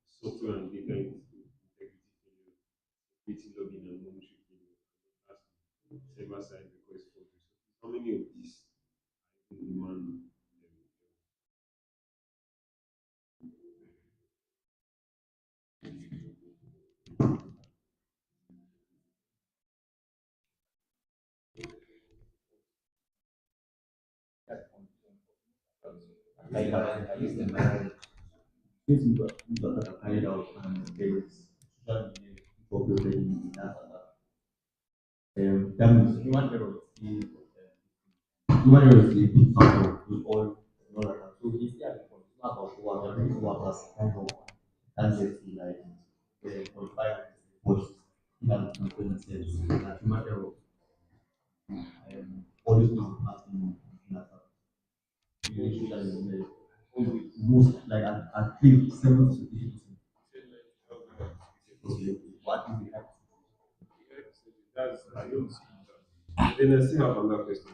S1: software and data integrity failures, security logging and monitoring failures, and lastly, server-side request failures. How many of these demand?
S2: Carried out and there is social media uploaded in that. That means human error is a big factor in all of that. So it's there before. It's not about what we're doing what us kind of that's just like the qualifier was in that component sense that human error always plays a part in that. Especially most like at least 70 to 80%. Okay, what is the
S1: That's I don't see that. But then I still have another question.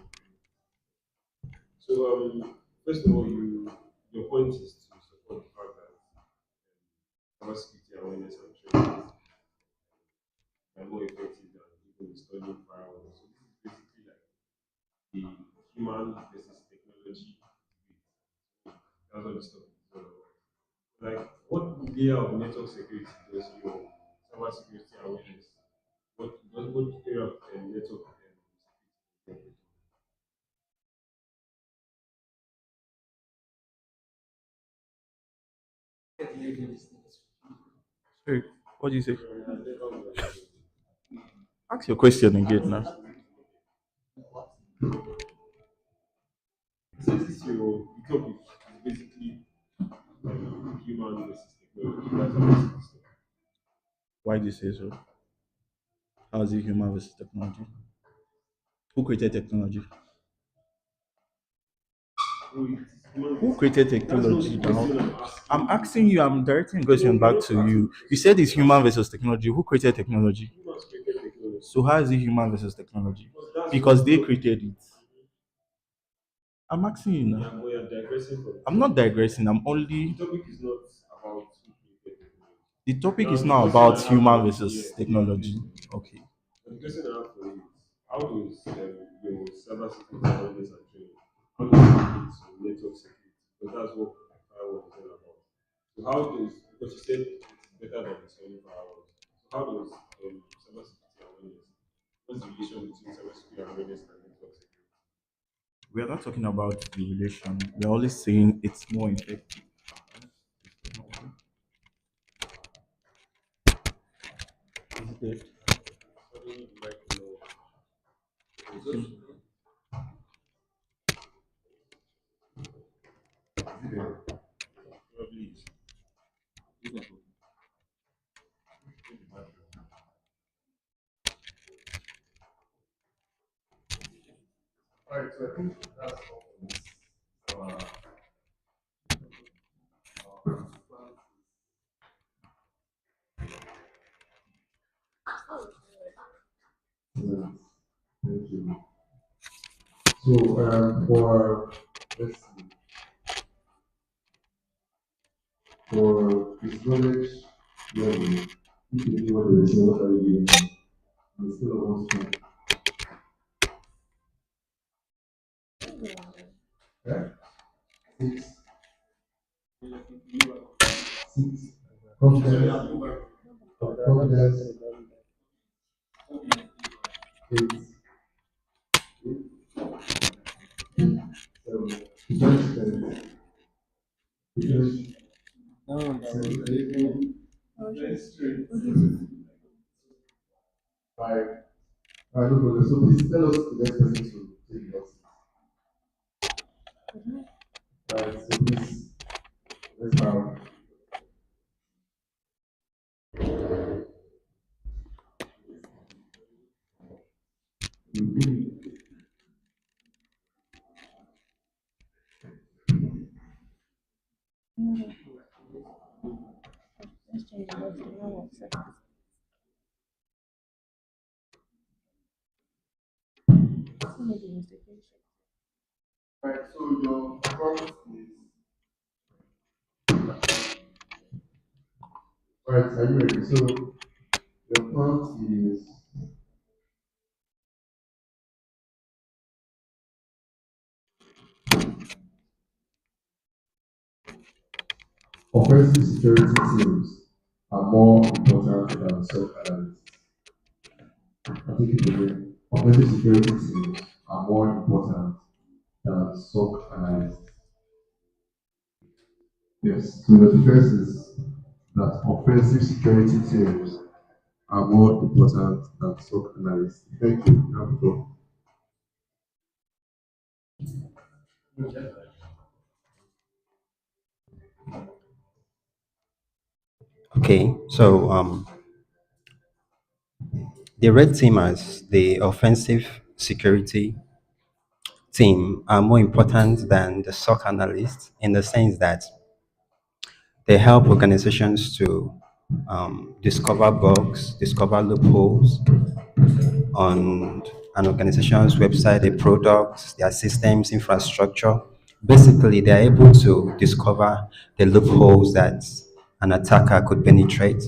S1: So first of all, your point is to support the fact that cybersecurity awareness and training are more effective than even studying firewalls. So this is basically like the human versus technology debate. That's what this topic is all about. Like, what layer of network security does your cybersecurity awareness? What area of network security?
S2: Sorry, what do you say? Ask your question again now.
S1: Since this your the topic is basically human versus technology. That's how I see this topic.
S2: Why do you say so? How is it human versus technology? Who created technology?
S1: So it is human
S2: Who
S1: versus
S2: created
S1: that's not
S2: technology
S1: the
S2: now?
S1: question I'm asking.
S2: I'm asking you, I'm directing the question back to you. You said it's human versus technology. Who created technology?
S1: Humans created technology.
S2: So how is it human versus technology?
S1: Because that's
S2: Because
S1: what
S2: they created it. I'm asking you
S1: yeah,
S2: now.
S1: but you're digressing from
S2: I'm not digressing. I'm
S1: the
S2: only.
S1: topic is not about who created technology.
S2: The topic
S1: Now
S2: is
S1: the
S2: not
S1: question
S2: about
S1: I have
S2: human
S1: for
S2: versus
S1: yeah,
S2: technology. Okay.
S1: but the question I have for you is how does your cyber security awareness and training how does it relate to network security? Because that's what firewall is all about. So how does because you said it's better than installing firewalls. So how does cyber security awareness
S3: is the relation between cybersecurity awareness and network security?
S2: We are not talking about the relation. We are only saying it's more effective.
S3: Probably is.
S4: Alright, so I think that's all for this. Yeah, thank you. So for let's see, for this knowledge level, if you give what they say, what are you giving them? On the scale of 1 to 10. Yeah? 6, 6. Confidence, confidence, 8, 7. Defense, defense, 7, 8, defense, 5. Alright, no problem. So please tell us the next person to take the next. Alright, so please, let's have. Alright, so your prompt is. Alright, are you ready? So your prompt is offensive security teams are more important than SOC analysts. I think it again. Offensive security teams are more important than SOC analysts. Yes. So the defense is that offensive security teams are more important than SOC analysts. Thank you. You have the floor.
S6: Okay, so the red teamers, the offensive security team, are more important than the SOC analysts in the sense that they help organizations to discover bugs, discover loopholes on an organization's website, their products, their systems, infrastructure. Basically, they are able to discover the loopholes that an attacker could penetrate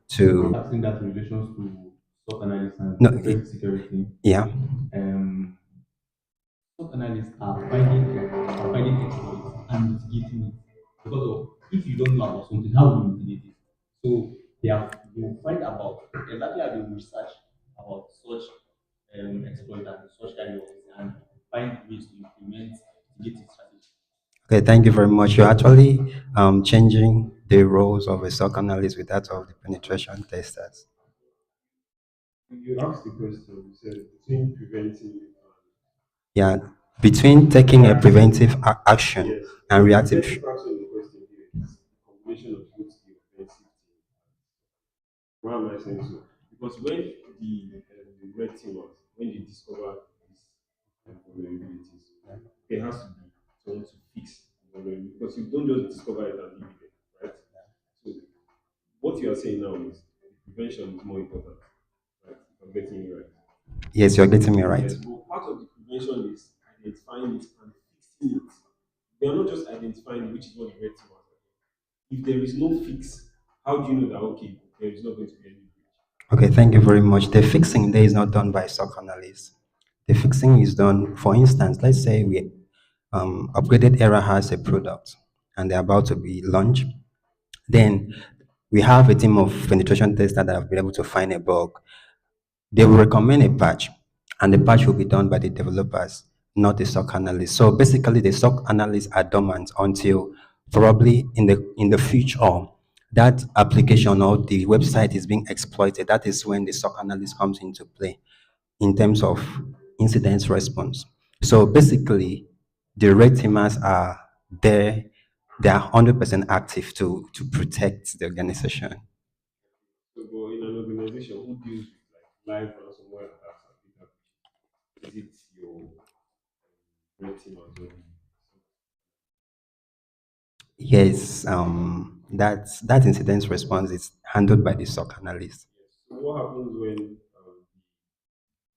S6: to.
S2: Asking that in relation to stock analysis and
S6: No,
S2: offensive security,
S6: yeah.
S2: um, stock analysts are finding exploits and mitigating it. Because of if you don't know about something, how will you mitigate it? So they will find about exactly how they will research about such exploit and such kind of things and find ways to implement mitigating strategy.
S6: Okay, thank you very much. You're actually changing the roles of a SOC analyst with that of the penetration testers.
S3: You asked the question, you said between preventing
S6: Yeah, between taking a preventive action
S3: yes,
S6: and
S3: the
S6: reactive.
S3: preventive action in the question here is a combination of both the offensive team. Why am I saying so? Because when the red team was when they discover these vulnerabilities, there has to be someone to fix the vulnerability because you don't just discover it and leave it there, right? So what you are saying now is the prevention is more important, right? If I'm getting it right.
S6: Yes, you're getting me right.
S3: Yes, but part of the prevention is identifying it and fixing it. They are not just identifying it, which is what the red team was. If there is no fix, how do you know that okay, there is not going to be any breach?
S6: Okay, thank you very much. The fixing there is not done by SOC analysts. The fixing is done, for instance, let's say we upgraded era has a product and they're about to be launched. Then we have a team of penetration testers that have been able to find a bug. They will recommend a patch. and the patch will be done by the developers, not the SOC analysts. So basically, the SOC analysts are dormant until probably in the future that application or the website is being exploited. That is when the SOC analyst comes into play in terms of incident response. So basically, the red teamers are there. They are 100% active to protect the organization.
S1: So, but in an organization who deals with like live ransomware attacks and data breaches, is it your red team as well?
S6: Yes, that incident response is handled by the SOC analyst.
S1: Yes. So, what happens when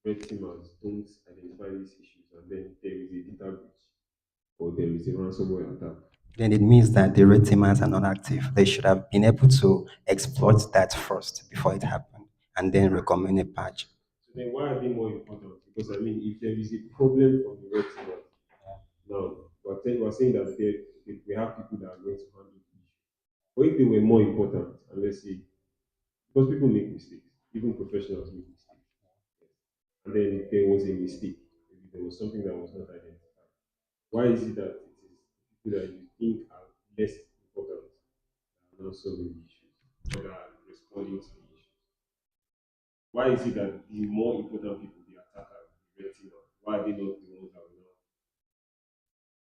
S1: red teamers don't identify these issues and then there is a data breach or there is a ransomware attack?
S6: Then it means that the red teamers are not active. They should have been able to exploit that first before it happened and then recommend a patch.
S1: So then why are they more important? Because I mean, if there is a problem from the red teamers, now we're saying that we have people that are going to handle the issue. But if they were more important, and let's say, because people make mistakes, even professionals make mistakes, and then there was a mistake, maybe there was something that was not identified. Why is it that it is people that you think are less important that are not solving the issues or that are responding to the issues? Why is it that the more important people, the attackers, the red teamers, why are they not the ones that will now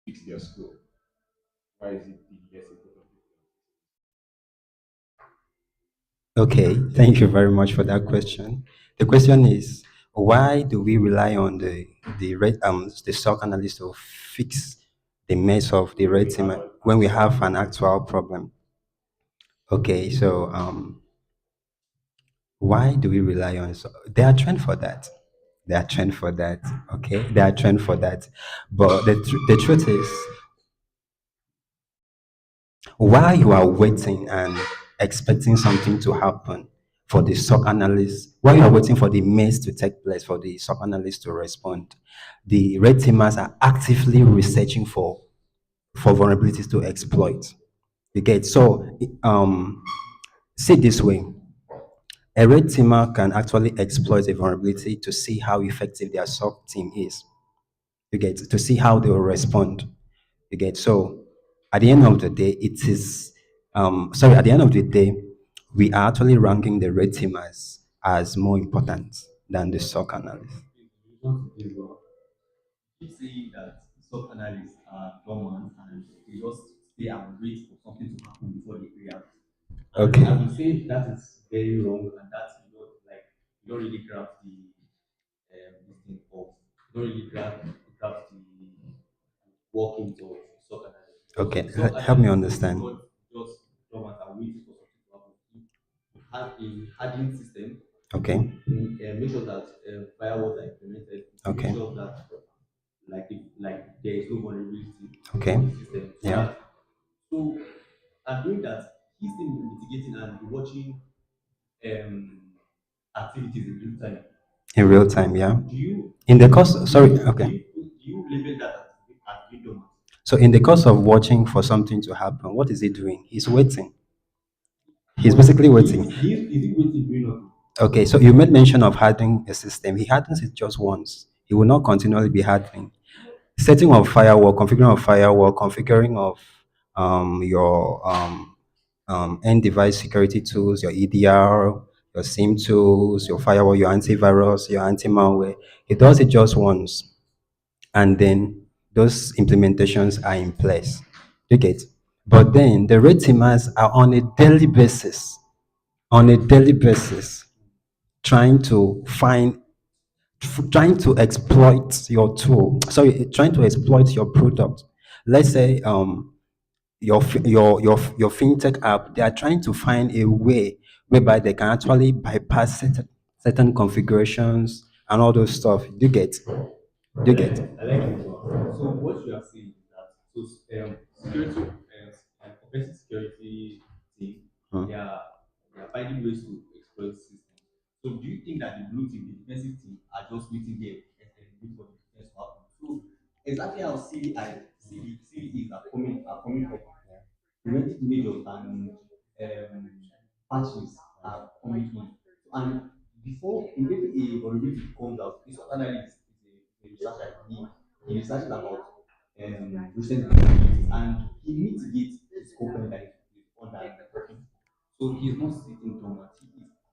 S1: fix their score? Why is it the less important people?
S6: Okay, thank you very much for that question. The question is, why do we rely on the SOC analyst to fix the mess of the
S1: When
S6: red
S1: we
S6: team
S1: have an
S6: when we
S1: actual
S6: have an
S1: problem.
S6: actual problem? Okay, so why do we rely on? So they are trained for that. They are trained for that. Okay, they are trained for that. But the truth is, while you are waiting and expecting something to happen for the SOC analyst, while you are waiting for the maze to take place for the SOC analyst to respond, the red teamers are actively researching for vulnerabilities to exploit. You get so see it this way. A red teamer can actually exploit a vulnerability to see how effective their SOC team is. You get to see how they will respond. You get so at the end of the day, it is sorry, at the end of the day, we are actually ranking the red team as more important than the SOC analyst.
S2: Keep saying that stock analysts are dormant and they just stay and wait for something to happen before they react. And
S6: Okay.
S2: I would say that is very wrong and that you don't really grasp the this thing of you don't really grasp the workings of stock analysis. Because
S6: Okay,
S2: stock
S6: help me
S2: analysis is
S6: understand.
S2: not just dormant and waiting for something to happen. You have a hardening system
S6: Okay,
S2: make sure that firewalls are implemented, make
S6: okay,
S2: sure that there is no vulnerability
S6: okay.
S2: in the system. So
S6: Yeah,
S2: that so and doing that, he's still mitigating and watching um, activities in real time.
S6: in real
S2: So
S6: time. Yeah.
S2: do you
S6: In the course,
S2: do
S6: sorry.
S2: you do
S6: Okay.
S2: you do you label that as being dormant?
S6: So in the course of watching for something to happen, what is he doing? He's waiting. He's
S2: But
S6: basically waiting.
S2: is he waiting doing nothing?
S6: Okay, so you made mention of hardening a system. He hardens it just once. He will not continually be hardening. Setting of firewall, configuring of your end device security tools, your EDR, your SIM tools, your firewall, your antivirus, your anti-malware. He does it just once, and then those implementations are in place. You get? But then the red teamers are on a daily basis, trying to find trying to exploit your tool, sorry, trying to exploit your product. Let's say your fintech app, they are trying to find a way whereby they can actually bypass certain configurations and all those stuff. Do you get? Do you get?
S2: I like it. So what you are saying is that security offensive security team
S6: Hmm.
S2: they are finding ways to exploit systems. So do you think that the blue team, the defensive team, are just waiting there and waiting for the defense to happen? So exactly how CVEs are coming up. Preventive measures and patches are coming in. And before immediately a vulnerability comes out, this analyst is a researcher. He researches about recent vulnerabilities and he mitigates his company that is on that working. So he's not sitting dormant.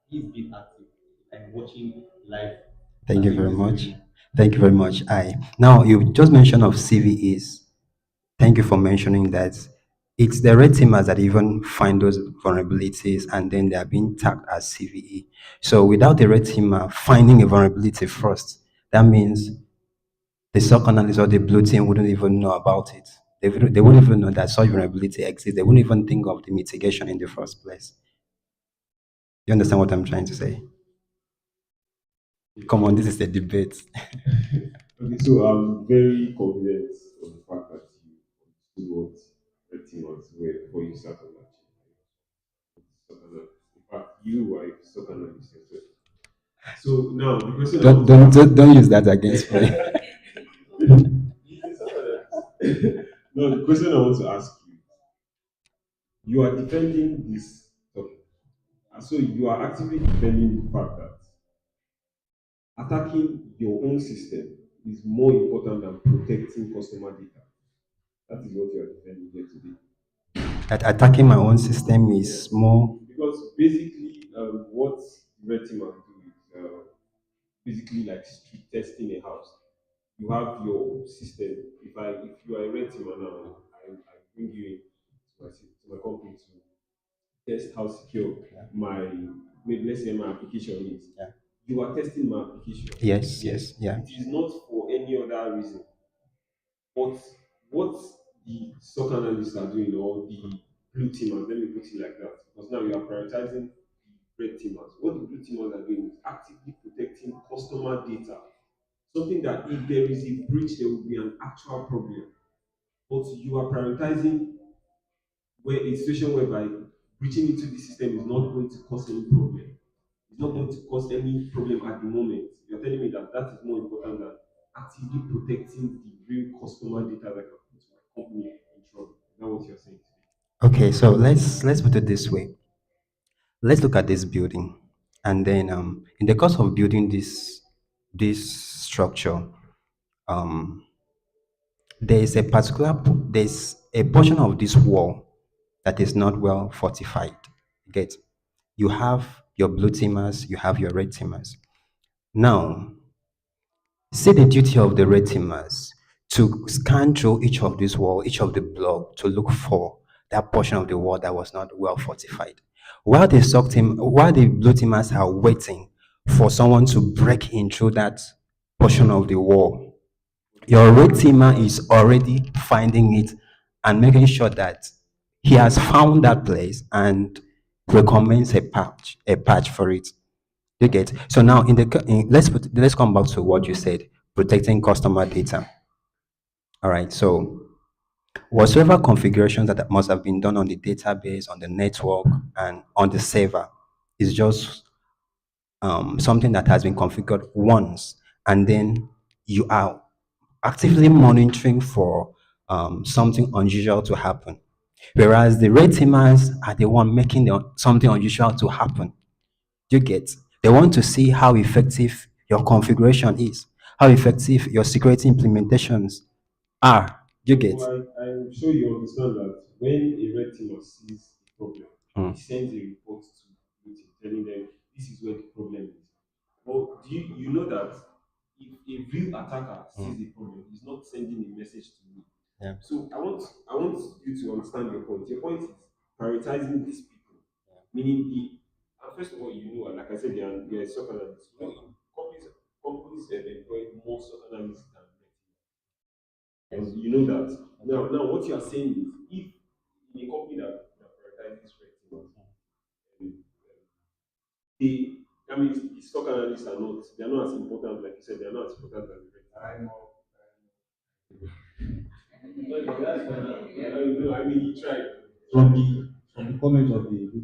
S2: He's being active and watching live
S6: Thank you very
S2: activities
S6: much.
S2: going on.
S6: Thank you very much. I now you just mentioned of CVEs. Thank you for mentioning that. It's the red teamers that even find those vulnerabilities and then they are being tagged as CVE. So without the red teamer finding a vulnerability first, that means the SOC analyst or the blue team wouldn't even know about it. They wouldn't even know that such vulnerability exists. They wouldn't even think of the mitigation in the first place. You understand what I'm trying to say? Come on, this is a debate.
S1: Okay, so I'm very confident of the fact that you understood what the team was where before you start on that. Stock analyst. In fact, you are a stock analyst yourself. So now the question I
S6: don't,
S1: want to
S6: don't,
S1: ask.
S6: don't, don't use that against me.
S1: No, the question I want to ask you, you are defending this topic. And so you are actively defending the fact that attacking your own system is more important than protecting customer data. That is what you are defending here today.
S6: That attacking my own system is more.
S1: Because basically, what red team are doing is basically like street testing a house. You have your system. If you are a red team and now I bring you in to my company to test how secure my maybe let's say my application is.
S6: Yeah.
S1: You are testing my application.
S6: Yes,
S1: Yes.
S6: yes, yeah.
S1: It is not for any other reason. But what the stock analysts are doing, or the blue teamers, let me put it like that, because now you are prioritizing the red teamers. What the blue teamers are doing is actively protecting customer data. Something that if there is a breach, there will be an actual problem. But you are prioritizing where a situation whereby breaching into the system is not going to cause any problem. It's not going to cause any problem at the moment. You're telling me that that is more important than actively protecting the real customer data that can put my company in trouble. Is that what you're saying today?
S6: Okay, so let's put it this way. Let's look at this building, and then in the course of building this structure, um, there's a portion of this wall that is not well fortified. Get you have your blue teamers, you have your red teamers. Now, see the duty of the red teamers to scan through each of these wall, each of the block to look for that portion of the wall that was not well fortified. While the blue teamers are waiting for someone to break in through that portion of the wall, your red teamer is already finding it and making sure that he has found that place and recommends a patch for it. You get so now let's come back to what you said, protecting customer data. All right. So whatsoever configurations that must have been done on the database, on the network, and on the server is just something that has been configured once, and then you are actively monitoring for something unusual to happen. Whereas the red teamers are the one making something unusual to happen. You get? They want to see how effective your configuration is, how effective your security implementations are. You get?
S1: So I'm sure you understand that when a red teamer sees a problem,
S6: Hmm.
S1: he sends a report to blue team telling them this is where the problem is. But do you know that if a real attacker sees the problem, he's not sending a message to me.
S6: Yeah.
S1: So I want you to understand your point. Your point is prioritizing these people, meaning first of all, you know, like I said, they are stock analysts. You know, companies employ more stock analysts than red teamers. And you know that. Now, what you are saying is, if in a company that prioritizes red teamers, um, they, that means the stock analysts they are not as important, like you said, they are not as important as the red team. I mean, he tried.
S2: From the comment of the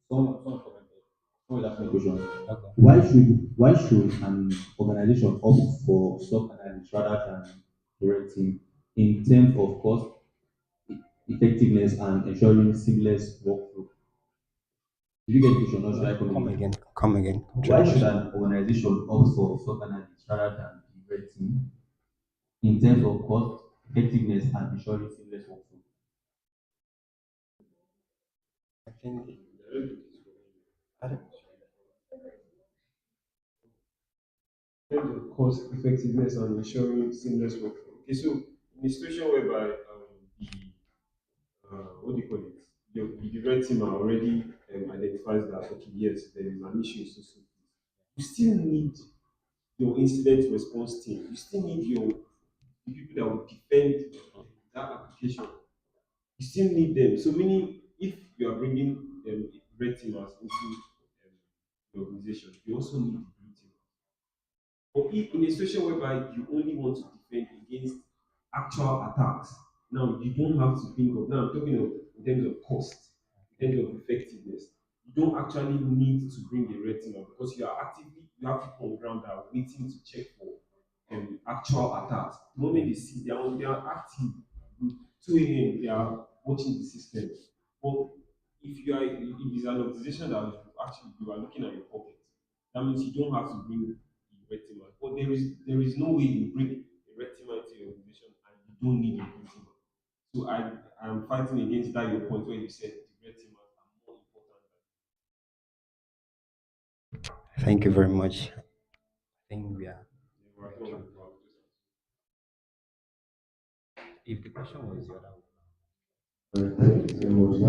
S2: someone commented, someone asked me a question. Why should an organization opt for stock analysis rather than the red team in terms of cost, effectiveness, and ensuring seamless workflow? Did you get the question or should I come
S6: Come
S2: again?
S6: again. Come again. Come to the
S2: Why should
S6: question.
S2: an organization opt for stock analytics rather than the red team in terms of cost, effectiveness, and ensuring seamless workflow?
S6: I think I don't-
S1: terms of cost effectiveness and ensuring seamless workflow. Okay, so in a situation whereby the what do you call it? The red team are already identifies that okay, yes, there is an issue, so you still need your incident response team. You still need your the people that will defend that application. You still need them. So meaning, if you are bringing red teamers into the organization, you also need the blue team. But if in a situation whereby you only want to defend against actual attacks, now you don't have to think of, now I'm talking of in terms of cost, in terms of effectiveness. You don't actually need to bring a red team out because you have people on the ground that are waiting to check for actual attacks. The moment they see they are active, 2 a.m. they are watching the system. But if it's an organization that actually you are looking at your pocket, that means you don't have to bring the red teamer. But there is no way you bring a red teamer into your organization and you don't need a blue teamer. So I'm fighting against that your point where you said the red teamers are more important
S6: Thank you very much. I think we are.
S1: than the red teamers.
S6: If the question was the other one.
S4: Thank you very much.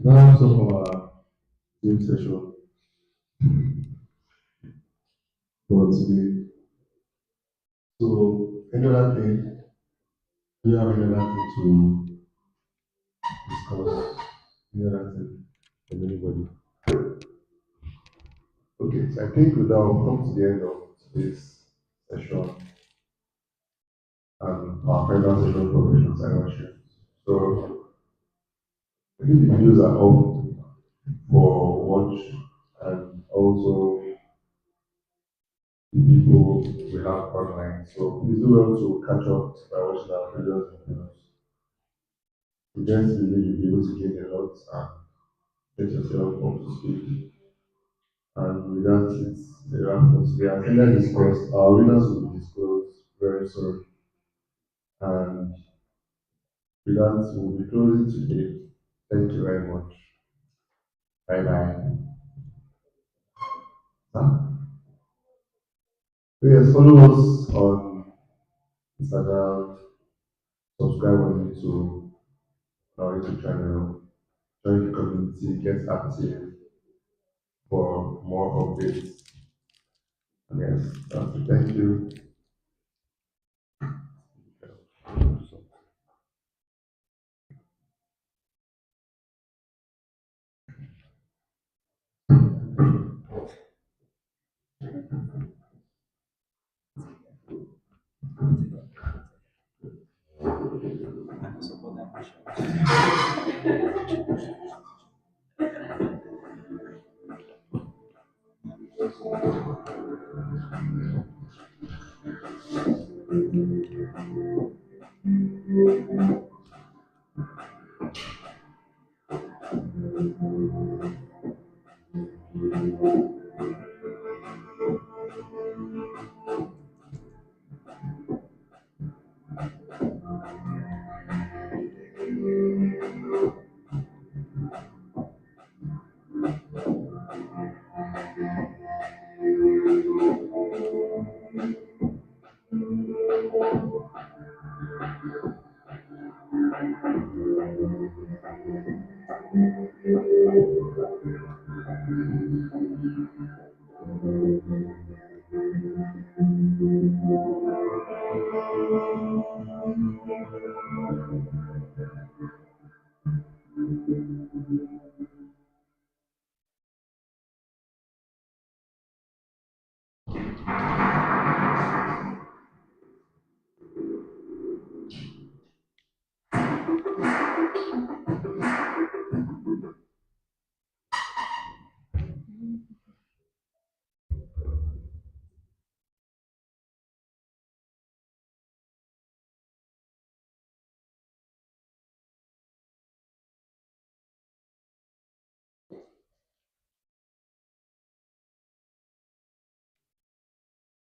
S4: That's all for our team session for today. So, another thing, do you have any other thing to discuss? Any other thing from anybody? Okay, so I think with that, we'll come to the end of today's session and our final session for Operation Cybersecurity. So, I think the videos are up for watch and also the people we have online. So please do well to catch up by watching our videos and videos. We just believe you'll be able to gain a lot and get yourself up to speed. And with that, it's a wrap for today. As earlier discussed, our winners will be disclosed very soon. And with that, we'll be closing today. Thank you very much. Bye bye. Yes, follow us on Instagram, subscribe on YouTube, our YouTube channel, join the community, get active for more updates. Yes, that's it. Thank you.